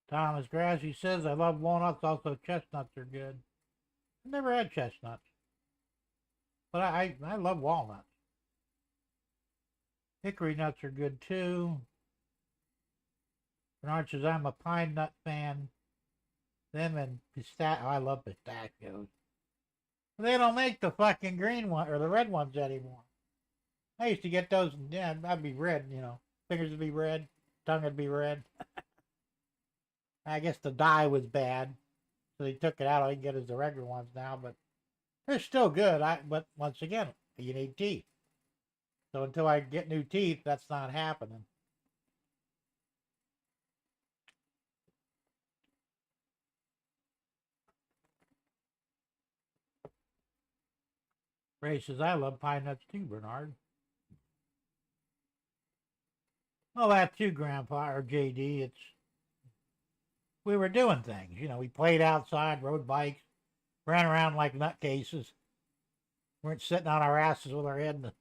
Thomas Grassy says, I love walnuts, also chestnuts are good. I've never had chestnuts, but I love walnuts. Hickory nuts are good too. Bernard says, I'm a pine nut fan. Them and pistachio. Oh, I love pistachios. They don't make the fucking green one or the red ones anymore. I used to get those, and yeah, that'd be red, you know. Fingers would be red, tongue would be red. I guess the dye was bad, so they took it out. All you can get is the regular ones now, but they're still good. But once again, you need teeth. So until I get new teeth, that's not happening. Ray says, I love pine nuts too, Bernard. Well, that too, Grandpa, or JD. We were doing things. You know, we played outside, rode bikes, ran around like nutcases. Weren't sitting on our asses with our head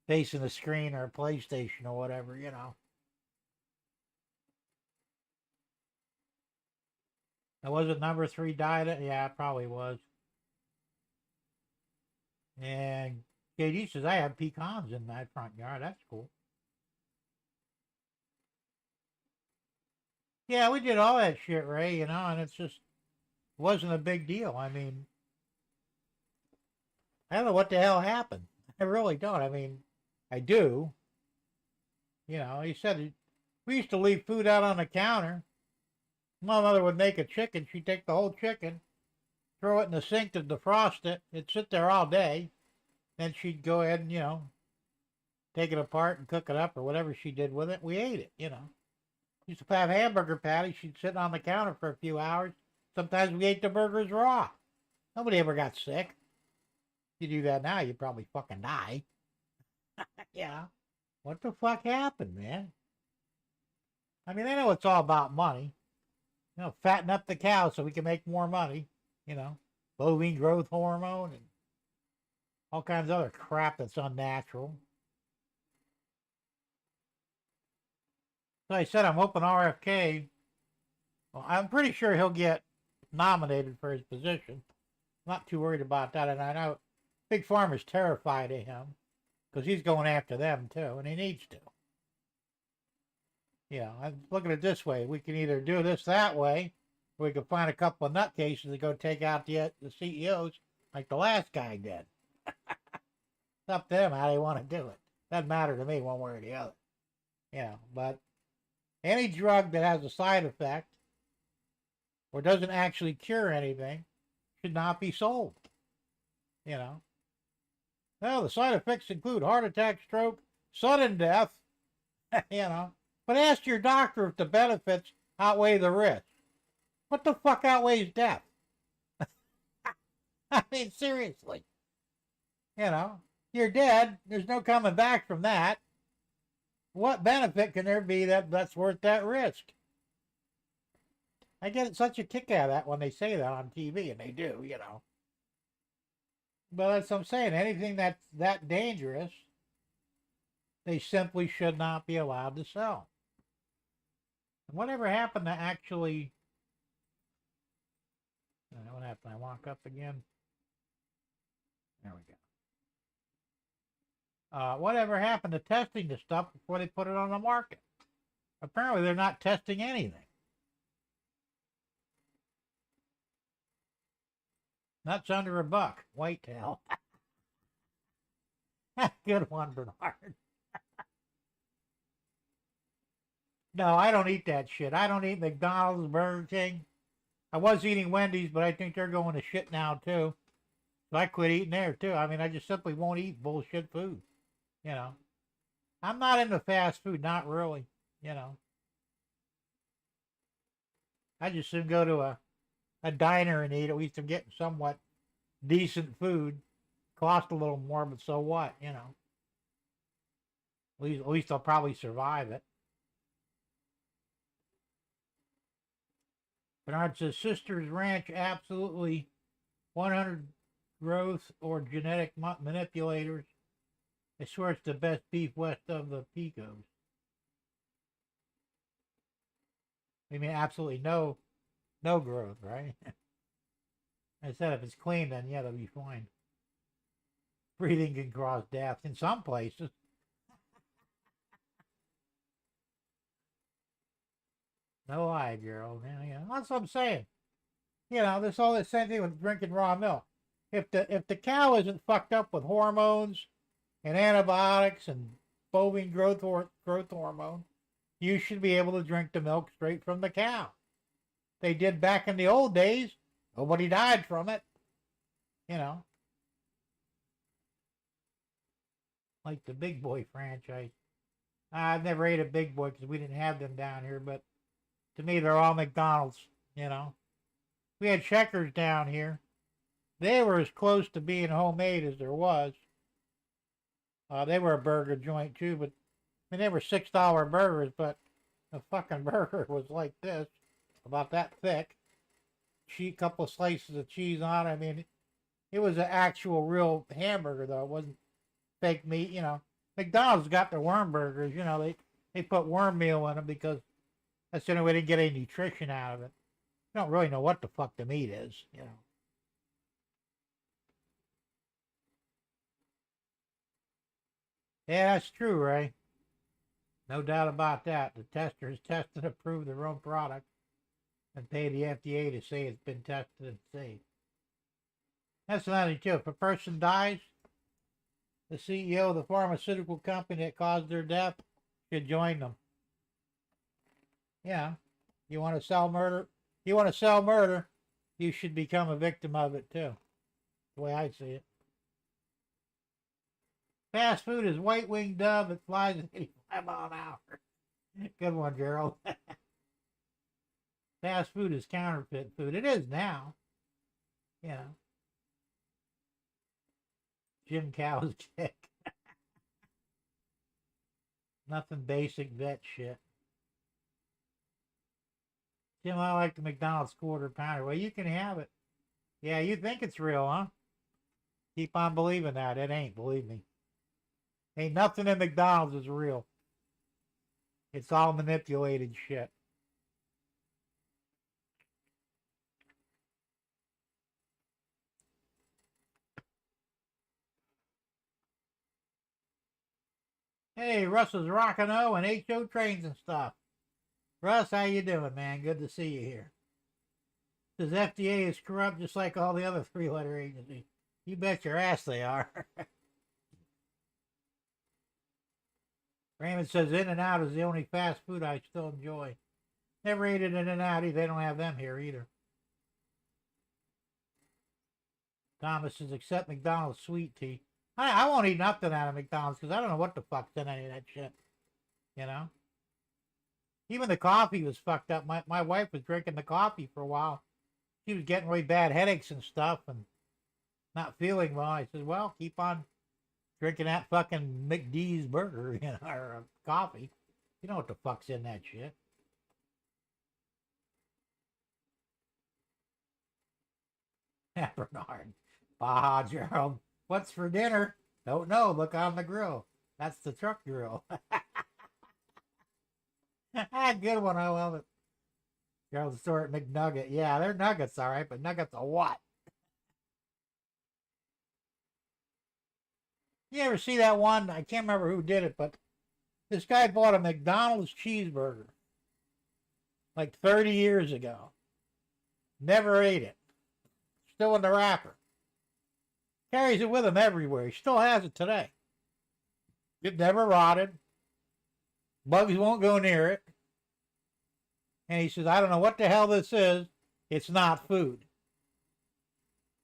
facing the screen or a PlayStation or whatever, you know. That was it number 3 died? Yeah, it probably was. And KD says, I have pecans in my front yard. That's cool. Yeah, we did all that shit, Ray, and it's just wasn't a big deal. I mean, I don't know what the hell happened. I really don't. I mean, I do. He said we used to leave food out on the counter. My mother would make a chicken. She'd take the whole chicken, throw it in the sink to defrost it. It'd sit there all day. Then she'd go ahead and, take it apart and cook it up or whatever she did with it. We ate it. Used to have hamburger patties. She'd sit on the counter for a few hours. Sometimes we ate the burgers raw. Nobody ever got sick. If you do that now, you'd probably fucking die. Yeah. What the fuck happened, man? I mean, I know it's all about money. Fatten up the cow so we can make more money. Bovine growth hormone and all kinds of other crap that's unnatural. So I said I'm hoping RFK, well, I'm pretty sure he'll get nominated for his position. Not too worried about that. And I know Big Pharma's terrified of him because he's going after them too, and he needs to. I'm looking at it this way. We can either do this that way, or we can find a couple of nutcases to go take out the CEOs like the last guy did. It's up to them how they want to do it. Doesn't matter to me one way or the other. But any drug that has a side effect or doesn't actually cure anything should not be sold. Well, the side effects include heart attack, stroke, sudden death, But ask your doctor if the benefits outweigh the risk. What the fuck outweighs death? I mean, seriously. You're dead. There's no coming back from that. What benefit can there be that's worth that risk? I get such a kick out of that when they say that on TV, and they do. But that's what I'm saying. Anything that's that dangerous, they simply should not be allowed to sell. And whatever happened to actually... what happened? I walk up again. There we go. Whatever happened to testing the stuff before they put it on the market? Apparently they're not testing anything. Nuts under $1. Whitetail. Good one, Bernard. No, I don't eat that shit. I don't eat McDonald's, Burger King. I was eating Wendy's, but I think they're going to shit now, too. So I quit eating there, too. I mean, I just simply won't eat bullshit food. I'm not into fast food, not really. I just soon go to a diner and eat. At least I'm getting somewhat decent food. Cost a little more, but so what, At least I'll probably survive it. Bernard says, Sister's Ranch, absolutely 100 growth or genetic manipulators. I swear it's the best beef west of the Pecos. I mean, absolutely no growth, right? I said if it's clean, then yeah, they'll be fine. Breathing can cause death in some places. No lie, girl. Yeah, that's what I'm saying. There's all this same thing with drinking raw milk. If the cow isn't fucked up with hormones and antibiotics and bovine growth hormone, you should be able to drink the milk straight from the cow. They did back in the old days. Nobody died from it. Like the Big Boy franchise. I've never ate a Big Boy because we didn't have them down here, but to me, they're all McDonald's, We had Checkers down here. They were as close to being homemade as there was. They were a burger joint, too, but, I mean, they were $6 burgers, but the fucking burger was like this, about that thick. Couple of slices of cheese on it. I mean, it was an actual real hamburger, though. It wasn't fake meat, McDonald's got their worm burgers, they put worm meal in them because that's the only way to get any nutrition out of it. You don't really know what the fuck the meat is, you know. Yeah, that's true, Ray. No doubt about that. The testers test and approve their own product and pay the FDA to say it's been tested and safe. That's another thing, too. If a person dies, the CEO of the pharmaceutical company that caused their death should join them. Yeah. You want to sell murder? You want to sell murder? You should become a victim of it, too. The way I see it. Fast food is white-winged dove that flies at 85 miles an hour. Good one, Gerald. Fast food is counterfeit food. It is now. You know. Jim Cow's kick. Nothing basic vet shit. Jim, I like the McDonald's quarter pounder. Well, you can have it. Yeah, you think it's real, huh? Keep on believing that. It ain't, believe me. Ain't nothing in McDonald's is real. It's all manipulated shit. Hey, Russ is rocking O and HO trains and stuff. Russ, how you doing, man? Good to see you here. Says FDA is corrupt just like all the other three-letter agencies. You bet your ass they are. Raymond says In-N-Out is the only fast food I still enjoy. Never ate it In-N-Out. They don't have them here either. Thomas says accept McDonald's sweet tea. I won't eat nothing out of McDonald's because I don't know what the fuck's in any of that shit. You know? Even the coffee was fucked up. My wife was drinking the coffee for a while. She was getting really bad headaches and stuff and not feeling well. I said, well, keep on drinking that fucking McD's burger, you know, or coffee. You know what the fuck's in that shit. Bernard. Baja Gerald. What's for dinner? Don't know. Look on the grill. That's the truck grill. Good one. I love it. Gerald Stewart McNugget. Yeah, they're nuggets, all right, but nuggets of what? You ever see that one? I can't remember who did it, but this guy bought a McDonald's cheeseburger like 30 years ago. Never ate it. Still in the wrapper. Carries it with him everywhere. He still has it today. It never rotted. Bugs won't go near it. And he says, I don't know what the hell this is. It's not food.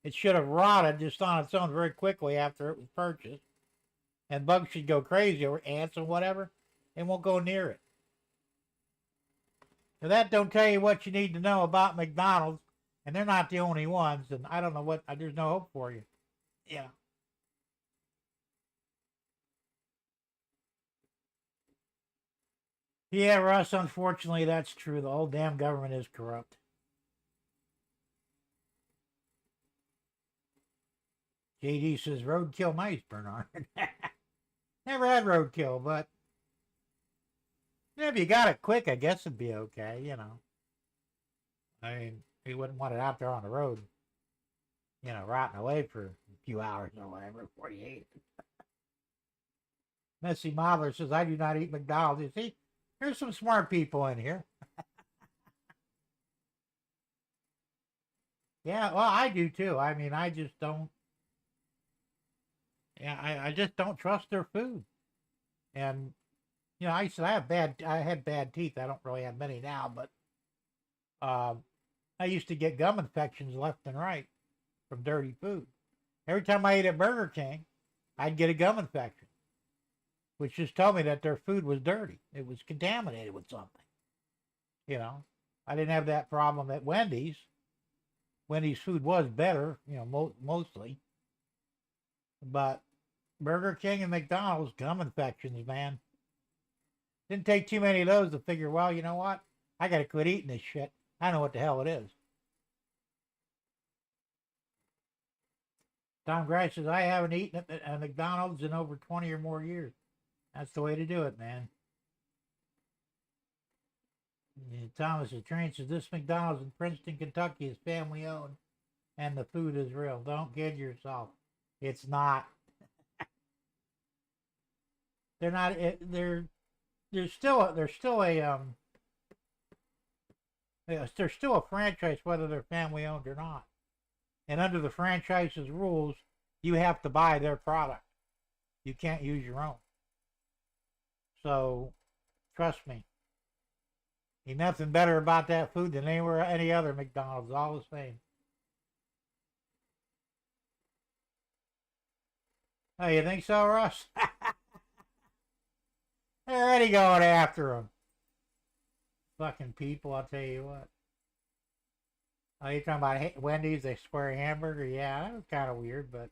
It should have rotted just on its own very quickly after it was purchased. And bugs should go crazy, or ants or whatever. They won't go near it. So that don't tell you what you need to know about McDonald's. And they're not the only ones. And I don't know what, there's no hope for you. Yeah. Yeah, Russ, unfortunately, that's true. The whole damn government is corrupt. JD says, roadkill nice, Bernard. Never had roadkill, but if you got it quick, I guess it'd be okay, you know. I mean, you wouldn't want it out there on the road, you know, rotting away for a few hours or whatever before you ate it. Messy Modeler says, I do not eat McDonald's. You see, there's some smart people in here. Yeah, well, I do too. I mean, I just don't. Yeah, I just don't trust their food. And you know, I had bad teeth. I don't really have many now, but I used to get gum infections left and right from dirty food. Every time I ate at Burger King, I'd get a gum infection, which just told me that their food was dirty. It was contaminated with something. You know, I didn't have that problem at Wendy's. Wendy's food was better, you know, mostly. But Burger King and McDonald's, gum infections, man. Didn't take too many of those to figure, well, you know what? I got to quit eating this shit. I know what the hell it is. Tom Grice says, I haven't eaten at McDonald's in over 20 or more years. That's the way to do it, man. Yeah, Thomas the Train says this McDonald's in Princeton, Kentucky is family owned and the food is real. Don't kid yourself. It's not. They're not. They're still a There's still a franchise whether they're family owned or not. And under the franchise's rules, you have to buy their product. You can't use your own. So, trust me. Ain't nothing better about that food than any other McDonald's. All the same. Oh, you think so, Russ? They're already going after them. Fucking people, I'll tell you what. Oh, you're talking about Wendy's, they swear hamburger? Yeah, that was kind of weird, but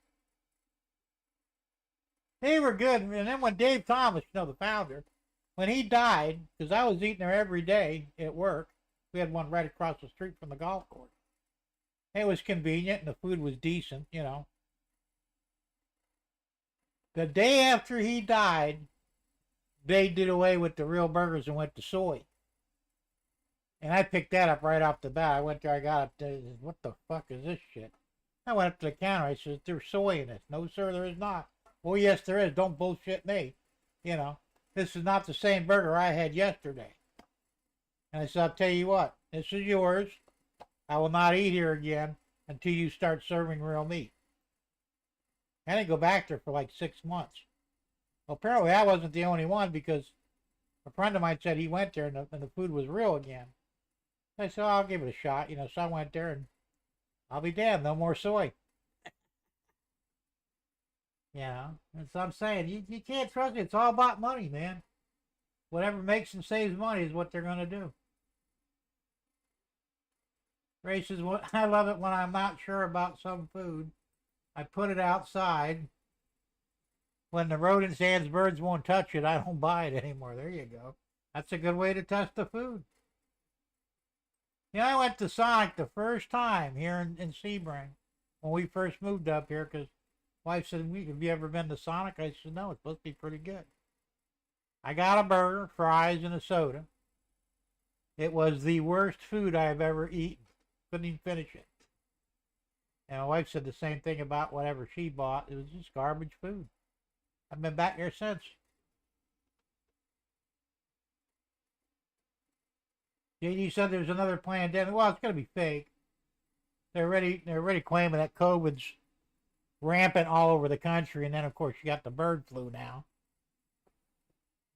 they were good. And then when Dave Thomas, the founder, when he died, because I was eating there every day at work, we had one right across the street from the golf course. It was convenient and the food was decent, The day after he died, they did away with the real burgers and went to soy. And I picked that up right off the bat. I went there, I got up there, what the fuck is this shit? I went up to the counter, I said, there's soy in this. No, sir, there is not. Well, yes, there is. Don't bullshit me. This is not the same burger I had yesterday. And I said, I'll tell you what, this is yours. I will not eat here again until you start serving real meat. I didn't go back there for like 6 months. Well, apparently I wasn't the only one because a friend of mine said he went there and the food was real again. I said, I'll give it a shot, so I went there and I'll be damned, no more soy. That's what I'm saying. You can't trust it. It's all about money, man. Whatever makes and saves money is what they're going to do. Ray says, I love it when I'm not sure about some food. I put it outside. When the rodents, ants, birds won't touch it, I don't buy it anymore. There you go. That's a good way to test the food. I went to Sonic the first time here in Sebring when we first moved up here because wife said, have you ever been to Sonic? I said, no, it's supposed to be pretty good. I got a burger, fries, and a soda. It was the worst food I have ever eaten. Couldn't even finish it. And my wife said the same thing about whatever she bought. It was just garbage food. I've been back there since. JD said there's another pandemic. Well, it's going to be fake. They're already claiming that COVID's rampant all over the country, and then of course you got the bird flu now.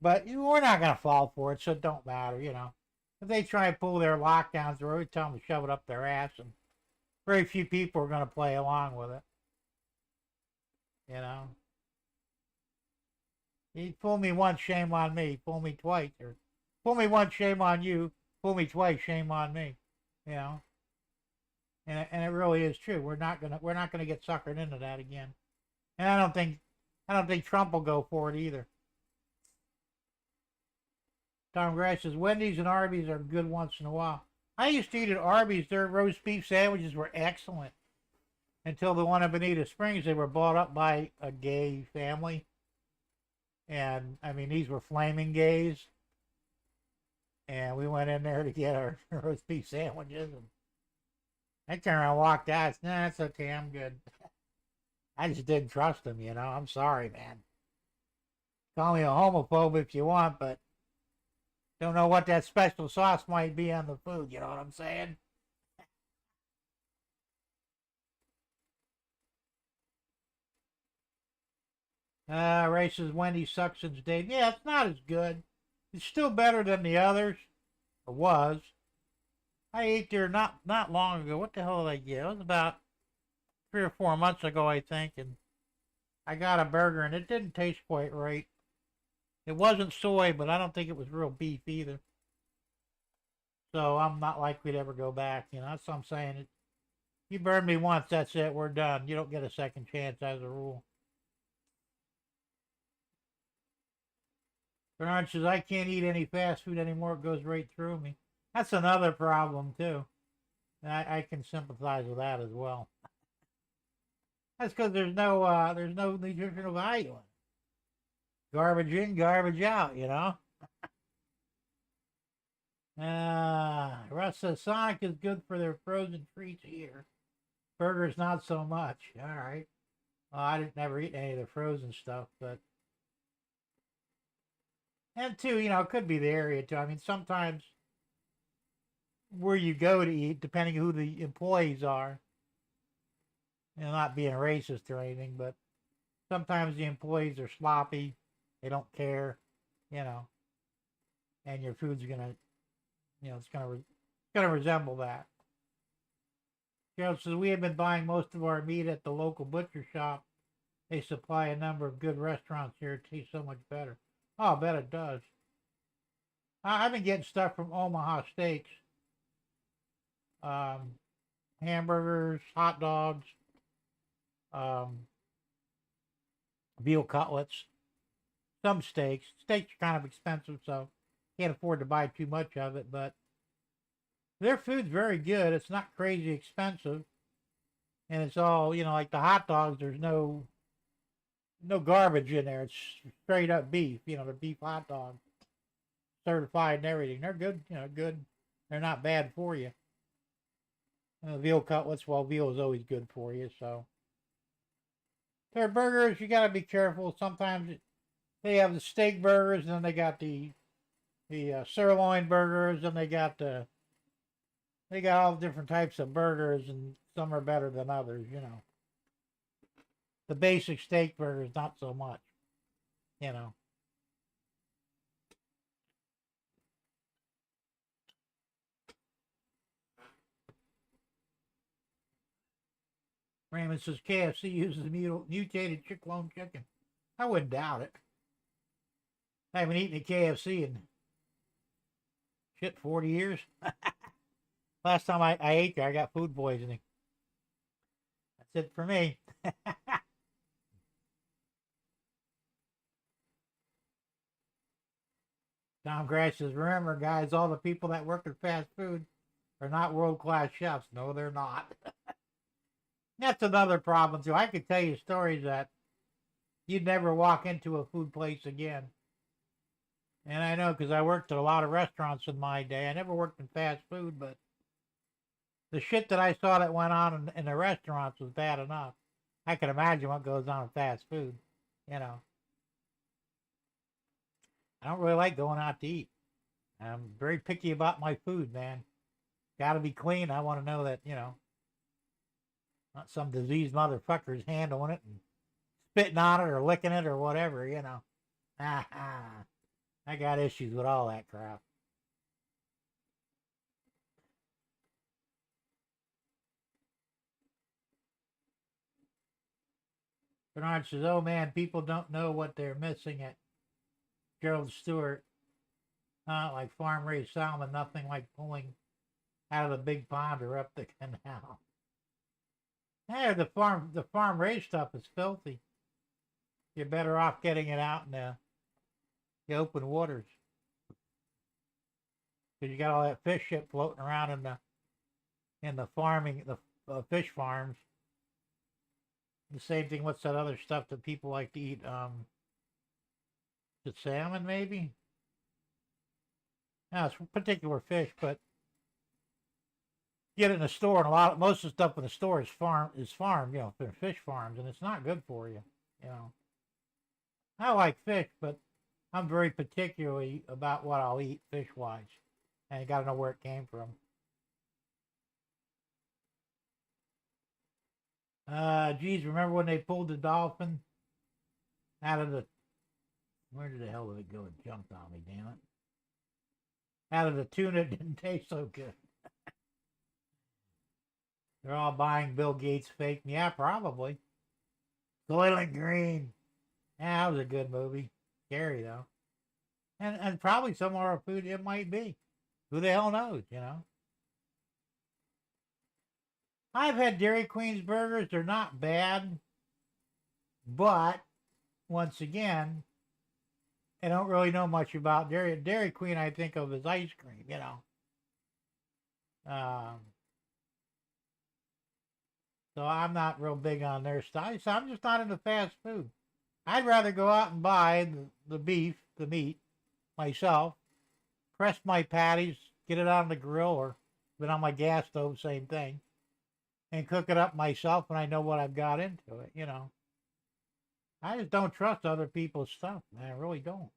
But we're not going to fall for it, so it don't matter, If they try and pull their lockdowns, we're always telling them to shove it up their ass, and very few people are going to play along with it. You fool me once, shame on me. Fool me twice, or fool me once, shame on you. Fool me twice, shame on me. And it really is true. We're not gonna get suckered into that again. And I don't think Trump will go for it either. Tom Grass says Wendy's and Arby's are good once in a while. I used to eat at Arby's. Their roast beef sandwiches were excellent until the one in Bonita Springs. They were bought up by a gay family, and I mean these were flaming gays. And we went in there to get our roast beef sandwiches, and I turned around and walked out. I said, nah, it's okay, I'm good. I just didn't trust them, I'm sorry, man. Call me a homophobe if you want, but don't know what that special sauce might be on the food, you know what I'm saying? Ray says Wendy sucks since Dave. Yeah, it's not as good. It's still better than the others. Or was. I ate there not long ago. What the hell did I get? It was about 3 or 4 months ago, I think, and I got a burger, and it didn't taste quite right. It wasn't soy, but I don't think it was real beef either. So I'm not likely to ever go back. That's what I'm saying. You burned me once, that's it. We're done. You don't get a second chance as a rule. Bernard says, I can't eat any fast food anymore. It goes right through me. That's another problem, too. I can sympathize with that as well. That's because there's no nutritional value in it. Garbage in, garbage out, Russ says Sonic is good for their frozen treats here. Burgers, not so much. All right. Well, I didn't never eat any of the frozen stuff, but and two, it could be the area too. I mean, sometimes where you go to eat, depending who the employees are, not being racist or anything, but sometimes the employees are sloppy. They don't care, you know, and your food's gonna, it's gonna resemble that. Gerald says we have been buying most of our meat at the local butcher shop. They supply a number of good restaurants here. It tastes so much better. Oh, I bet it does. I've been getting stuff from Omaha Steaks. Hamburgers, hot dogs, um, veal cutlets, some steaks. Steaks are kind of expensive, so can't afford to buy too much of it, but their food's very good. It's not crazy expensive. And it's all, like the hot dogs, there's no garbage in there. It's straight up beef, the beef hot dog. Certified and everything. They're good, good. They're not bad for you. Veal cutlets, well, veal is always good for you, so. Their burgers, you gotta be careful. Sometimes they have the steak burgers, and then they got the sirloin burgers, and they got all different types of burgers, and some are better than others, The basic steak burgers, not so much, Raymond says KFC uses mutated clone chicken. I wouldn't doubt it. I haven't eaten a KFC in 40 years. Last time I ate there, I got food poisoning. That's it for me. Tom Grass says, remember, guys, all the people that work in fast food are not world-class chefs. No, they're not. That's another problem, too. I could tell you stories that you'd never walk into a food place again. And I know because I worked at a lot of restaurants in my day. I never worked in fast food, but the shit that I saw that went on in the restaurants was bad enough. I can imagine what goes on in fast food, I don't really like going out to eat. I'm very picky about my food, man. Got to be clean. I want to know that, not some diseased motherfuckers handling it and spitting on it or licking it or whatever, I got issues with all that crap. Bernard says, oh man, people don't know what they're missing at Gerald Stewart. Like farm raised salmon, nothing like pulling out of the big pond or up the canal. Hey, the farm raised stuff is filthy. You're better off getting it out in the open waters. Because you got all that fish shit floating around in the farming, the fish farms. The same thing, what's that other stuff that people like to eat? The salmon, maybe? No, it's particular fish, but get it in the store, and most of the stuff in the store is farmed, fish farms, and it's not good for you, I like fish, but I'm very particularly about what I'll eat fish-wise, and you got to know where it came from. Geez, remember when they pulled the dolphin out of the... Where the hell did it go? It jumped on me, damn it. Out of the tuna, it didn't taste so good. They're all buying Bill Gates fake. Yeah, probably. Soylent Green. Yeah, that was a good movie. Scary, though. And probably some of our food it might be. Who the hell knows, I've had Dairy Queen's burgers. They're not bad. But, once again, I don't really know much about Dairy Queen. I think of as ice cream, So I'm not real big on their style. So I'm just not into fast food. I'd rather go out and buy the beef, the meat, myself, press my patties, get it on the grill or put it on my gas stove, same thing, and cook it up myself when I know what I've got into it, you know. I just don't trust other people's stuff, man. I really don't.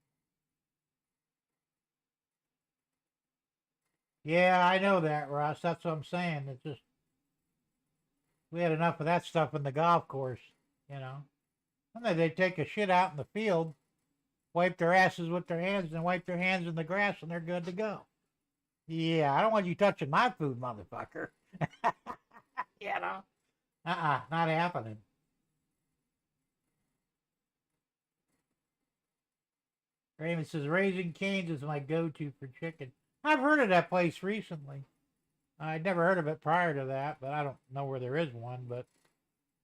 Yeah, I know that, Russ. That's what I'm saying. It's just, we had enough of that stuff in the golf course, you know. And then they take a shit out in the field, wipe their asses with their hands, and wipe their hands in the grass, and they're good to go. Yeah, I don't want you touching my food, motherfucker. You know? Not happening. Raymond says, Raising Cane's is my go-to for chicken. I've heard of that place recently. I'd never heard of it prior to that, but I don't know where there is one. But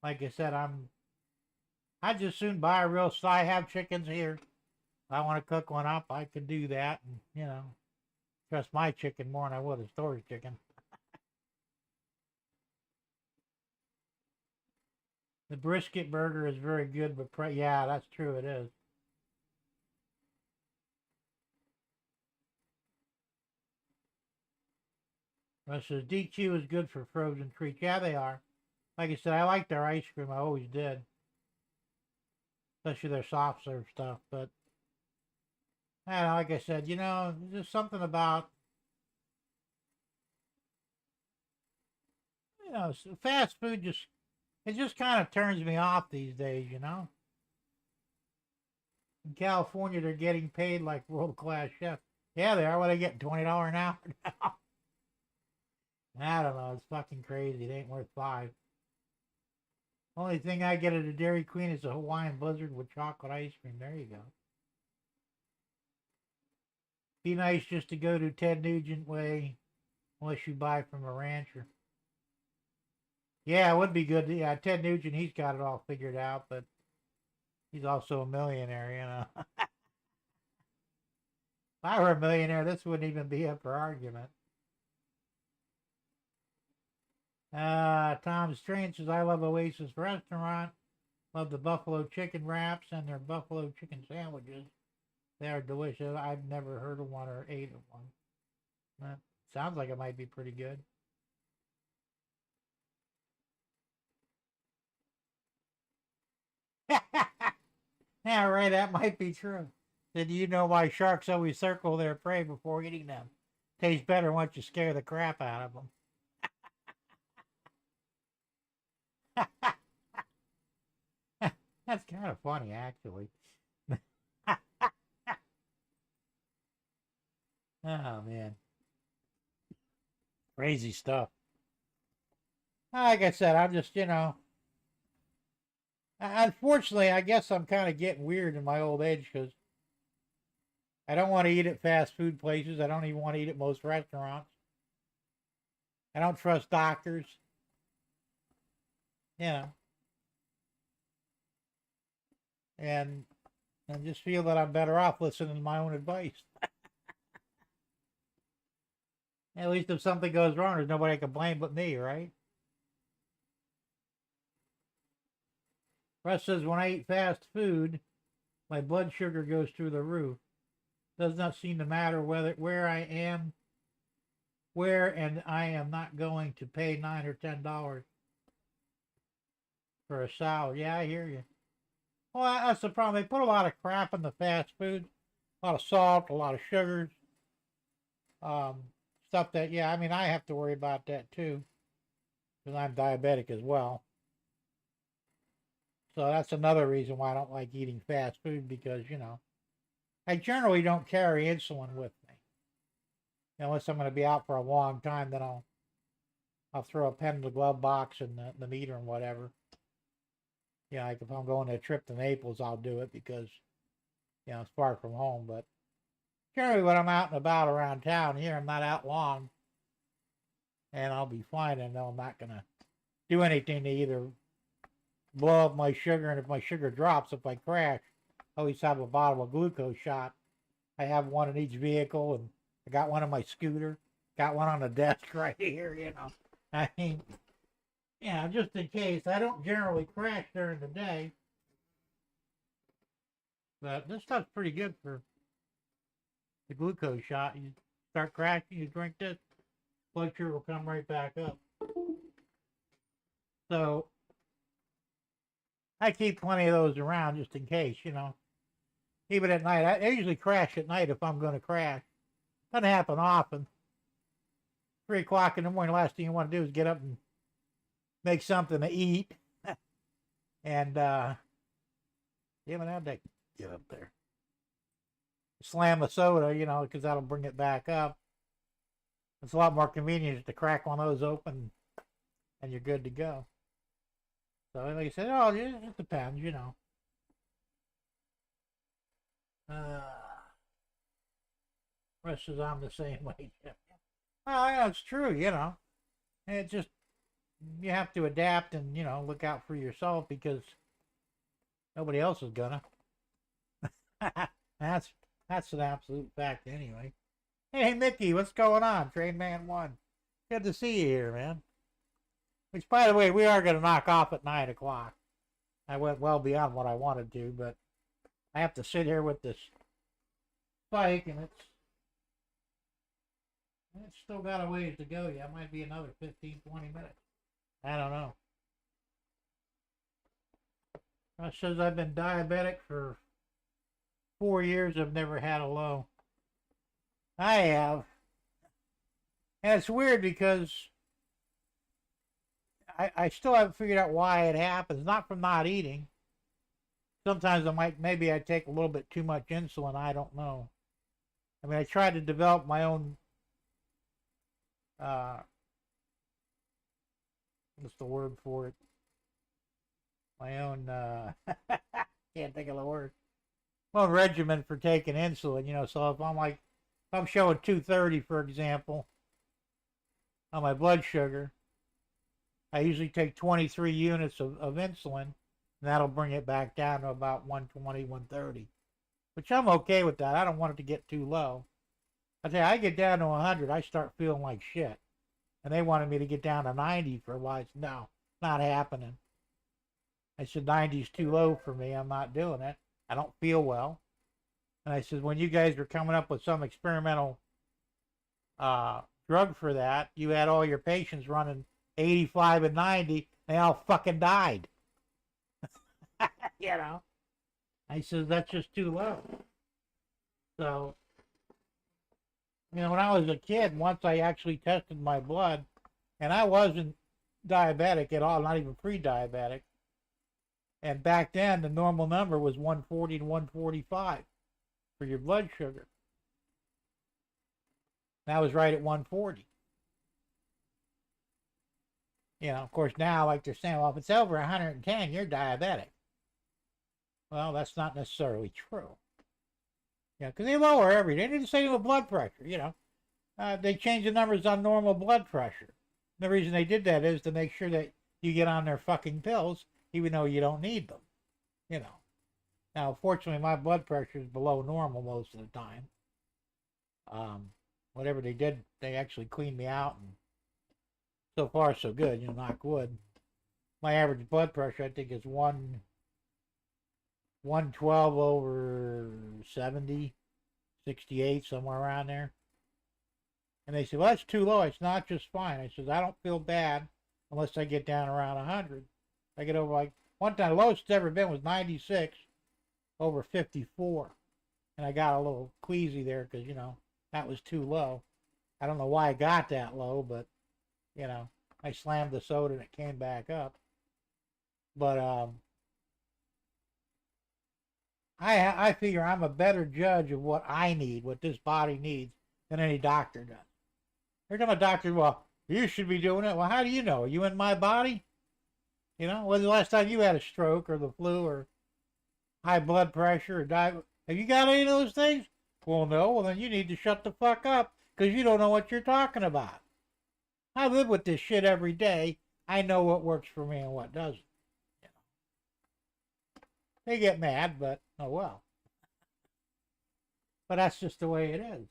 like I said, I'd just soon buy a real I have chickens here. If I want to cook one up, I could do that, and you know, trust my chicken more than I would a store's chicken. The brisket burger is very good, but yeah, that's true. It is. Russ says DQ is good for frozen treats. Yeah, they are. Like I said, I like their ice cream. I always did, especially their soft serve stuff. But like I said, you know, there's just something about, you know, fast food just kind of turns me off these days, you know. In California, they're getting paid like world-class chefs. Yeah, they are. What, are they getting $20 an hour now? I don't know. It's fucking crazy. It ain't worth $5. Only thing I get at a Dairy Queen is a Hawaiian Blizzard with chocolate ice cream. There you go. Be nice just to go to Ted Nugent way, unless you buy from a rancher. Yeah, it would be good. Yeah, Ted Nugent, he's got it all figured out, but he's also a millionaire, you know. If I were a millionaire, this wouldn't even be up for argument. Tom Strange says, I love Oasis Restaurant. Love the buffalo chicken wraps and their buffalo chicken sandwiches. They are delicious. I've never heard of one or ate of one. That sounds like it might be pretty good. Yeah, right, that might be true. Did you know why sharks always circle their prey before eating them? Tastes better once you scare the crap out of them. That's kind of funny, actually. Oh, man. Crazy stuff. Like I said, I'm just, you know, unfortunately, I guess I'm kind of getting weird in my old age because I don't want to eat at fast food places. I don't even want to eat at most restaurants. I don't trust doctors. You know. And I just feel that I'm better off listening to my own advice. At least if something goes wrong, there's nobody I can blame but me, right? Russ says, when I eat fast food, my blood sugar goes through the roof. Does not seem to matter where I am, and I am not going to pay $9 or $10 for a salad. Yeah, I hear you. Well, that's the problem. They put a lot of crap in the fast food. A lot of salt, a lot of sugars. Stuff that, yeah, I mean, I have to worry about that too. Because I'm diabetic as well. So that's another reason why I don't like eating fast food because, you know, I generally don't carry insulin with me. Unless I'm going to be out for a long time, then I'll throw a pen in the glove box and the meter and whatever. You know, like if I'm going on a trip to Naples, I'll do it because, you know, it's far from home. But generally when I'm out and about around town here, I'm not out long. And I'll be fine. I know I'm not going to do anything to either blow up my sugar. And if my sugar drops, if I crash, I always have a bottle of glucose shot. I have one in each vehicle, and I got one on my scooter. Got one on the desk right here, you know. I mean, yeah, just in case. I don't generally crash during the day. But this stuff's pretty good for the glucose shot. You start crashing, you drink this, blood sugar will come right back up. So I keep plenty of those around just in case, you know. Even at night, I usually crash at night if I'm going to crash. Doesn't happen often. 3 o'clock in the morning, the last thing you want to do is get up and make something to eat. And, how'd that get up there? Slam a soda, you know, because that'll bring it back up. It's a lot more convenient to crack one of those open and you're good to go. So, like I said, oh, it just depends, you know. Rest is I'm the same way. Well, yeah, it's true, you know. And it just, you have to adapt and, you know, look out for yourself because nobody else is gonna. that's an absolute fact anyway. Hey, Mickey, what's going on? Train Man 1. Good to see you here, man. Which, by the way, we are going to knock off at 9 o'clock. I went well beyond what I wanted to, but I have to sit here with this spike, and it's still got a ways to go. Yeah, it might be another 15, 20 minutes. I don't know. It says I've been diabetic for 4 years. I've never had a low. I have. And it's weird because I still haven't figured out why it happens. Not from not eating. Sometimes maybe I take a little bit too much insulin. I don't know. I mean, I tried to develop my own, what's the word for it? My own, can't think of the word. My own regimen for taking insulin, you know. So if I'm showing 230, for example, on my blood sugar, I usually take 23 units of insulin, and that'll bring it back down to about 120, 130, which I'm okay with that. I don't want it to get too low. I tell you, I get down to 100, I start feeling like shit. And they wanted me to get down to 90 for a while. I said, no, not happening. I said, 90 is too low for me. I'm not doing it. I don't feel well. And I said, when you guys were coming up with some experimental drug for that, you had all your patients running 85 and 90. They all fucking died. You know? I said, that's just too low. So, you know, when I was a kid, once I actually tested my blood, and I wasn't diabetic at all, not even pre-diabetic. And back then, the normal number was 140 to 145 for your blood sugar. And I was right at 140. You know, of course, now, like they're saying, well, if it's over 110, you're diabetic. Well, that's not necessarily true. Yeah, because they lower everything. They do the same with blood pressure, you know. They change the numbers on normal blood pressure. The reason they did that is to make sure that you get on their fucking pills, even though you don't need them, you know. Now, fortunately, my blood pressure is below normal most of the time. Whatever they did, they actually cleaned me out, and so far, so good, you know, knock wood. My average blood pressure, I think, is 112 over 70, 68, somewhere around there. And they said, well, that's too low. It's not just fine. I said, I don't feel bad unless I get down around 100. I get over, like, one time, the lowest it's ever been was 96 over 54. And I got a little queasy there because, you know, that was too low. I don't know why I got that low, but, you know, I slammed the soda and it came back up. But, I figure I'm a better judge of what I need, what this body needs, than any doctor does. Every time a doctor, well, you should be doing it. Well, how do you know? Are you in my body? You know, when's the last time you had a stroke or the flu or high blood pressure or diabetes? Have you got any of those things? Well, no. Well, then you need to shut the fuck up because you don't know what you're talking about. I live with this shit every day. I know what works for me and what doesn't. You know. They get mad, but oh well. But that's just the way it is.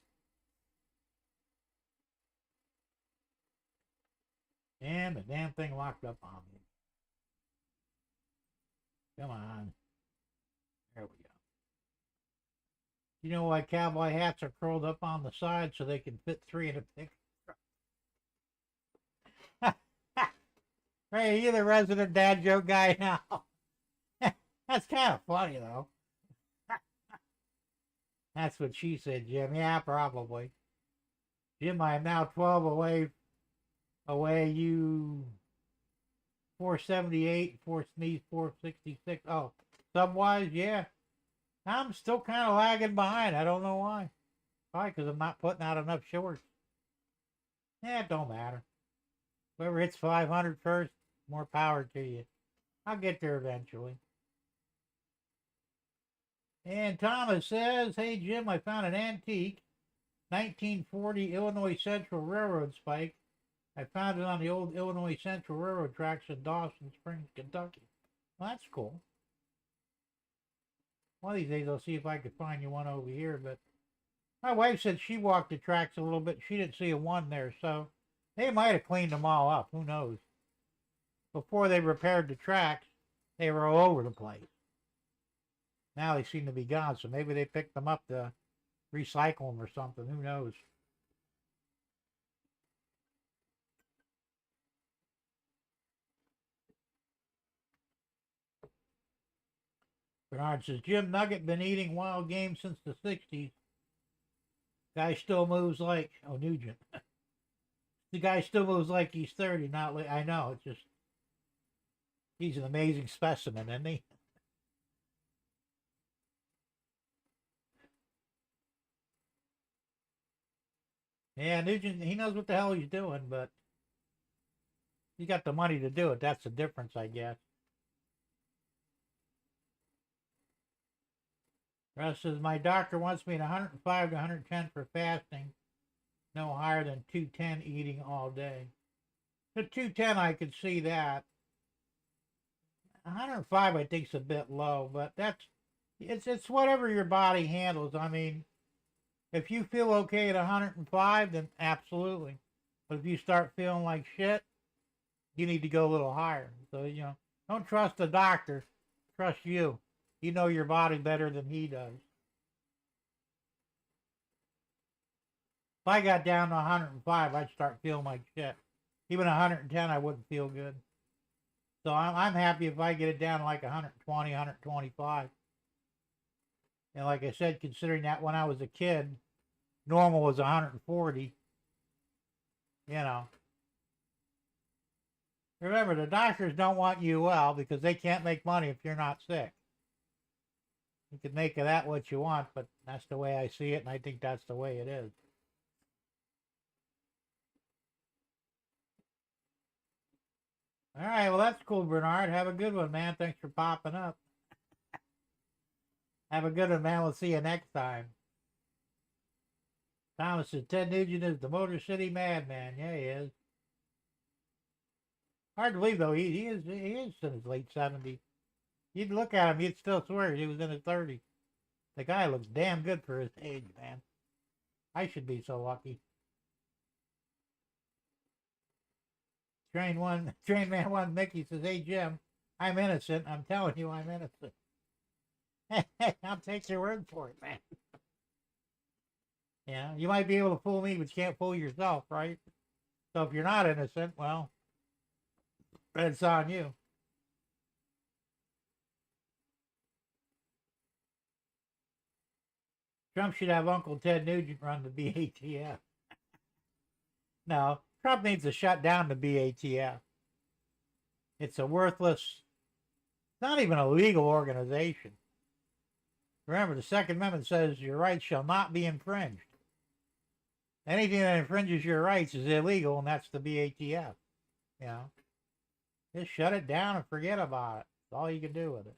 And the damn thing locked up on me. Come on. There we go. You know why cowboy hats are curled up on the side so they can fit three in a picture? Hey, you're the resident dad joke guy now. That's kind of funny, though. That's what she said, Jim. Yeah, probably. Jim, I am now 12 away, you 478, 4 sneeze, 466. Oh, subwise, yeah. I'm still kind of lagging behind. I don't know why. Probably because I'm not putting out enough shorts. Yeah, it don't matter. Whoever hits 500 first, more power to you. I'll get there eventually. And Thomas says, hey, Jim, I found an antique 1940 Illinois Central Railroad spike. I found it on the old Illinois Central Railroad tracks in Dawson Springs, Kentucky. Well, that's cool. One of these days I'll see if I could find you one over here, but my wife said she walked the tracks a little bit. She didn't see a one there, so they might have cleaned them all up. Who knows? Before they repaired the tracks, they were all over the place. Now they seem to be gone, so maybe they picked them up to recycle them or something. Who knows? Bernard says, Jim Nugget been eating wild game since the 60s. Guy still moves like, oh, Nugent. The guy still moves like he's 30, not like, I know, it's just, he's an amazing specimen, isn't he? Yeah, Nugent, he knows what the hell he's doing, but he got the money to do it. That's the difference, I guess. Russ says, my doctor wants me at 105 to 110 for fasting. No higher than 210 eating all day. The 210, I could see that. 105, I think, is a bit low, but it's whatever your body handles. I mean, if you feel okay at 105, then absolutely. But if you start feeling like shit, you need to go a little higher. So, don't trust the doctor. Trust you. You know your body better than he does. If I got down to 105, I'd start feeling like shit. Even 110, I wouldn't feel good. So I'm happy if I get it down to like 120, 125. And like I said, considering that when I was a kid, normal was 140. Remember, the doctors don't want you well because they can't make money if you're not sick. You can make of that what you want, but that's the way I see it, and I think that's the way it is. All right, well, that's cool, Bernard. Have a good one, man. Thanks for popping up. Have a good one, man. We'll see you next time. Thomas says, Ted Nugent is the Motor City madman. Yeah, he is. Hard to believe, though. He is in his late 70s. You'd look at him, you'd still swear he was in his 30s. The guy looks damn good for his age, man. I should be so lucky. Train Man One Mickey says, hey, Jim, I'm innocent. I'm telling you I'm innocent. I'll take your word for it, man. You might be able to fool me, but you can't fool yourself, right? So if you're not innocent, well, it's on you. Trump should have Uncle Ted Nugent run the BATF. No, Trump needs to shut down the BATF. It's a worthless, not even a legal organization. Remember, the Second Amendment says your rights shall not be infringed. Anything that infringes your rights is illegal, and that's the BATF. Just shut it down and forget about it. That's all you can do with it.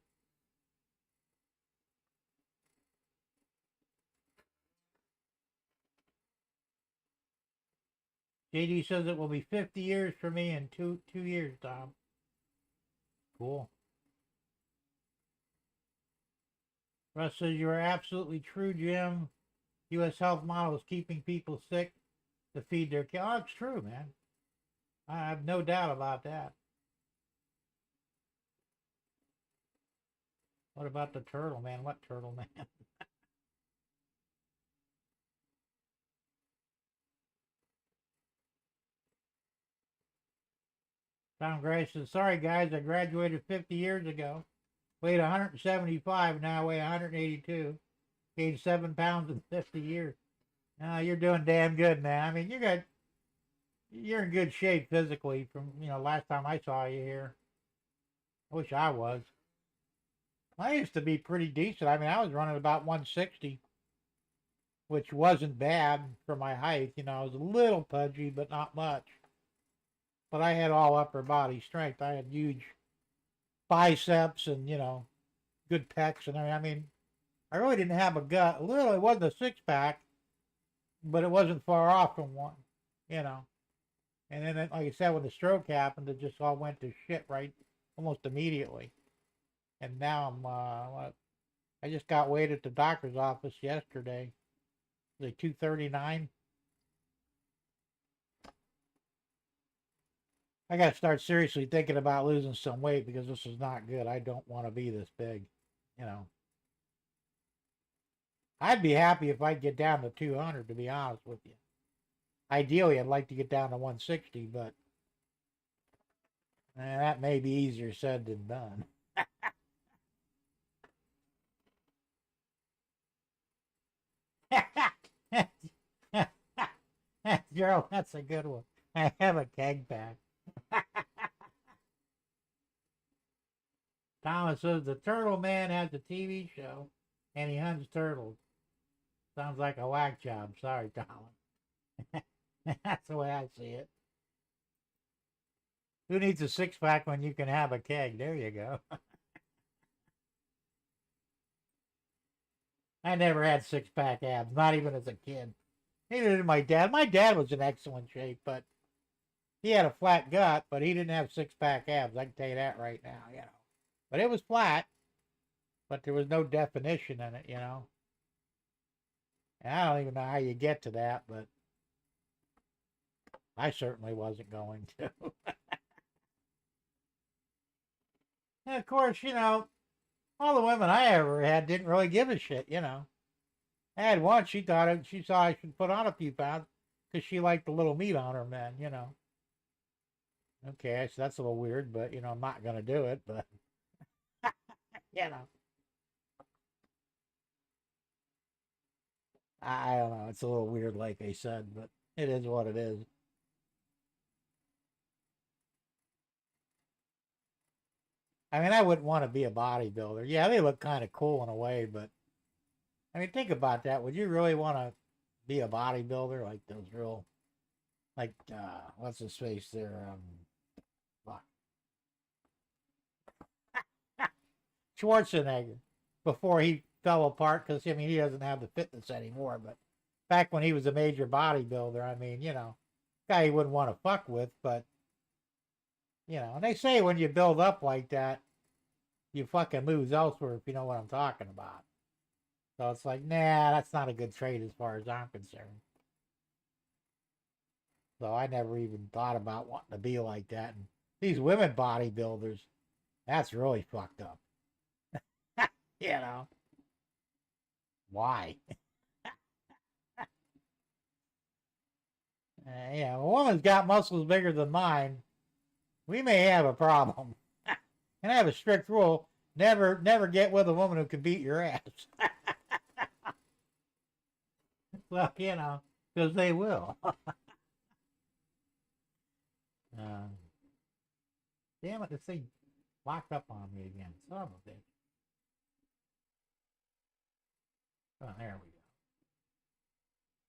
JD says it will be 50 years for me in two years, Tom. Cool. Russ says, you are absolutely true, Jim. U.S. health model is keeping people sick to feed their kids. Oh, it's true, man. I have no doubt about that. What about the turtle, man? What turtle, man? Tom Gray says, sorry guys, I graduated 50 years ago. Weighed 175, now I weigh 182. Gained 7 pounds in 50 years. You're doing damn good, man. I mean, you're in good shape physically from, last time I saw you here. I wish I was. I used to be pretty decent. I mean, I was running about 160, which wasn't bad for my height. I was a little pudgy, but not much. But I had all upper body strength. I had huge biceps and, good pecs and everything. I mean, I really didn't have a gut. Literally, it wasn't a six-pack, but it wasn't far off from one, And then, like I said, when the stroke happened, it just all went to shit right almost immediately. And now I just got weighed at the doctor's office yesterday. It was like 239. I got to start seriously thinking about losing some weight because this is not good. I don't want to be this big, I'd be happy if I'd get down to 200, to be honest with you. Ideally, I'd like to get down to 160, but that may be easier said than done. Gerald, that's a good one. I have a keg pack. Thomas says the Turtle Man has a TV show and he hunts turtles. Sounds like a whack job. Sorry, Thomas. That's the way I see it. Who needs a six-pack when you can have a keg? There you go. I never had six-pack abs, not even as a kid. Neither did my dad. My dad was in excellent shape, but he had a flat gut, but he didn't have six-pack abs. I can tell you that right now, But it was flat, but there was no definition in it, And I don't even know how you get to that, but I certainly wasn't going to. And of course, all the women I ever had didn't really give a shit, I had one, she saw I should put on a few pounds because she liked the little meat on her men, Okay, so that's a little weird, but, I'm not going to do it, but, I don't know. It's a little weird, like I said, but it is what it is. I mean, I wouldn't want to be a bodybuilder. Yeah, they look kind of cool in a way, but I mean, think about that. Would you really want to be a bodybuilder like those real, like what's his face there? Schwarzenegger before he fell apart because I mean he doesn't have the fitness anymore. But back when he was a major bodybuilder, I mean, guy you wouldn't want to fuck with, but and they say when you build up like that, you fucking lose elsewhere, if you know what I'm talking about. So it's like, nah, that's not a good trade as far as I'm concerned. So I never even thought about wanting to be like that. And these women bodybuilders, that's really fucked up. Why? A woman's got muscles bigger than mine. We may have a problem. And I have a strict rule: never get with a woman who can beat your ass. Well, because they will. Damn it, this thing locked up on me again. Son of a bitch. Oh, there we go.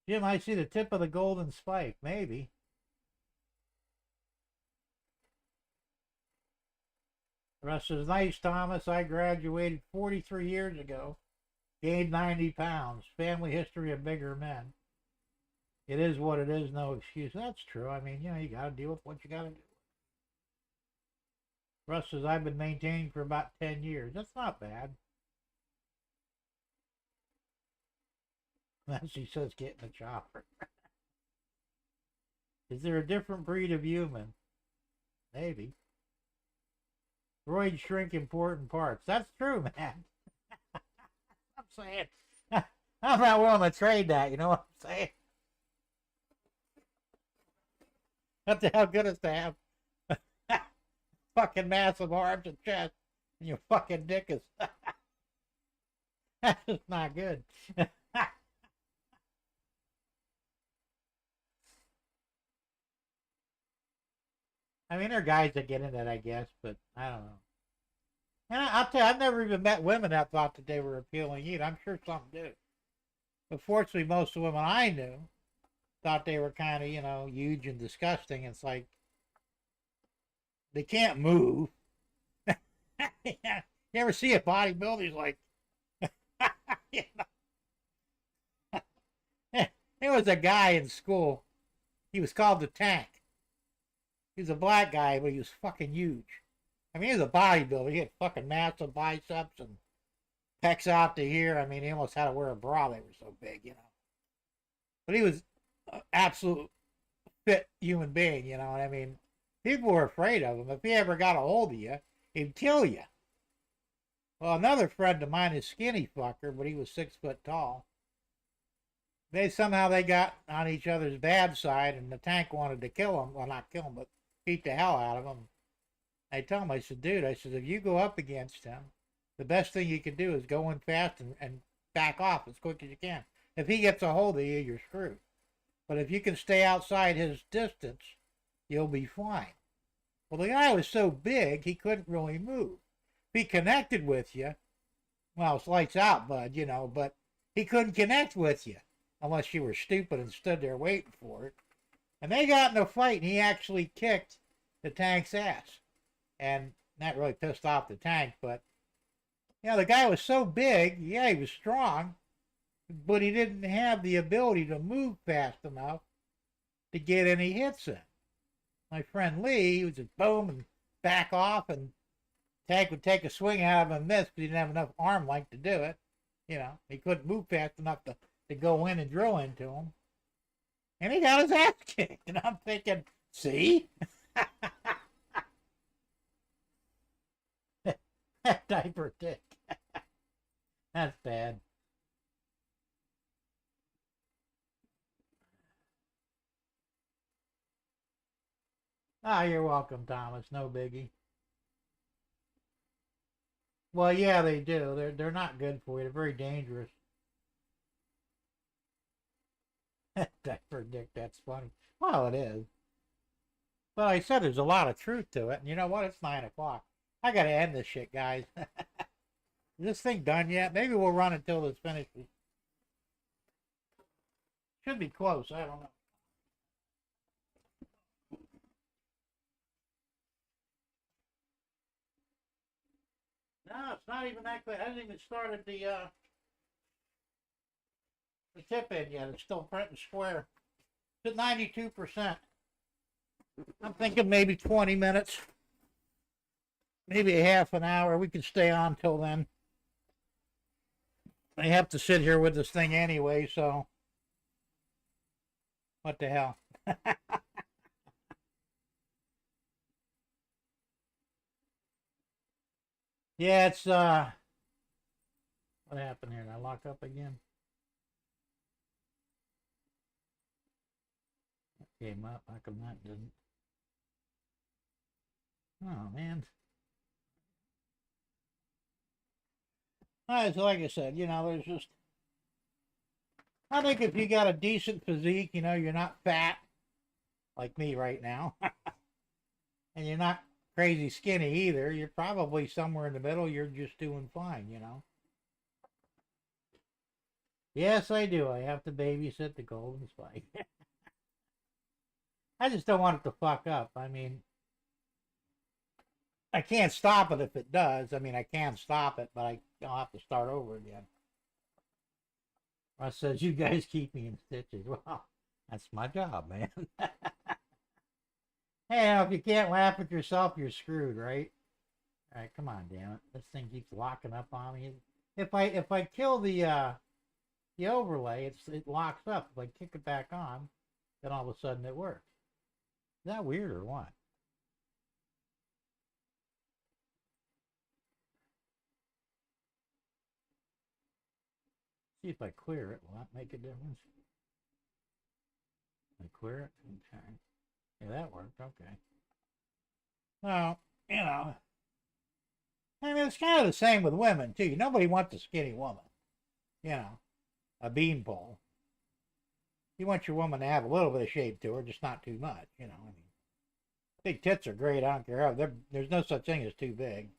Jim, I see the tip of the golden spike. Maybe. Russ says, nice, Thomas. I graduated 43 years ago. Gained 90 pounds. Family history of bigger men. It is what it is. No excuse. That's true. I mean, you got to deal with what you got to do. Russ says, I've been maintaining for about 10 years. That's not bad. She says, get in the chopper. Is there a different breed of human? Maybe. Roids shrink important parts. That's true, man. I'm saying. I'm not willing to trade that, you know what I'm saying? What the hell good is to have fucking massive arms and chest, and your fucking dick is. That's just not good. I mean, there are guys that get into that, I guess, but I don't know. And I'll tell you, I've never even met women that thought that they were appealing either. I'm sure some do. But fortunately, most of the women I knew thought they were kind of, huge and disgusting. It's like, they can't move. Yeah. You ever see a bodybuilder? He's like, you know. There was a guy in school. He was called the Tank. He was a black guy, but he was fucking huge. I mean, he was a bodybuilder. He had fucking massive biceps and pecs out to here. I mean, he almost had to wear a bra. They were so big. But he was an absolute fit human being, and I mean, people were afraid of him. If he ever got a hold of you, he'd kill you. Well, another friend of mine is skinny fucker, but he was 6 foot tall. They got on each other's bad side, and the Tank wanted to kill him. Well, not kill him, but beat the hell out of him. I tell him, I said, dude, if you go up against him, the best thing you can do is go in fast and back off as quick as you can. If he gets a hold of you, you're screwed. But if you can stay outside his distance, you'll be fine. Well, the guy was so big, he couldn't really move. If he connected with you, well, it's lights out, bud, but he couldn't connect with you unless you were stupid and stood there waiting for it. And they got in a fight, and he actually kicked the Tank's ass. And that really pissed off the Tank, but, the guy was so big, yeah, he was strong, but he didn't have the ability to move fast enough to get any hits in. My friend Lee, he would just boom and back off, and Tank would take a swing out of him and miss because he didn't have enough arm length to do it. He couldn't move fast enough to go in and drill into him. And he got his ass kicked. And I'm thinking, see? That diaper dick. That's bad. Ah, you're welcome, Thomas. No biggie. Well, yeah, they do. They're not good for you. They're very dangerous. Diaper dick. That's funny. Well, it is. But like I said, there's a lot of truth to it. And you know what? It's 9 o'clock. I gotta end this shit, guys. Is this thing done yet? Maybe we'll run until this finishes. Should be close. I don't know. No, it's not even that close. I haven't even started the tip in yet. It's still print and square. It's at 92%. I'm thinking maybe 20 minutes. Maybe a half an hour. We can stay on till then. I have to sit here with this thing anyway, so what the hell? Yeah, it's what happened here? Did I lock up again? That came up. How come that didn't? Oh man. All right, so like I said, there's just I think if you got a decent physique, you're not fat like me right now, and you're not crazy skinny either, you're probably somewhere in the middle. You're just doing fine. Yes, I do. I have to babysit the golden spike. I just don't want it to fuck up. I mean, I can't stop it if it does. I mean, I can stop it, but I'll have to start over again. I says, you guys keep me in stitches. Well, that's my job, man. Hey, if you can't laugh at yourself, you're screwed, right? All right, come on, damn it. This thing keeps locking up on me. If I kill the overlay, it locks up. If I kick it back on, then all of a sudden it works. Is that weird or what? See if I clear it. Will that make a difference? I clear it? Okay. Yeah, that worked. Okay. Well, You know, I mean, it's kind of the same with women, too. Nobody wants a skinny woman, you know, a beanpole. You want your woman to have a little bit of shape to her, just not too much, you know. I mean, big tits are great. I don't care how. There's no such thing as too big.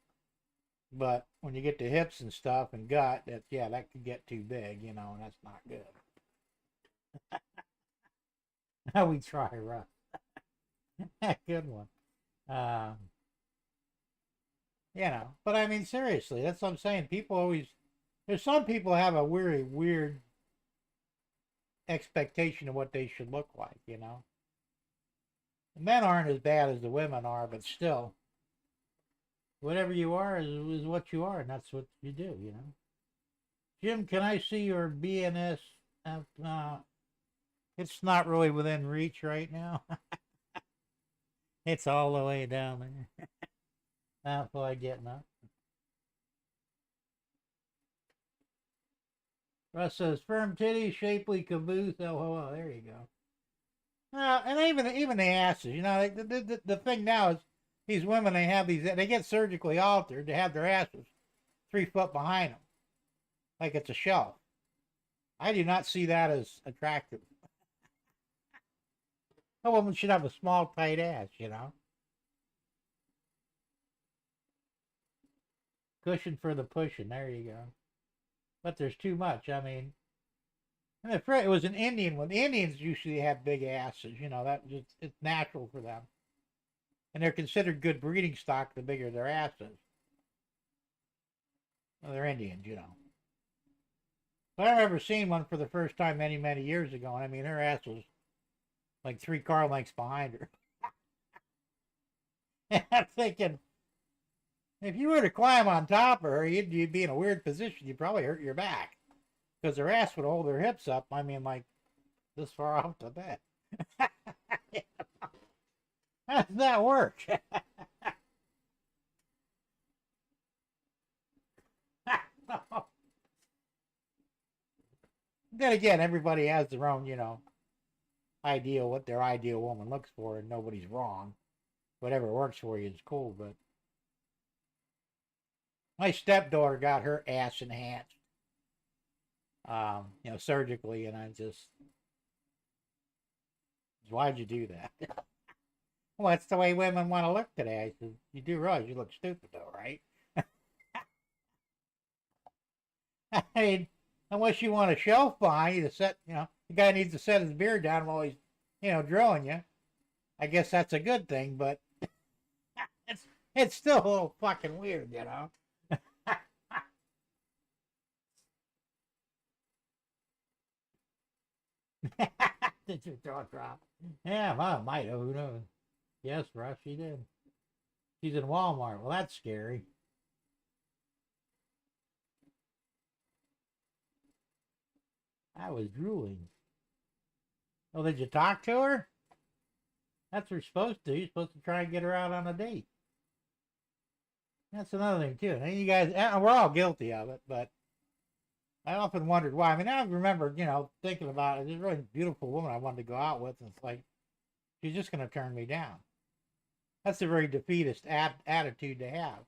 But when you get to hips and stuff and gut, that could get too big, you know, and that's not good. We try, Russ. Good one. Um, you know, but I mean, seriously, that's what I'm saying. People always, there's some people have a very weird expectation of what they should look like, you know. The men aren't as bad as the women are, but still, whatever you are is what you are, and that's what you do, you know. Jim, can I see your BNS? It's not really within reach right now. It's all the way down there. Not quite getting up. Russ says, firm titties, shapely caboose. Oh, there you go. And even the asses, you know, the thing now is these women, they get surgically altered to have their asses 3 foot behind them, like it's a shelf. I do not see that as attractive. A woman should have a small, tight ass, you know. Cushion for the pushing. There you go. But there's too much. I mean, and it was an Indian one. The Indians usually have big asses. You know, it's natural for them. And they're considered good breeding stock the bigger their ass is. Well, they're Indians, you know. But I remember seeing one for the first time many, many years ago. And I mean, her ass was like 3 car lengths behind her. And I'm thinking, if you were to climb on top of her, you'd be in a weird position. You'd probably hurt your back. Because her ass would hold her hips up, I mean, like, this far off the bed. How does that work? Then again, everybody has their own, you know, what their ideal woman looks for, and nobody's wrong. Whatever works for you is cool, but my stepdaughter got her ass enhanced, you know, surgically, and I just, why'd you do that? Well, that's the way women want to look today. I said, you do realize you look stupid, though, right? I mean, unless you want a shelf behind you to set, you know, the guy needs to set his beard down while he's, you know, drilling you. I guess that's a good thing, but it's still a little fucking weird, you know. Did your jaw drop? Yeah, well, might have. Who knows? Yes, Russ, she did. She's in Walmart. Well, that's scary. I was drooling. Oh, did you talk to her? That's what you're supposed to. You're supposed to try and get her out on a date. That's another thing, too. And you guys, we're all guilty of it, but I often wondered why. I mean, I remember, you know, thinking about it. There's a really beautiful woman I wanted to go out with, and it's like, she's just going to turn me down. That's a very defeatist attitude to have.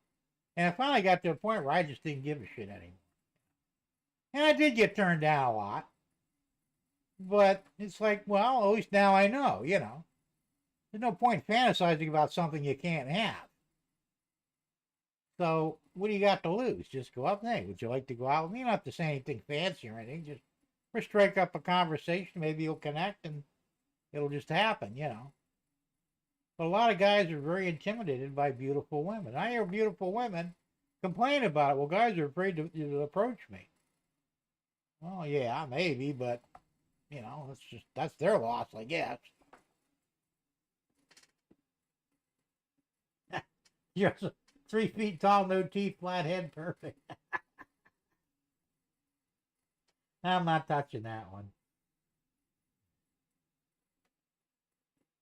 And I finally got to a point where I just didn't give a shit anymore. And I did get turned down a lot. But it's like, well, at least now I know, you know. There's no point fantasizing about something you can't have. So, what do you got to lose? Just go up, hey, would you like to go out with me? You don't have to say anything fancy or anything. Just strike up a conversation. Maybe you'll connect and it'll just happen, you know. But a lot of guys are very intimidated by beautiful women. I hear beautiful women complain about it. Well, guys are afraid to approach me. Well, yeah, maybe, but, you know, that's their loss, I guess. You're 3 feet tall, no teeth, flat head, perfect. I'm not touching that one.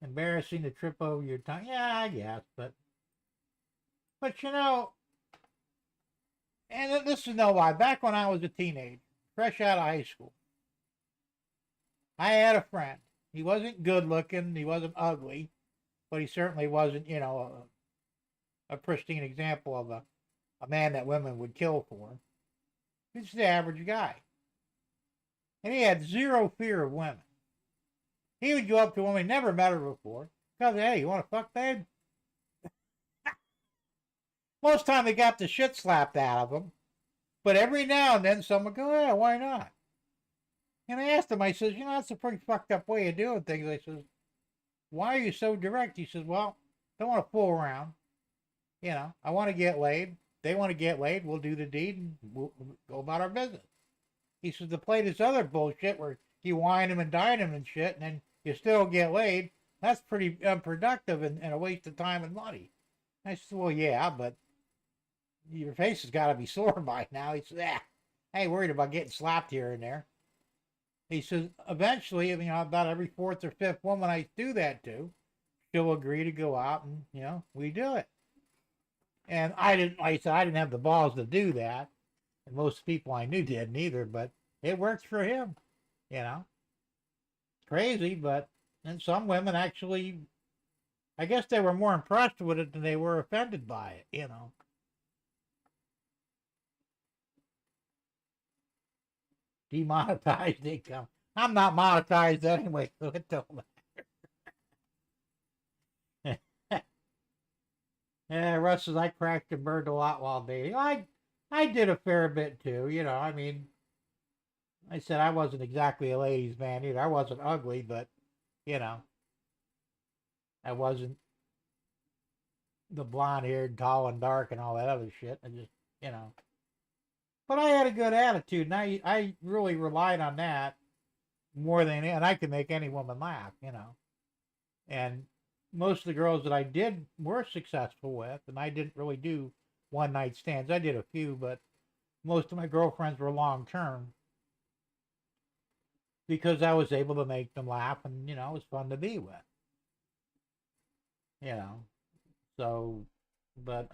Embarrassing to trip over your tongue. Yeah, I guess, but you know, and this is no lie. Back when I was a teenager, fresh out of high school, I had a friend. He wasn't good looking. He wasn't ugly, but he certainly wasn't, you know, a pristine example of a man that women would kill for. He's the average guy. And he had zero fear of women. He would go up to a woman he never met her before. Because, hey, you want to fuck, babe? Most time they got the shit slapped out of them. But every now and then someone would go, yeah, why not? And I asked him, I says, that's a pretty fucked up way of doing things. I says, why are you so direct? He says, well, don't want to fool around. I want to get laid. They want to get laid. We'll do the deed and we'll go about our business. He says, to play this other bullshit where you wine them and dine them and shit, and then you still get laid, that's pretty unproductive and a waste of time and money. I said, well, yeah, but your face has got to be sore by now. He says, I ain't worried about getting slapped here and there. He says, eventually, about every fourth or fifth woman I do that to, she'll agree to go out and, we do it. And like I said, I didn't have the balls to do that. And most people I knew didn't either, but it works for him, Crazy, but and some women actually, I guess they were more impressed with it than they were offended by it, Demonetized income. I'm not monetized anyway, so it don't matter. Yeah, Russ says I cracked and burned a lot while dating. I did a fair bit too, I said I wasn't exactly a ladies' man either. I wasn't ugly, but I wasn't the blonde-haired, tall and dark, and all that other shit. I just, But I had a good attitude, and I really relied on that more than, and I could make any woman laugh, And most of the girls that I did were successful with, and I didn't really do one-night stands. I did a few, but most of my girlfriends were long-term because I was able to make them laugh, and, it was fun to be with. So, but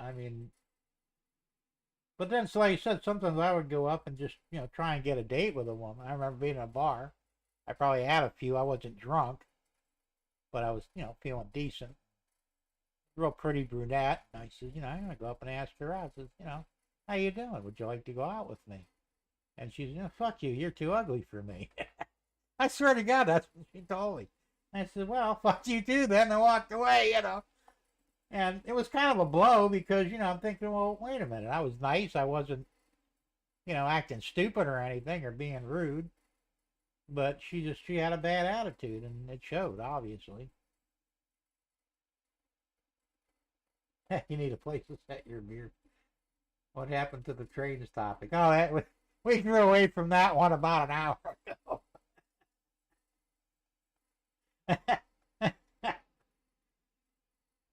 then, so like I said, sometimes I would go up and just, try and get a date with a woman. I remember being in a bar. I probably had a few. I wasn't drunk, but I was, feeling decent. Real pretty brunette. And I said, I'm going to go up and ask her out. I said, how you doing? Would you like to go out with me? And she's, fuck you. You're too ugly for me. I swear to God, that's what she told me. I said, well, fuck you too then. I walked away, And it was kind of a blow because, I'm thinking, well, wait a minute. I was nice. I wasn't, acting stupid or anything or being rude. But she had a bad attitude, and it showed, obviously. You need a place to set your beer. What happened to the trains topic? Oh, we grew away from that one about an hour ago.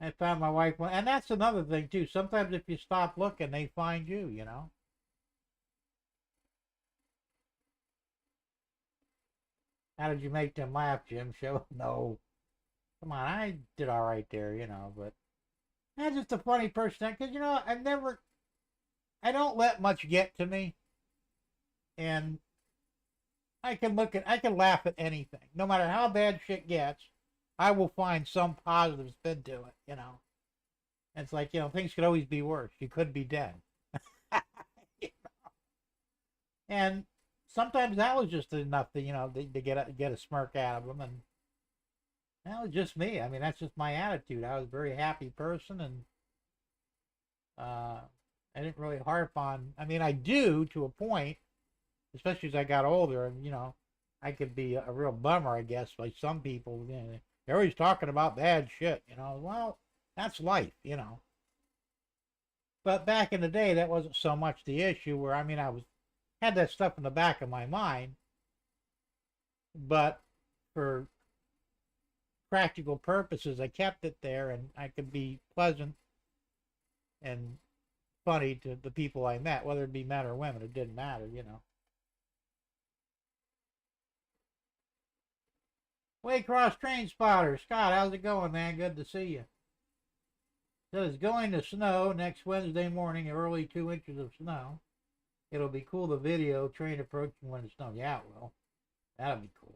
I found my wife, and that's another thing too. Sometimes if you stop looking, they find you, How did you make them laugh, Jim? Show? No. Come on, I did all right there, but that's just a funny person. Because, I don't let much get to me. And I can laugh at anything. No matter how bad shit gets, I will find some positive spin to it, And it's like, things could always be worse. You could be dead. And sometimes that was just enough to, to get a smirk out of them. And that was just me. I mean, that's just my attitude. I was a very happy person, and I didn't really harp on. I mean, I do to a point, especially as I got older, and I could be a real bummer, I guess, like some people. They're always talking about bad shit. Well, that's life, But back in the day, that wasn't so much the issue. Where I had that stuff in the back of my mind, but for practical purposes, I kept it there, and I could be pleasant and funny to the people I met, whether it be men or women. It didn't matter, Waycross Train Spotter, Scott, how's it going, man? Good to see you. So it's going to snow next Wednesday morning, early 2 inches of snow. It'll be cool to video train approaching when it snows. Yeah, it will. That'll be cool.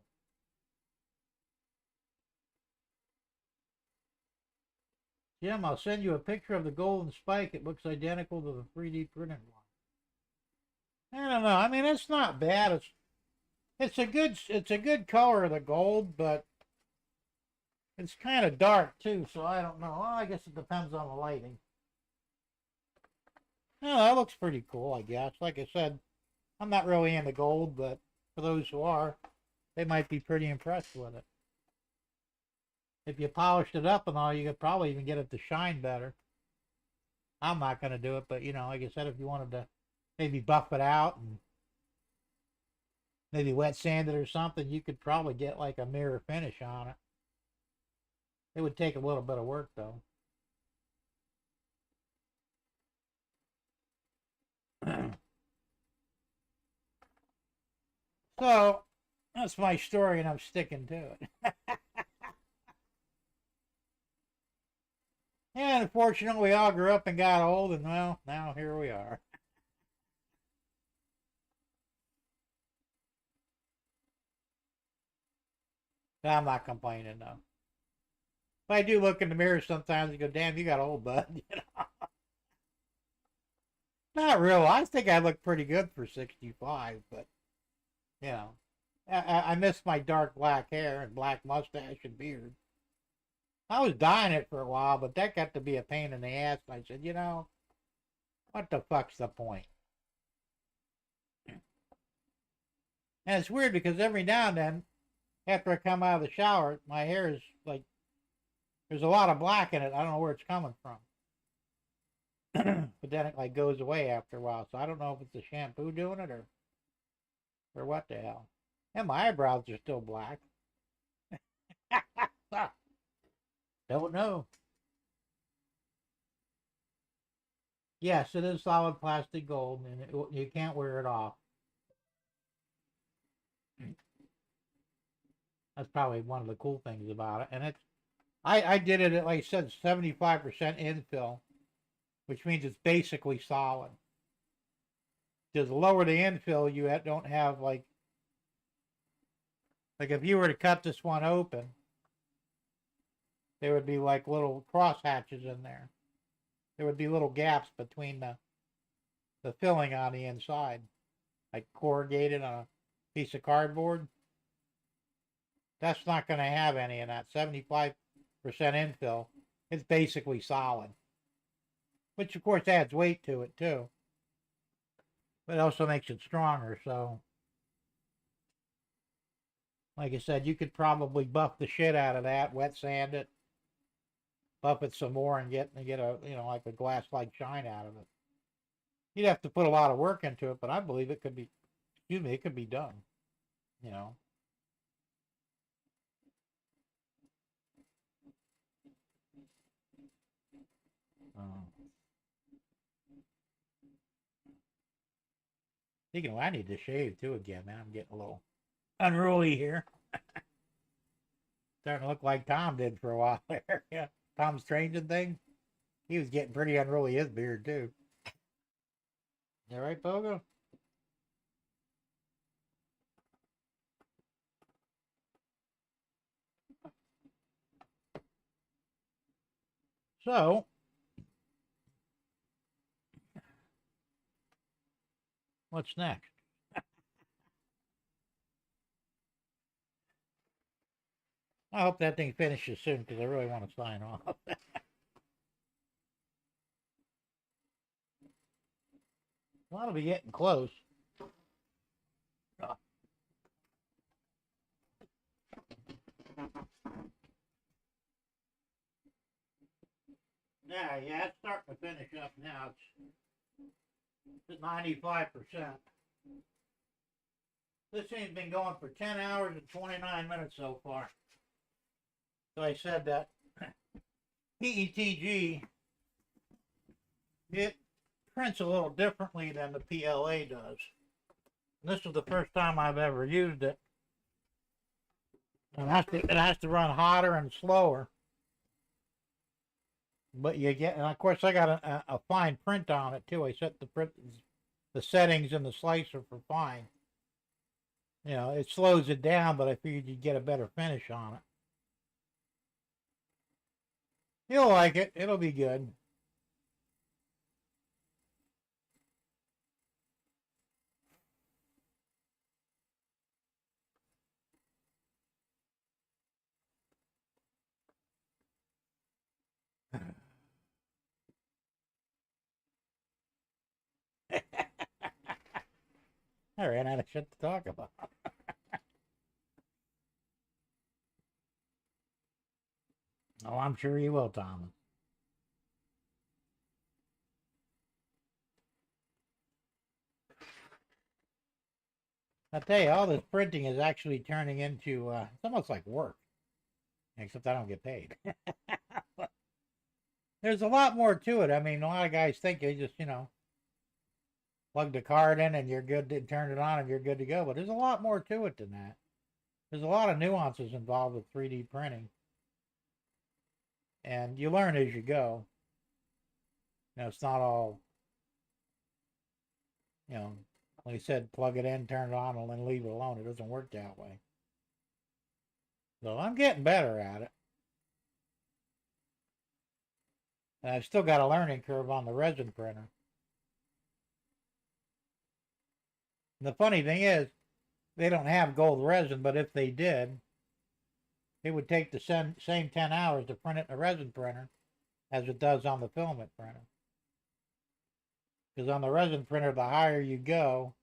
Jim, I'll send you a picture of the golden spike. It looks identical to the 3D printed one. I don't know. I mean, it's not bad. It's a good color of the gold, but it's kind of dark too. So I don't know. Well, I guess it depends on the lighting. Oh, that looks pretty cool, I guess. Like I said, I'm not really into gold, but for those who are, they might be pretty impressed with it. If you polished it up and all, you could probably even get it to shine better. I'm not going to do it, but you know, like I said, if you wanted to maybe buff it out and maybe wet sand it or something, you could probably get like a mirror finish on it. It would take a little bit of work though. So that's my story, and I'm sticking to it. And unfortunately, we all grew up and got old, and well, now here we are. I'm not complaining though. But I do look in the mirror sometimes and go, "Damn, you got old, bud." You know? Not real. I think I look pretty good for 65, but you know, I miss my dark black hair and black mustache and beard. I was dyeing it for a while, but that got to be a pain in the ass. And I said, you know, what the fuck's the point? And it's weird because every now and then, after I come out of the shower, my hair is like, there's a lot of black in it. I don't know where it's coming from. But then it like goes away after a while. So I don't know if it's the shampoo doing it or what the hell. And my eyebrows are still black. Don't know. Yes, it is solid plastic gold, and you can't wear it off. That's probably one of the cool things about it. And it's, I did it at, like I said, 75% infill, which means it's basically solid. Because the lower the infill, you don't have like if you were to cut this one open, there would be like little cross hatches in there. There would be little gaps between the filling on the inside, like corrugated on a piece of cardboard. That's not going to have any of that. 75% infill. It's basically solid, which of course adds weight to it too. But it also makes it stronger. So, like I said, you could probably buff the shit out of that, wet sand it, buff it some more, and get a, you know, like a glass-like shine out of it. You'd have to put a lot of work into it, but I believe it could be, excuse me, it could be done. You know. Speaking of, I need to shave too again, man. I'm getting a little unruly here. Starting to look like Tom did for a while there. Yeah, Tom's changing thing. He was getting pretty unruly, his beard too. You all right, Pogo? So, what's next? I hope that thing finishes soon because I really want to sign off. Well, it'll be getting close. Yeah, it's starting to finish up now. It's at 95%. This thing's been going for 10 hours and 29 minutes so far. So I said that PETG, it prints a little differently than the PLA does. And this is the first time I've ever used it. It has to run hotter and slower. But you get, and of course I got a fine print on it too. I set the settings in the slicer for fine. You know, it slows it down, but I figured you'd get a better finish on it. You'll like it. It'll be good. I ran out of shit to talk about. Oh, I'm sure you will, Thomas. I tell you, all this printing is actually turning into, it's almost like work, except I don't get paid. There's a lot more to it. I mean, a lot of guys think they just, plug the card in and you're good to turn it on and you're good to go. But there's a lot more to it than that. There's a lot of nuances involved with 3D printing. And you learn as you go. It's not all, like I said, plug it in, turn it on, and then leave it alone. It doesn't work that way. So I'm getting better at it. And I've still got a learning curve on the resin printer. And the funny thing is, they don't have gold resin, but if they did, it would take the same 10 hours to print it in a resin printer as it does on the filament printer. Because on the resin printer, the higher you go,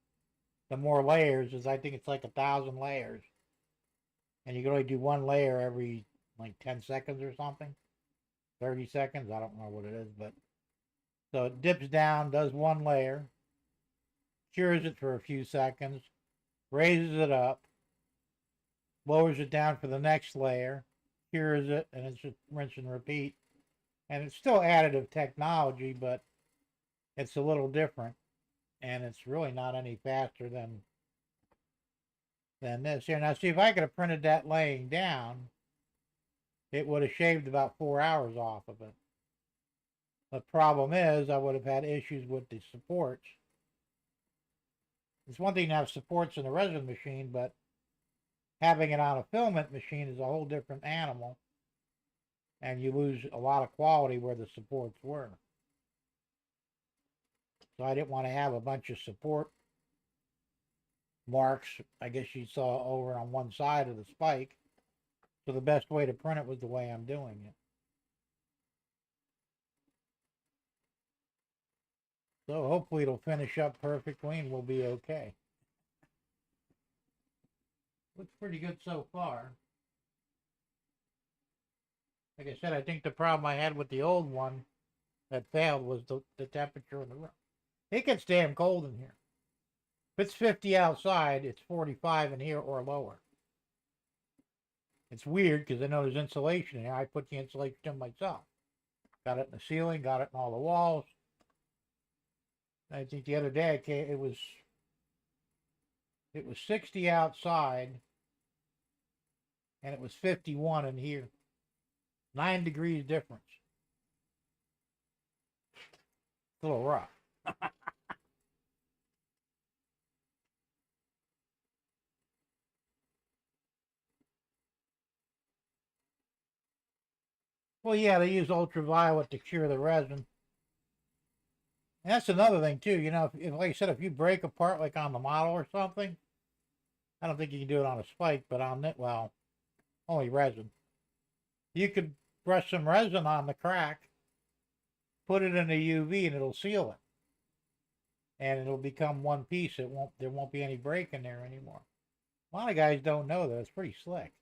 the more layers. I think it's like 1,000 layers. And you can only do one layer every like 10 seconds or something. 30 seconds, I don't know what it is, but so it dips down, does one layer, cures it for a few seconds, raises it up, lowers it down for the next layer, cures it, and it's just rinse and repeat. And it's still additive technology, but it's a little different, and it's really not any faster than this here. Now, see, if I could have printed that laying down, it would have shaved about 4 hours off of it. The problem is, I would have had issues with the supports. It's one thing to have supports in a resin machine, but having it on a filament machine is a whole different animal, and you lose a lot of quality where the supports were. So I didn't want to have a bunch of support marks, I guess you saw, over on one side of the spike. So the best way to print it was the way I'm doing it. So hopefully it'll finish up perfectly and we'll be okay. Looks pretty good so far. Like I said, I think the problem I had with the old one that failed was the temperature in the room. It gets damn cold in here. If it's 50 outside, it's 45 in here or lower. It's weird because I know there's insulation in here. I put the insulation in myself. Got it in the ceiling, got it in all the walls. I think the other day it was 60 outside and it was 51 in here. 9 degrees difference. It's a little rough. Well, yeah, they use ultraviolet to cure the resin. And that's another thing too. If like I said, if you break a part like on the model or something, I don't think you can do it on a spike, but on it, well, only resin. You could brush some resin on the crack, put it in a UV, and it'll seal it, and it'll become one piece. There won't be any break in there anymore. A lot of guys don't know that. It's pretty slick,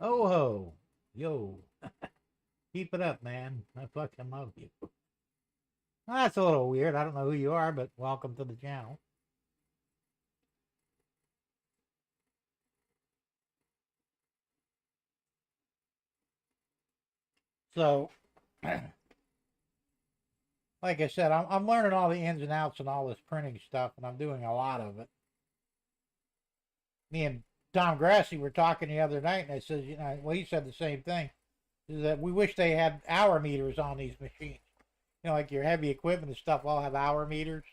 Oh ho, yo, keep it up, man. I fucking love you. Well, that's a little weird. I don't know who you are, but welcome to the channel. So, like I said, I'm learning all the ins and outs and all this printing stuff, and I'm doing a lot of it. Me and Tom Grassi were talking the other night, and I said, well, he said the same thing, is that we wish they had hour meters on these machines. Like your heavy equipment and stuff all have hour meters.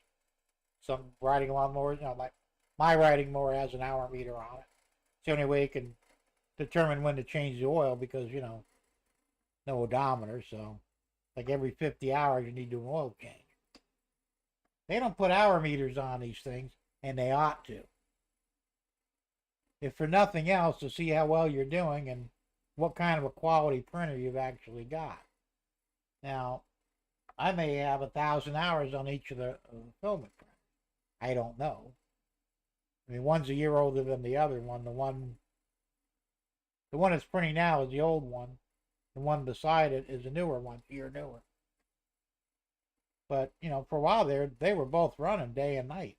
Some riding lawnmowers, like my riding mower has an hour meter on it. the only way you can determine when to change the oil because, no odometer. So, like every 50 hours, you need to do an oil change. They don't put hour meters on these things, and they ought to. If for nothing else, to see how well you're doing and what kind of a quality printer you've actually got. Now, I may have 1,000 hours on each of the filament printers. I don't know. I mean, one's a year older than the other one. The one that's printing now is the old one. The one beside it is a newer one, a year newer. But, for a while there, they were both running day and night.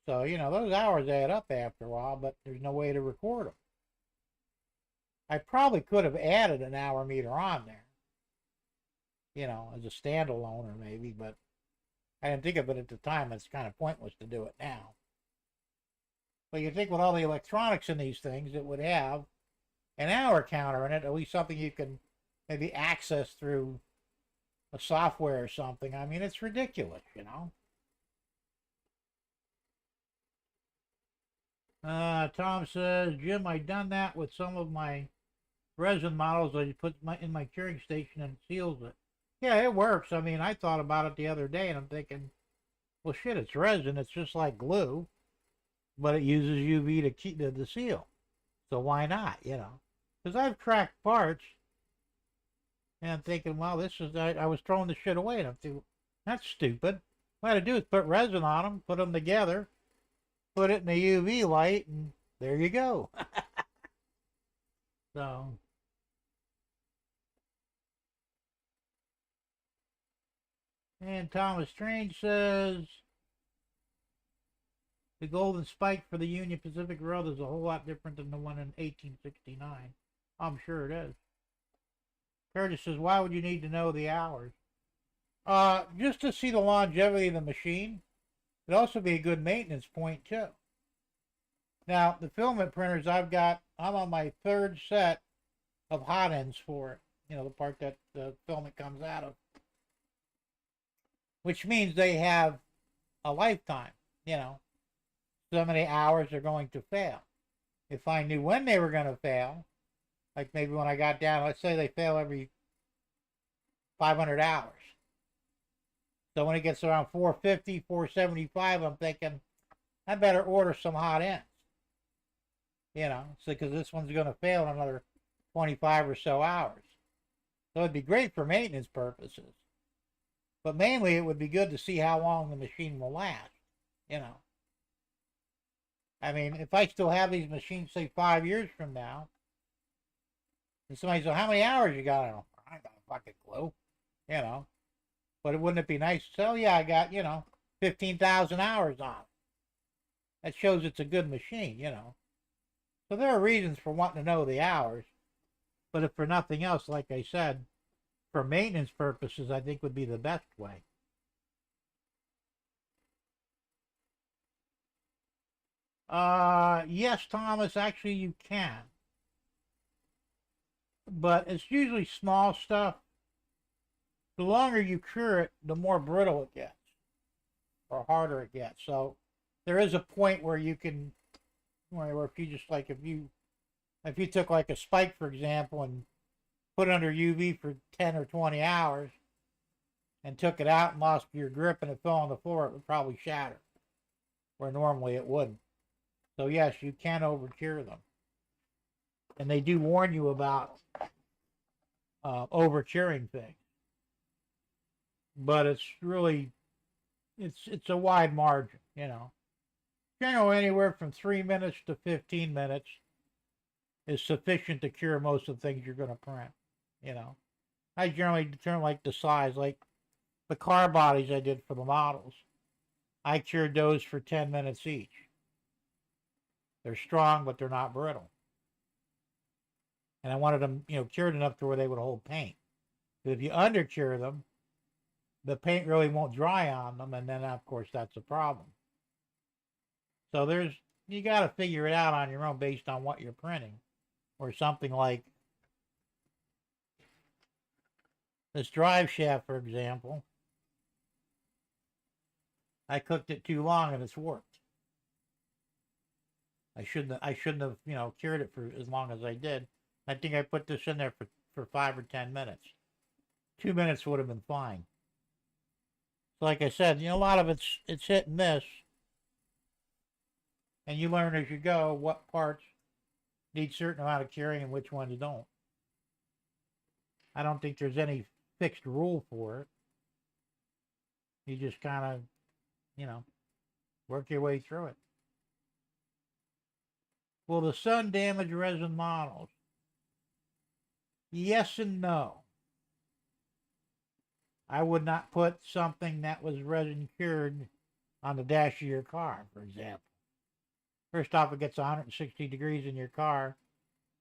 So, those hours add up after a while, but there's no way to record them. I probably could have added an hour meter on there, as a standalone or maybe, but I didn't think of it at the time. It's kind of pointless to do it now. But you think with all the electronics in these things, it would have an hour counter in it, at least something you can maybe access through a software or something. I mean, it's ridiculous, Tom says, Jim, I done that with some of my resin models. I put in my curing station and it seals it. Yeah, it works. I mean, I thought about it the other day and I'm thinking, well, shit, it's resin. It's just like glue, but it uses UV to keep the seal. So why not, Because I've cracked parts and I'm thinking, well, I was throwing the shit away and I'm thinking, that's stupid. What I had to do is put resin on them, put them together, put it in a UV light, and there you go. So, and Thomas Strange says, the golden spike for the Union Pacific Railroad is a whole lot different than the one in 1869. I'm sure it is. Curtis says, why would you need to know the hours? Just to see the longevity of the machine. It'd also be a good maintenance point, too. Now, the filament printers I'm on my third set of hot ends for it. The part that the filament comes out of. Which means they have a lifetime, So many hours are going to fail. If I knew when they were going to fail, like maybe when I got down, let's say they fail every 500 hours. So when it gets around 450, 475, I'm thinking, I better order some hot ends. Because this one's going to fail in another 25 or so hours. So it'd be great for maintenance purposes. But mainly it would be good to see how long the machine will last, I mean, if I still have these machines, say 5 years from now, and somebody says, how many hours you got on them? I got a fucking clue, But wouldn't it be nice to say, oh yeah, I got, 15,000 hours on it. That shows it's a good machine, So there are reasons for wanting to know the hours. But if for nothing else, like I said, for maintenance purposes, I think would be the best way. Yes, Thomas, actually you can. But it's usually small stuff. The longer you cure it, the more brittle it gets. Or harder it gets. So there is a point where you can, where if you just like, if you took like a spike, for example, and put it under UV for 10 or 20 hours and took it out and lost your grip and it fell on the floor, it would probably shatter, where normally it wouldn't. So yes, you can over-cure them. And they do warn you about over-curing things. But it's really, it's a wide margin, Generally anywhere from 3 minutes to 15 minutes is sufficient to cure most of the things you're going to print, I generally determine like the size, like the car bodies I did for the models. I cured those for 10 minutes each. They're strong, but they're not brittle. And I wanted them, cured enough to where they would hold paint. But if you under-cure them, the paint really won't dry on them, and then, of course, that's a problem. So you got to figure it out on your own based on what you're printing. Or something like this drive shaft, for example. I cooked it too long and it's warped. I shouldn't have, cured it for as long as I did. I think I put this in there for 5 or 10 minutes. 2 minutes would have been fine. So like I said, a lot of it's hit and miss, and you learn as you go what parts need certain amount of curing and which ones don't. I don't think there's any fixed rule for it. You just kind of, work your way through it. Will the sun damage resin models? Yes and no. I would not put something that was resin cured on the dash of your car, for example. First off, it gets 160 degrees in your car.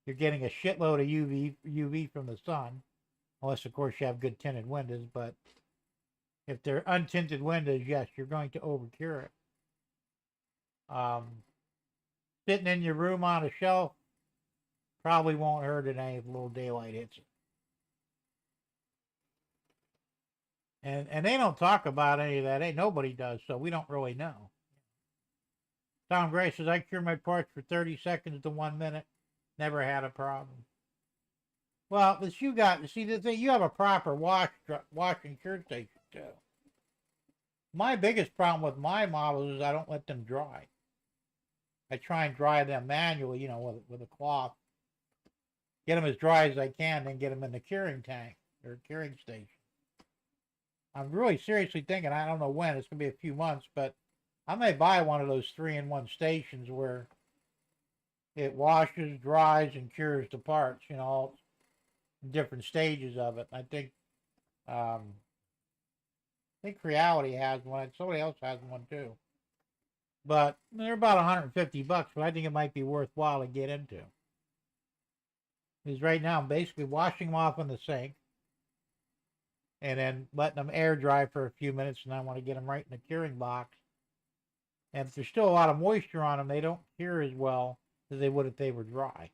You're getting a shitload of UV from the sun, unless, of course, you have good tinted windows. But if they're untinted windows, yes, you're going to overcure it. Sitting in your room on a shelf probably won't hurt it any if a little daylight hits it. And they don't talk about any of that. Nobody does, so we don't really know. Tom Gray says, I cure my parts for 30 seconds to 1 minute. Never had a problem. Well, but the thing, you have a proper wash and cure station too. My biggest problem with my models is I don't let them dry. I try and dry them manually, with a cloth. Get them as dry as I can, then get them in the curing tank or curing station. I'm really seriously thinking, I don't know when, it's going to be a few months, but I may buy one of those 3-in-1 stations where it washes, dries, and cures the parts, all different stages of it. I think Creality has one. Somebody else has one too. But they're about $150, but I think it might be worthwhile to get into. Because right now I'm basically washing them off in the sink and then letting them air dry for a few minutes, and I want to get them right in the curing box. And if there's still a lot of moisture on them, they don't cure as well as they would if they were dry.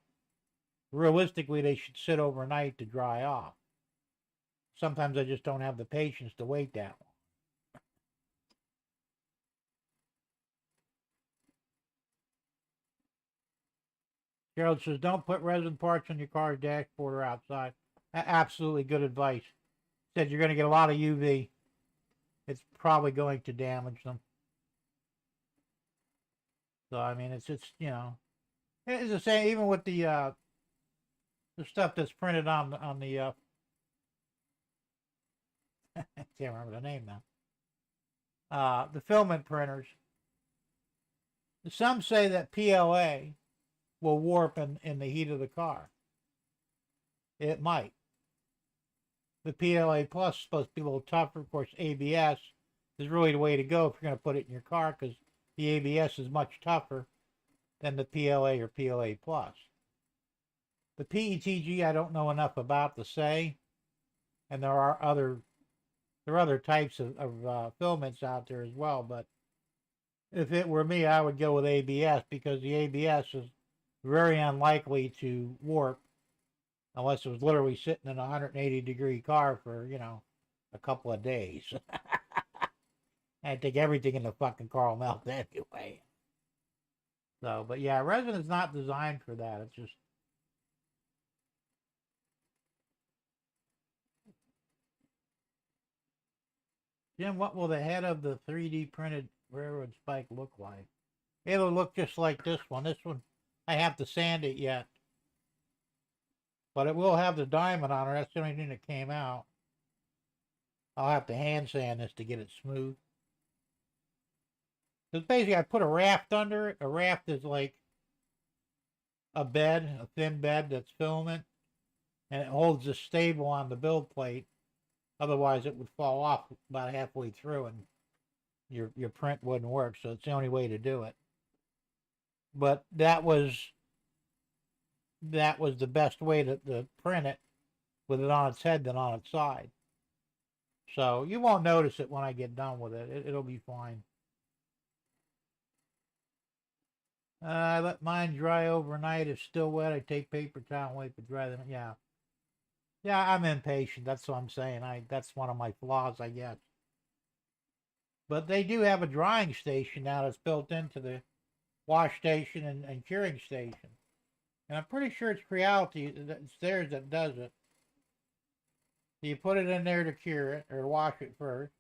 Realistically, they should sit overnight to dry off. Sometimes I just don't have the patience to wait that long. Gerald says, don't put resin parts on your car's dashboard or outside. Absolutely good advice. Said you're going to get a lot of UV. It's probably going to damage them. So, I mean, it's the same, even with the stuff that's printed on the, I can't remember the name now. The filament printers. Some say that PLA will warp in the heat of the car. It might. The PLA Plus is supposed to be a little tougher. Of course, ABS is really the way to go if you're going to put it in your car, because the ABS is much tougher than the PLA or PLA Plus. The PETG I don't know enough about to say, and there are other types of filaments out there as well. But if it were me, I would go with ABS, because the ABS is very unlikely to warp unless it was literally sitting in a 180-degree car for, a couple of days. I think everything in the fucking car will melt anyway. So, but yeah, resin is not designed for that. It's just... Jim, what will the head of the 3D printed railroad spike look like? It'll look just like this one. This one, I have to sand it yet. But it will have the diamond on it. That's the only thing that came out. I'll have to hand sand this to get it smooth. Because basically I put a raft under it. A raft is like a bed, a thin bed that's filament. And it holds the stable on the build plate. Otherwise it would fall off about halfway through and your print wouldn't work. So it's the only way to do it. But that was the best way to print it with it on its head than on its side. So you won't notice it when I get done with it. It'll be fine. I let mine dry overnight. If still wet, I take paper towel and wait to dry them. Yeah. Yeah, I'm impatient. That's what I'm saying. That's one of my flaws, I guess. But they do have a drying station now that's built into the wash station and curing station. And I'm pretty sure it's Creality, it's theirs that does it. You put it in there to cure it, or wash it first.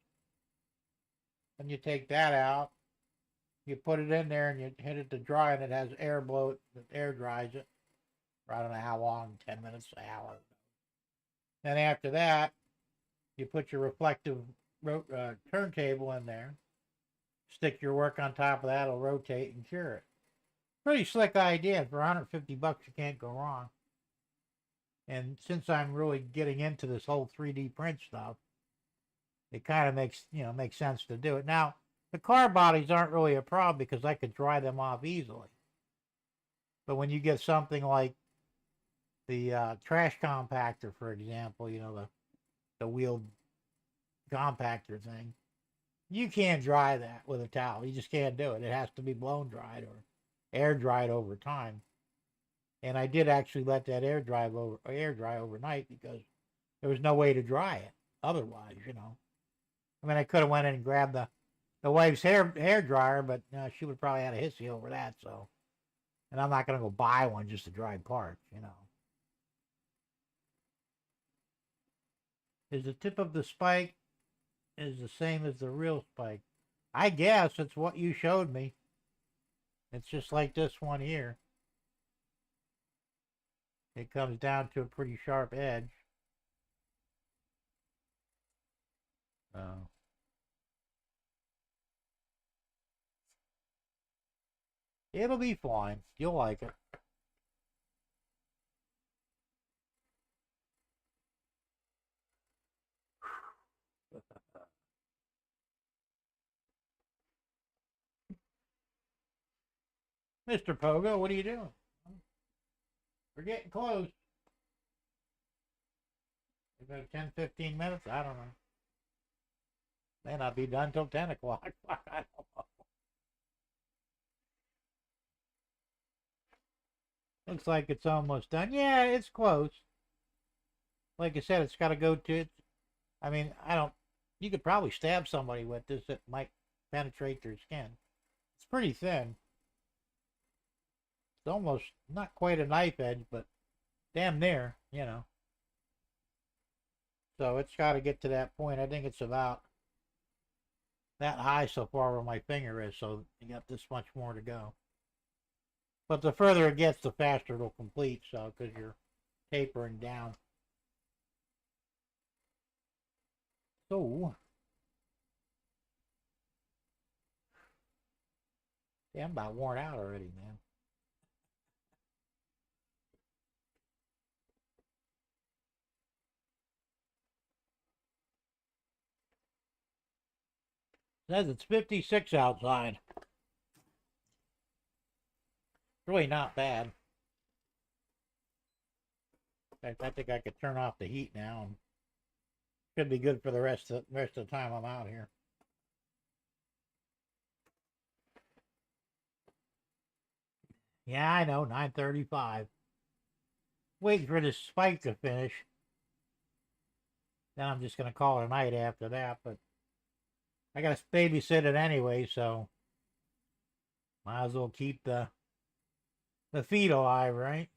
Then you take that out. You put it in there and you hit it to dry, and it has air blow it, air dries it. I don't know how long, 10 minutes, an hour. Then after that, you put your reflective turntable in there. Stick your work on top of that, it'll rotate and cure it. Pretty slick idea. For 150 bucks, you can't go wrong. And since I'm really getting into this whole 3D print stuff, it kind of makes sense to do it. Now, the car bodies aren't really a problem because I could dry them off easily. But when you get something like the trash compactor, for example, the wheeled compactor thing, you can't dry that with a towel. You just can't do it. It has to be blown dried or air dried over time. And I did actually let that air dry overnight because there was no way to dry it otherwise, I mean, I could have went in and grabbed the wife's hair dryer, but she would probably have a hissy over that. So, and I'm not going to go buy one just to dry parts, Is the tip of the spike is the same as the real spike? I guess it's what you showed me. It's just like this one here. It comes down to a pretty sharp edge. It'll be fine. You'll like it. Mr. Pogo, what are you doing? We're getting close. About 10, 15 minutes? I don't know. May not be done till 10 o'clock. I don't know. Looks like it's almost done. Yeah, it's close. Like I said, it's got to go to it. I mean, you could probably stab somebody with this that might penetrate their skin. It's pretty thin. It's almost not quite a knife edge, but damn near, So it's got to get to that point. I think it's about that high so far where my finger is, so you got this much more to go. But the further it gets, the faster it'll complete, so because you're tapering down. So, yeah, I'm about worn out already, man. It says it's 56 outside. Really not bad. In fact, I think I could turn off the heat now, and should be good for the rest of the time I'm out here. Yeah, I know, 9:35. Waiting for this spike to finish. Then I'm just gonna call it a night after that, but I gotta babysit it anyway, so might as well keep the feet alive, right?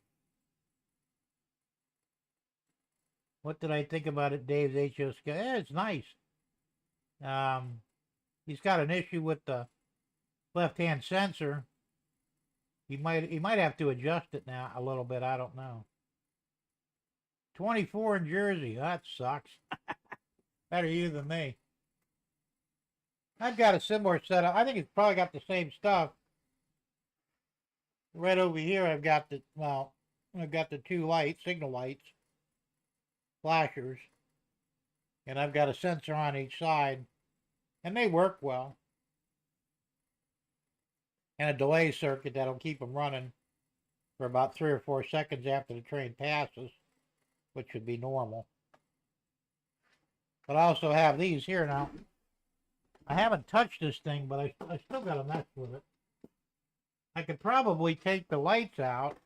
What did I think about it, Dave's HO scale? Yeah, it's nice. He's got an issue with the left-hand sensor. He might have to adjust it now a little bit. I don't know. 24 in Jersey. That sucks. Better you than me. I've got a similar setup. I think it's probably got the same stuff. Right over here, I've got the two lights, signal lights, flashers, and I've got a sensor on each side, and they work well. And a delay circuit that'll keep them running for about 3 or 4 seconds after the train passes, which would be normal. But I also have these here now. I haven't touched this thing, but I still got to mess with it. I could probably take the lights out.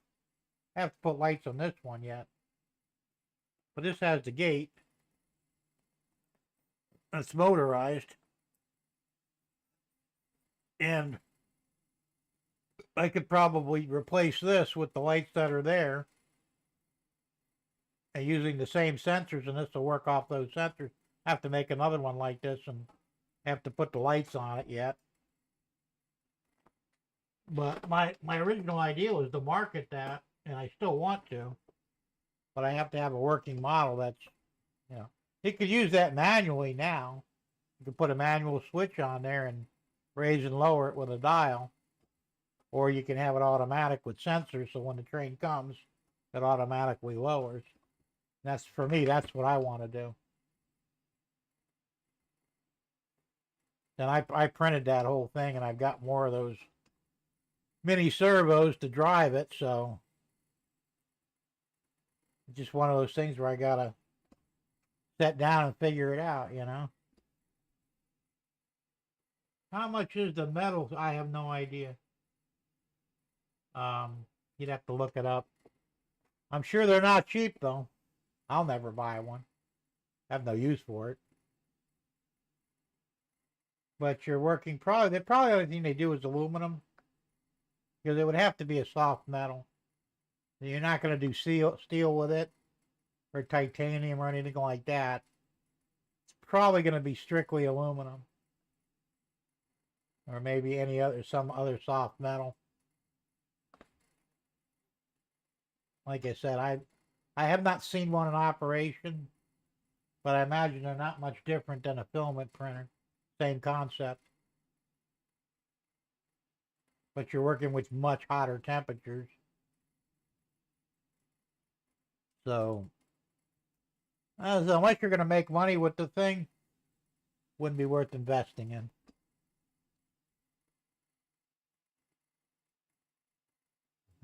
I have to put lights on this one yet. But this has the gate. It's motorized. And I could probably replace this with the lights that are there and using the same sensors, and this will work off those sensors. I have to make another one like this and have to put the lights on it yet. But my original idea was to market that, and I still want to, but I have to have a working model that's, you know, you could use that manually now. You could put a manual switch on there and raise and lower it with a dial, or you can have it automatic with sensors, so when the train comes, it automatically lowers. That's, for me, that's what I want to do. And I printed that whole thing, and I've got more of those mini servos to drive it, so it's just one of those things where I gotta sit down and figure it out, you know. How much is the metal? I have no idea. You'd have to look it up. I'm sure they're not cheap though. I'll never buy one. I have no use for it. But you're working probably the only thing they do is aluminum, because it would have to be a soft metal. You're not going to do steel with it, or titanium or anything like that. It's probably going to be strictly aluminum, or maybe some other soft metal. Like I said, I have not seen one in operation, but I imagine they're not much different than a filament printer. Same concept. But you're working with much hotter temperatures. So unless you're going to make money with the thing, wouldn't be worth investing in.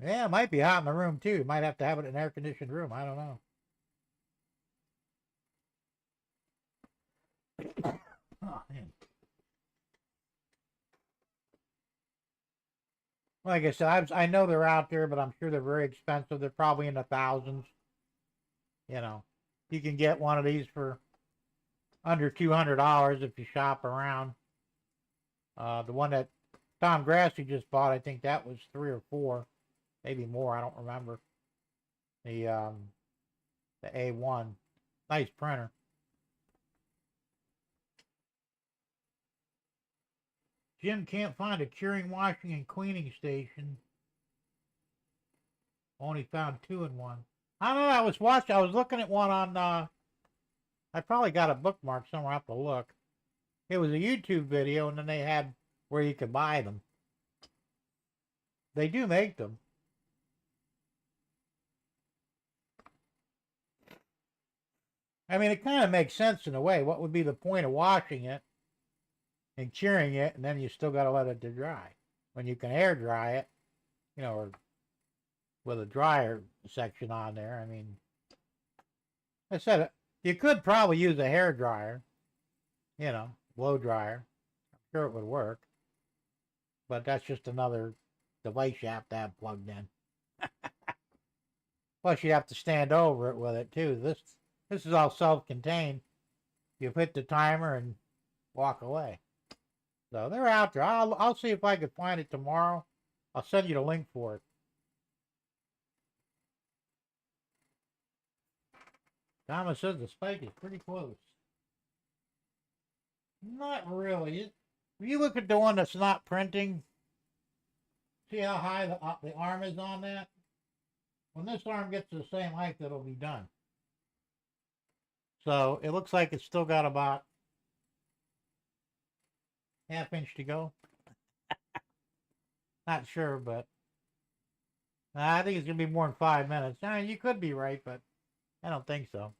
Yeah, it might be hot in the room too. You might have to have it in an air-conditioned room. I don't know. Oh, man. Like I said, I know they're out there, but I'm sure they're very expensive. They're probably in the thousands. You know, you can get one of these for under $200 if you shop around. The one that Tom Grassi just bought, I think that was 3 or 4, maybe more. I don't remember. The A1, nice printer. Jim can't find a curing, washing, and cleaning station. Only found 2 in one. I don't know. I was looking at one on. I probably got a bookmark somewhere. I have to look. It was a YouTube video, and then they had where you could buy them. They do make them. I mean, it kind of makes sense in a way. What would be the point of washing it and curing it, and then you still got to let it to dry? When you can air dry it, you know, or with a dryer section on there. I mean, I said you could probably use a hair dryer, you know, blow dryer. I'm sure it would work, but that's just another device you have to have plugged in. Plus, you have to stand over it with it too. This is all self-contained. You hit the timer and walk away. So they're out there. I'll see if I can find it tomorrow. I'll send you the link for it. Thomas says the spike is pretty close. Not really. If you look at the one that's not printing, see how high the arm is on that? When this arm gets to the same height, it'll be done. So it looks like it's still got about ½ inch to go. Not sure, but I think it's going to be more than 5 minutes. Now, you could be right, but I don't think so.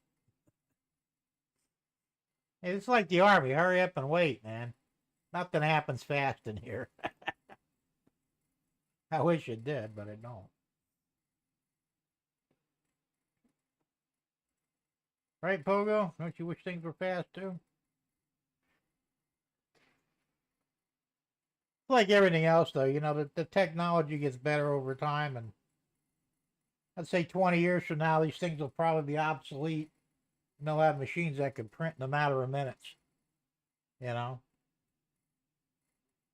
It's like the Army. Hurry up and wait, man. Nothing happens fast in here. I wish it did, but it don't. Right, Pogo? Don't you wish things were fast, too? It's like everything else, though. You know, the technology gets better over time, and I'd say 20 years from now, these things will probably be obsolete. And they'll have machines that can print in a matter of minutes. You know?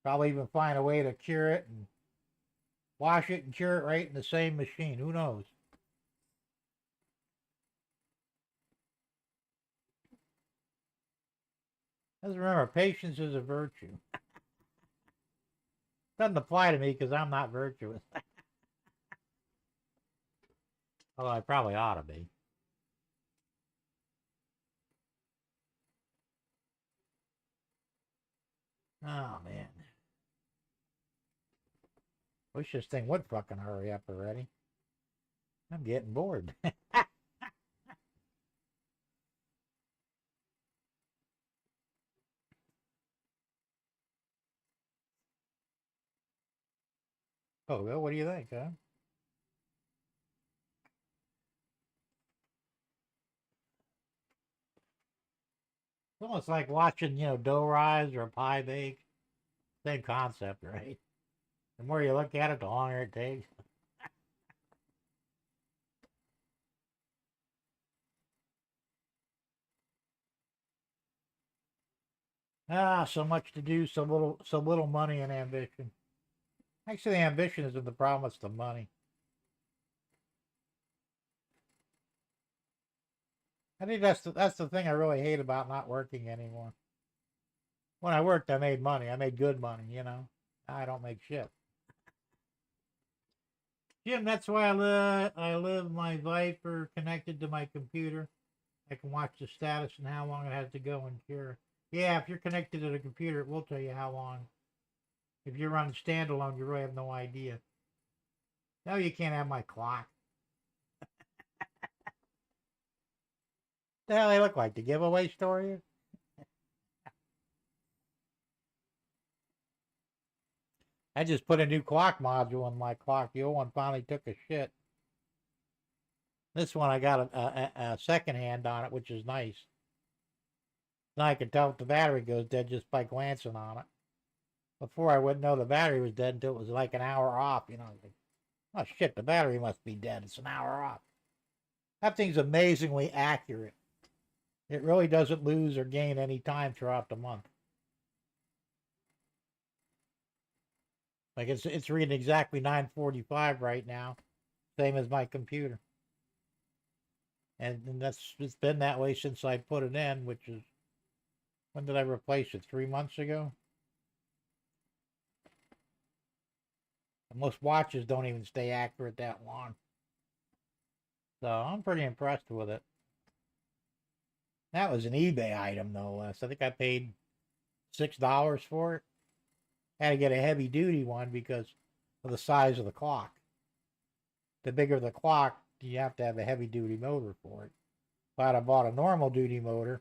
Probably even find a way to cure it and wash it and cure it right in the same machine. Who knows? Just remember, patience is a virtue. Doesn't apply to me because I'm not virtuous. Although I probably ought to be. Oh, man. Wish this thing would fucking hurry up already. I'm getting bored. Oh, well, what do you think, huh? It's almost like watching, dough rise or a pie bake. Same concept, right? The more you look at it, the longer it takes. Ah, so much to do, so little money and ambition. Actually, the ambition isn't the problem; it's the money. I think that's the thing I really hate about not working anymore. When I worked, I made money. I made good money. Now I don't make shit. Jim, that's why I live my Viper connected to my computer. I can watch the status and how long it has to go and cure. Yeah, if you're connected to the computer, it will tell you how long. If you're running standalone, you really have no idea. No, you can't have my clock. The hell they look like? The giveaway store? I just put a new clock module in my clock. The old one finally took a shit. This one I got a second hand on it, which is nice. Now I can tell if the battery goes dead just by glancing on it. Before I wouldn't know the battery was dead until it was like an hour off. Like, oh shit, the battery must be dead. It's an hour off. That thing's amazingly accurate. It really doesn't lose or gain any time throughout the month. Like it's reading exactly 9:45 right now, same as my computer. And it's been that way since I put it in, which is, when did I replace it? 3 months ago. And most watches don't even stay accurate that long. So I'm pretty impressed with it. That was an eBay item, no less. I think I paid $6 for it. Had to get a heavy duty one because of the size of the clock. The bigger the clock, you have to have a heavy duty motor for it. If I'd have bought a normal duty motor,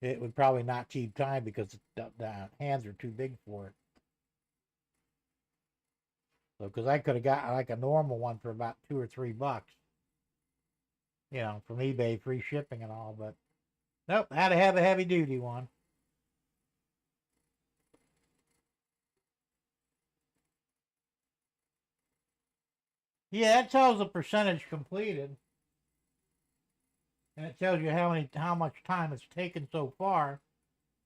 it would probably not keep time because the hands are too big for it. So, because I could have got like a normal one for about $2 or $3, from eBay, free shipping and all, but nope, had to have a heavy duty one. Yeah, that tells the percentage completed, and it tells you how much time it's taken so far,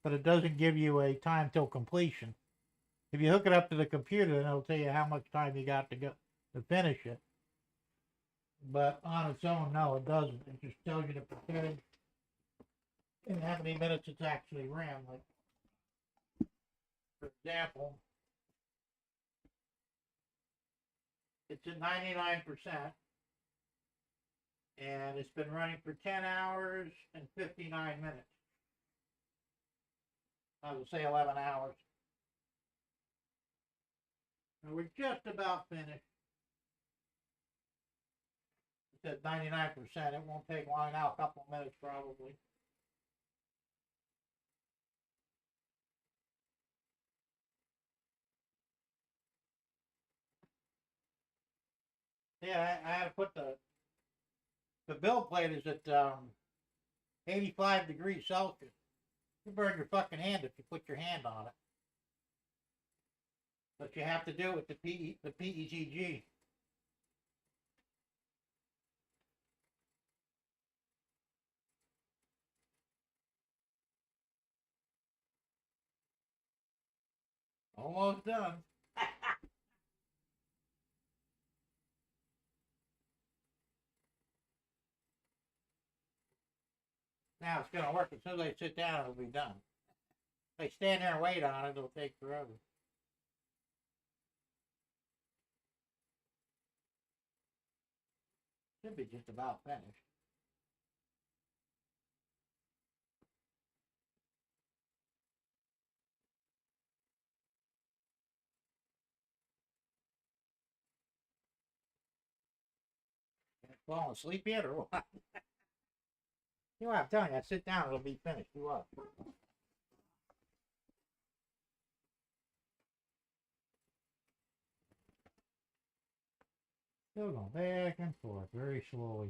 but it doesn't give you a time till completion. If you hook it up to the computer, then it'll tell you how much time you got to go to finish it. But on its own, no, it doesn't. It just tells you the percentage and how many minutes it's actually ran. Like, for example, it's at 99%, and it's been running for 10 hours and 59 minutes. I would say 11 hours. And we're just about finished. It's at 99%. It won't take long now, a couple of minutes probably. Yeah, I had to put the build plate is at 85 degrees Celsius. You burn your fucking hand if you put your hand on it. But you have to do it with the PETG. Almost done. now it's going to work. As soon as I sit down, it'll be done. If I stand there and wait on it, it'll take forever. Should be just about finished. Falling asleep yet or what? You know what I'm telling you, I sit down, it'll be finished. You up? Still going back and forth very slowly.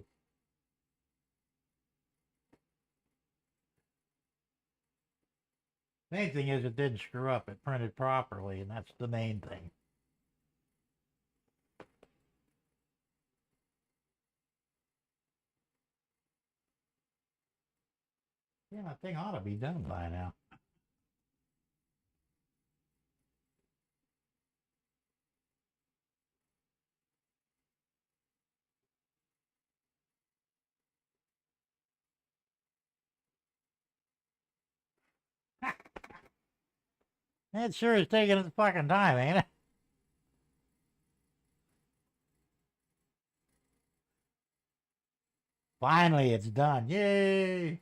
Main thing is it didn't screw up. It printed properly, and that's the main thing. Yeah, that thing ought to be done by now. It sure is taking its fucking time, ain't it? Finally, it's done. Yay!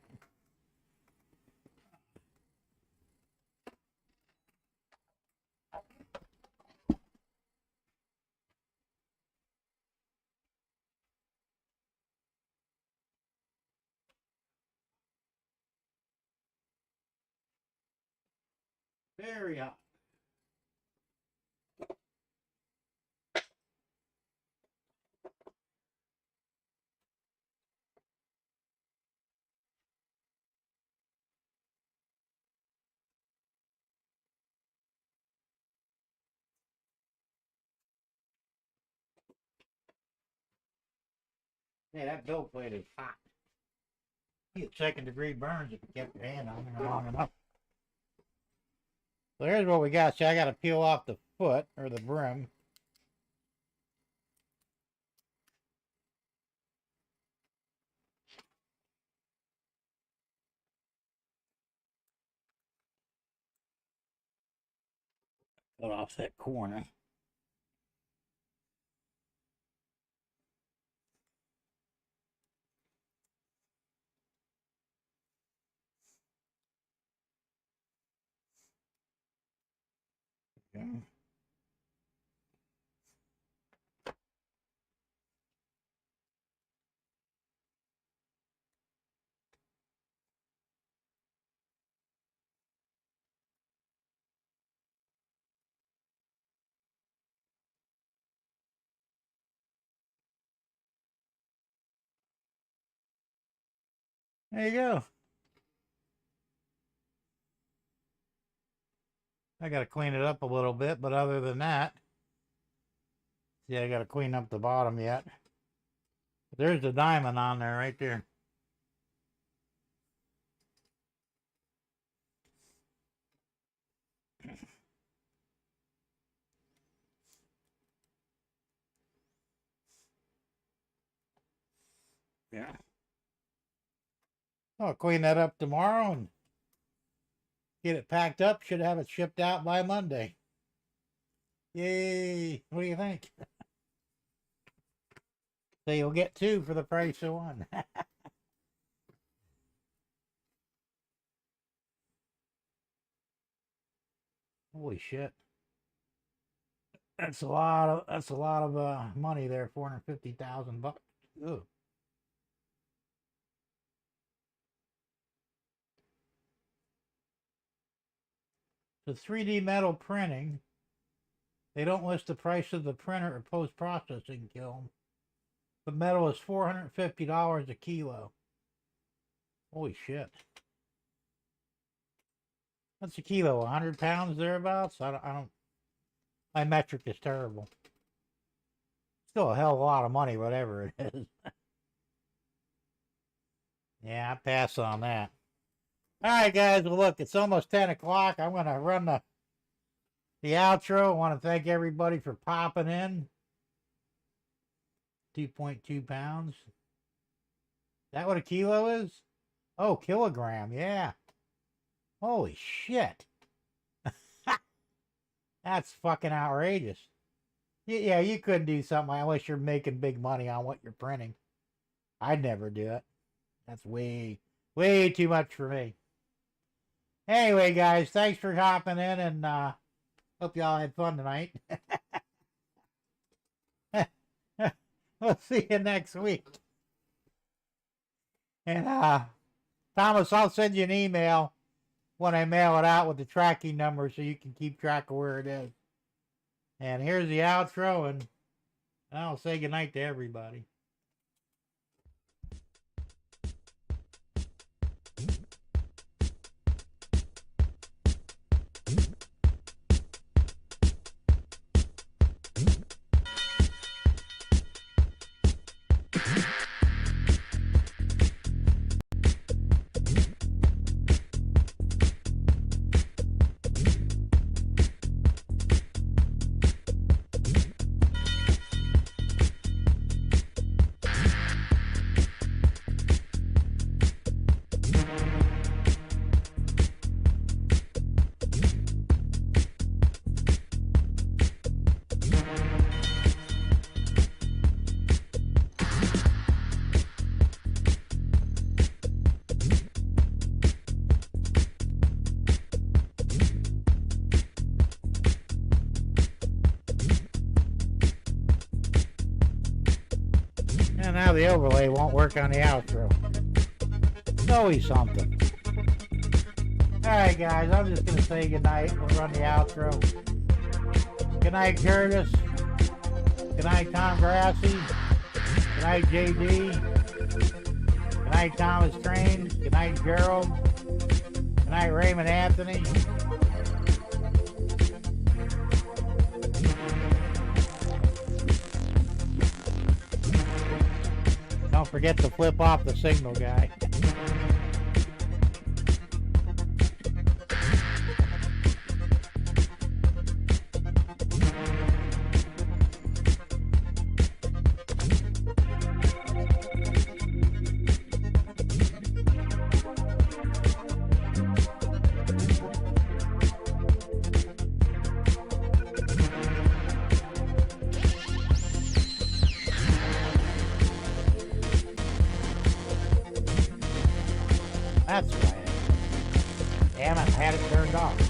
Very hot. Yeah, that build plate is hot. You get second-degree burns if you kept your hand on there long enough. So here's what we got. See, I got to peel off the foot, or the brim. Cut off that corner. Okay. There you go. I got to clean it up a little bit, but other than that, see, I got to clean up the bottom yet. There's the diamond on there right there. Yeah. I'll clean that up tomorrow and get it packed up. Should have it shipped out by Monday. Yay. What do you think? So you'll get two for the price of one. Holy shit. That's a lot of money there, $450,000. Ugh. The 3D metal printing, they don't list the price of the printer or post-processing kiln. The metal is $450 a kilo. Holy shit. What's a kilo? 100 pounds thereabouts? I don't. My metric is terrible. Still a hell of a lot of money, whatever it is. Yeah, I pass on that. All right, guys. Well, look, it's almost 10 o'clock. I'm going to run the outro. I want to thank everybody for popping in. 2.2 pounds. Is that what a kilo is? Oh, kilogram, yeah. Holy shit. That's fucking outrageous. Yeah, you couldn't do something unless you're making big money on what you're printing. I'd never do it. That's way too much for me. Anyway, guys, thanks for hopping in, and hope y'all had fun tonight. We'll see you next week. And Thomas, I'll send you an email when I mail it out with the tracking number so you can keep track of where it is. And here's the outro, and I'll say goodnight to everybody. And now the overlay won't work on the outro. It's always something. Alright, guys, I'm just going to say goodnight. We'll run the outro. Good night, Curtis. Good night, Tom Grassi. Good night, JD. Good night, Thomas Train. Good night, Gerald. Good night, Raymond Anthony. Don't forget to flip off the signal guy. That's why. Damn it, I had it turned off.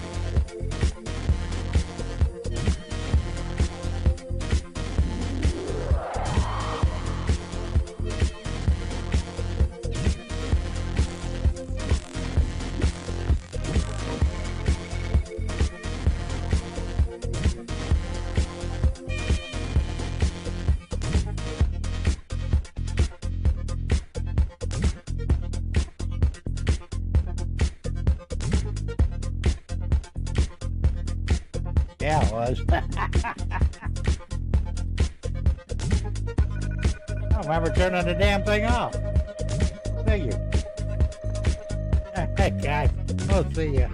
Yeah, it was. I don't remember turning the damn thing off. Figure. Hey, guys, we'll see you.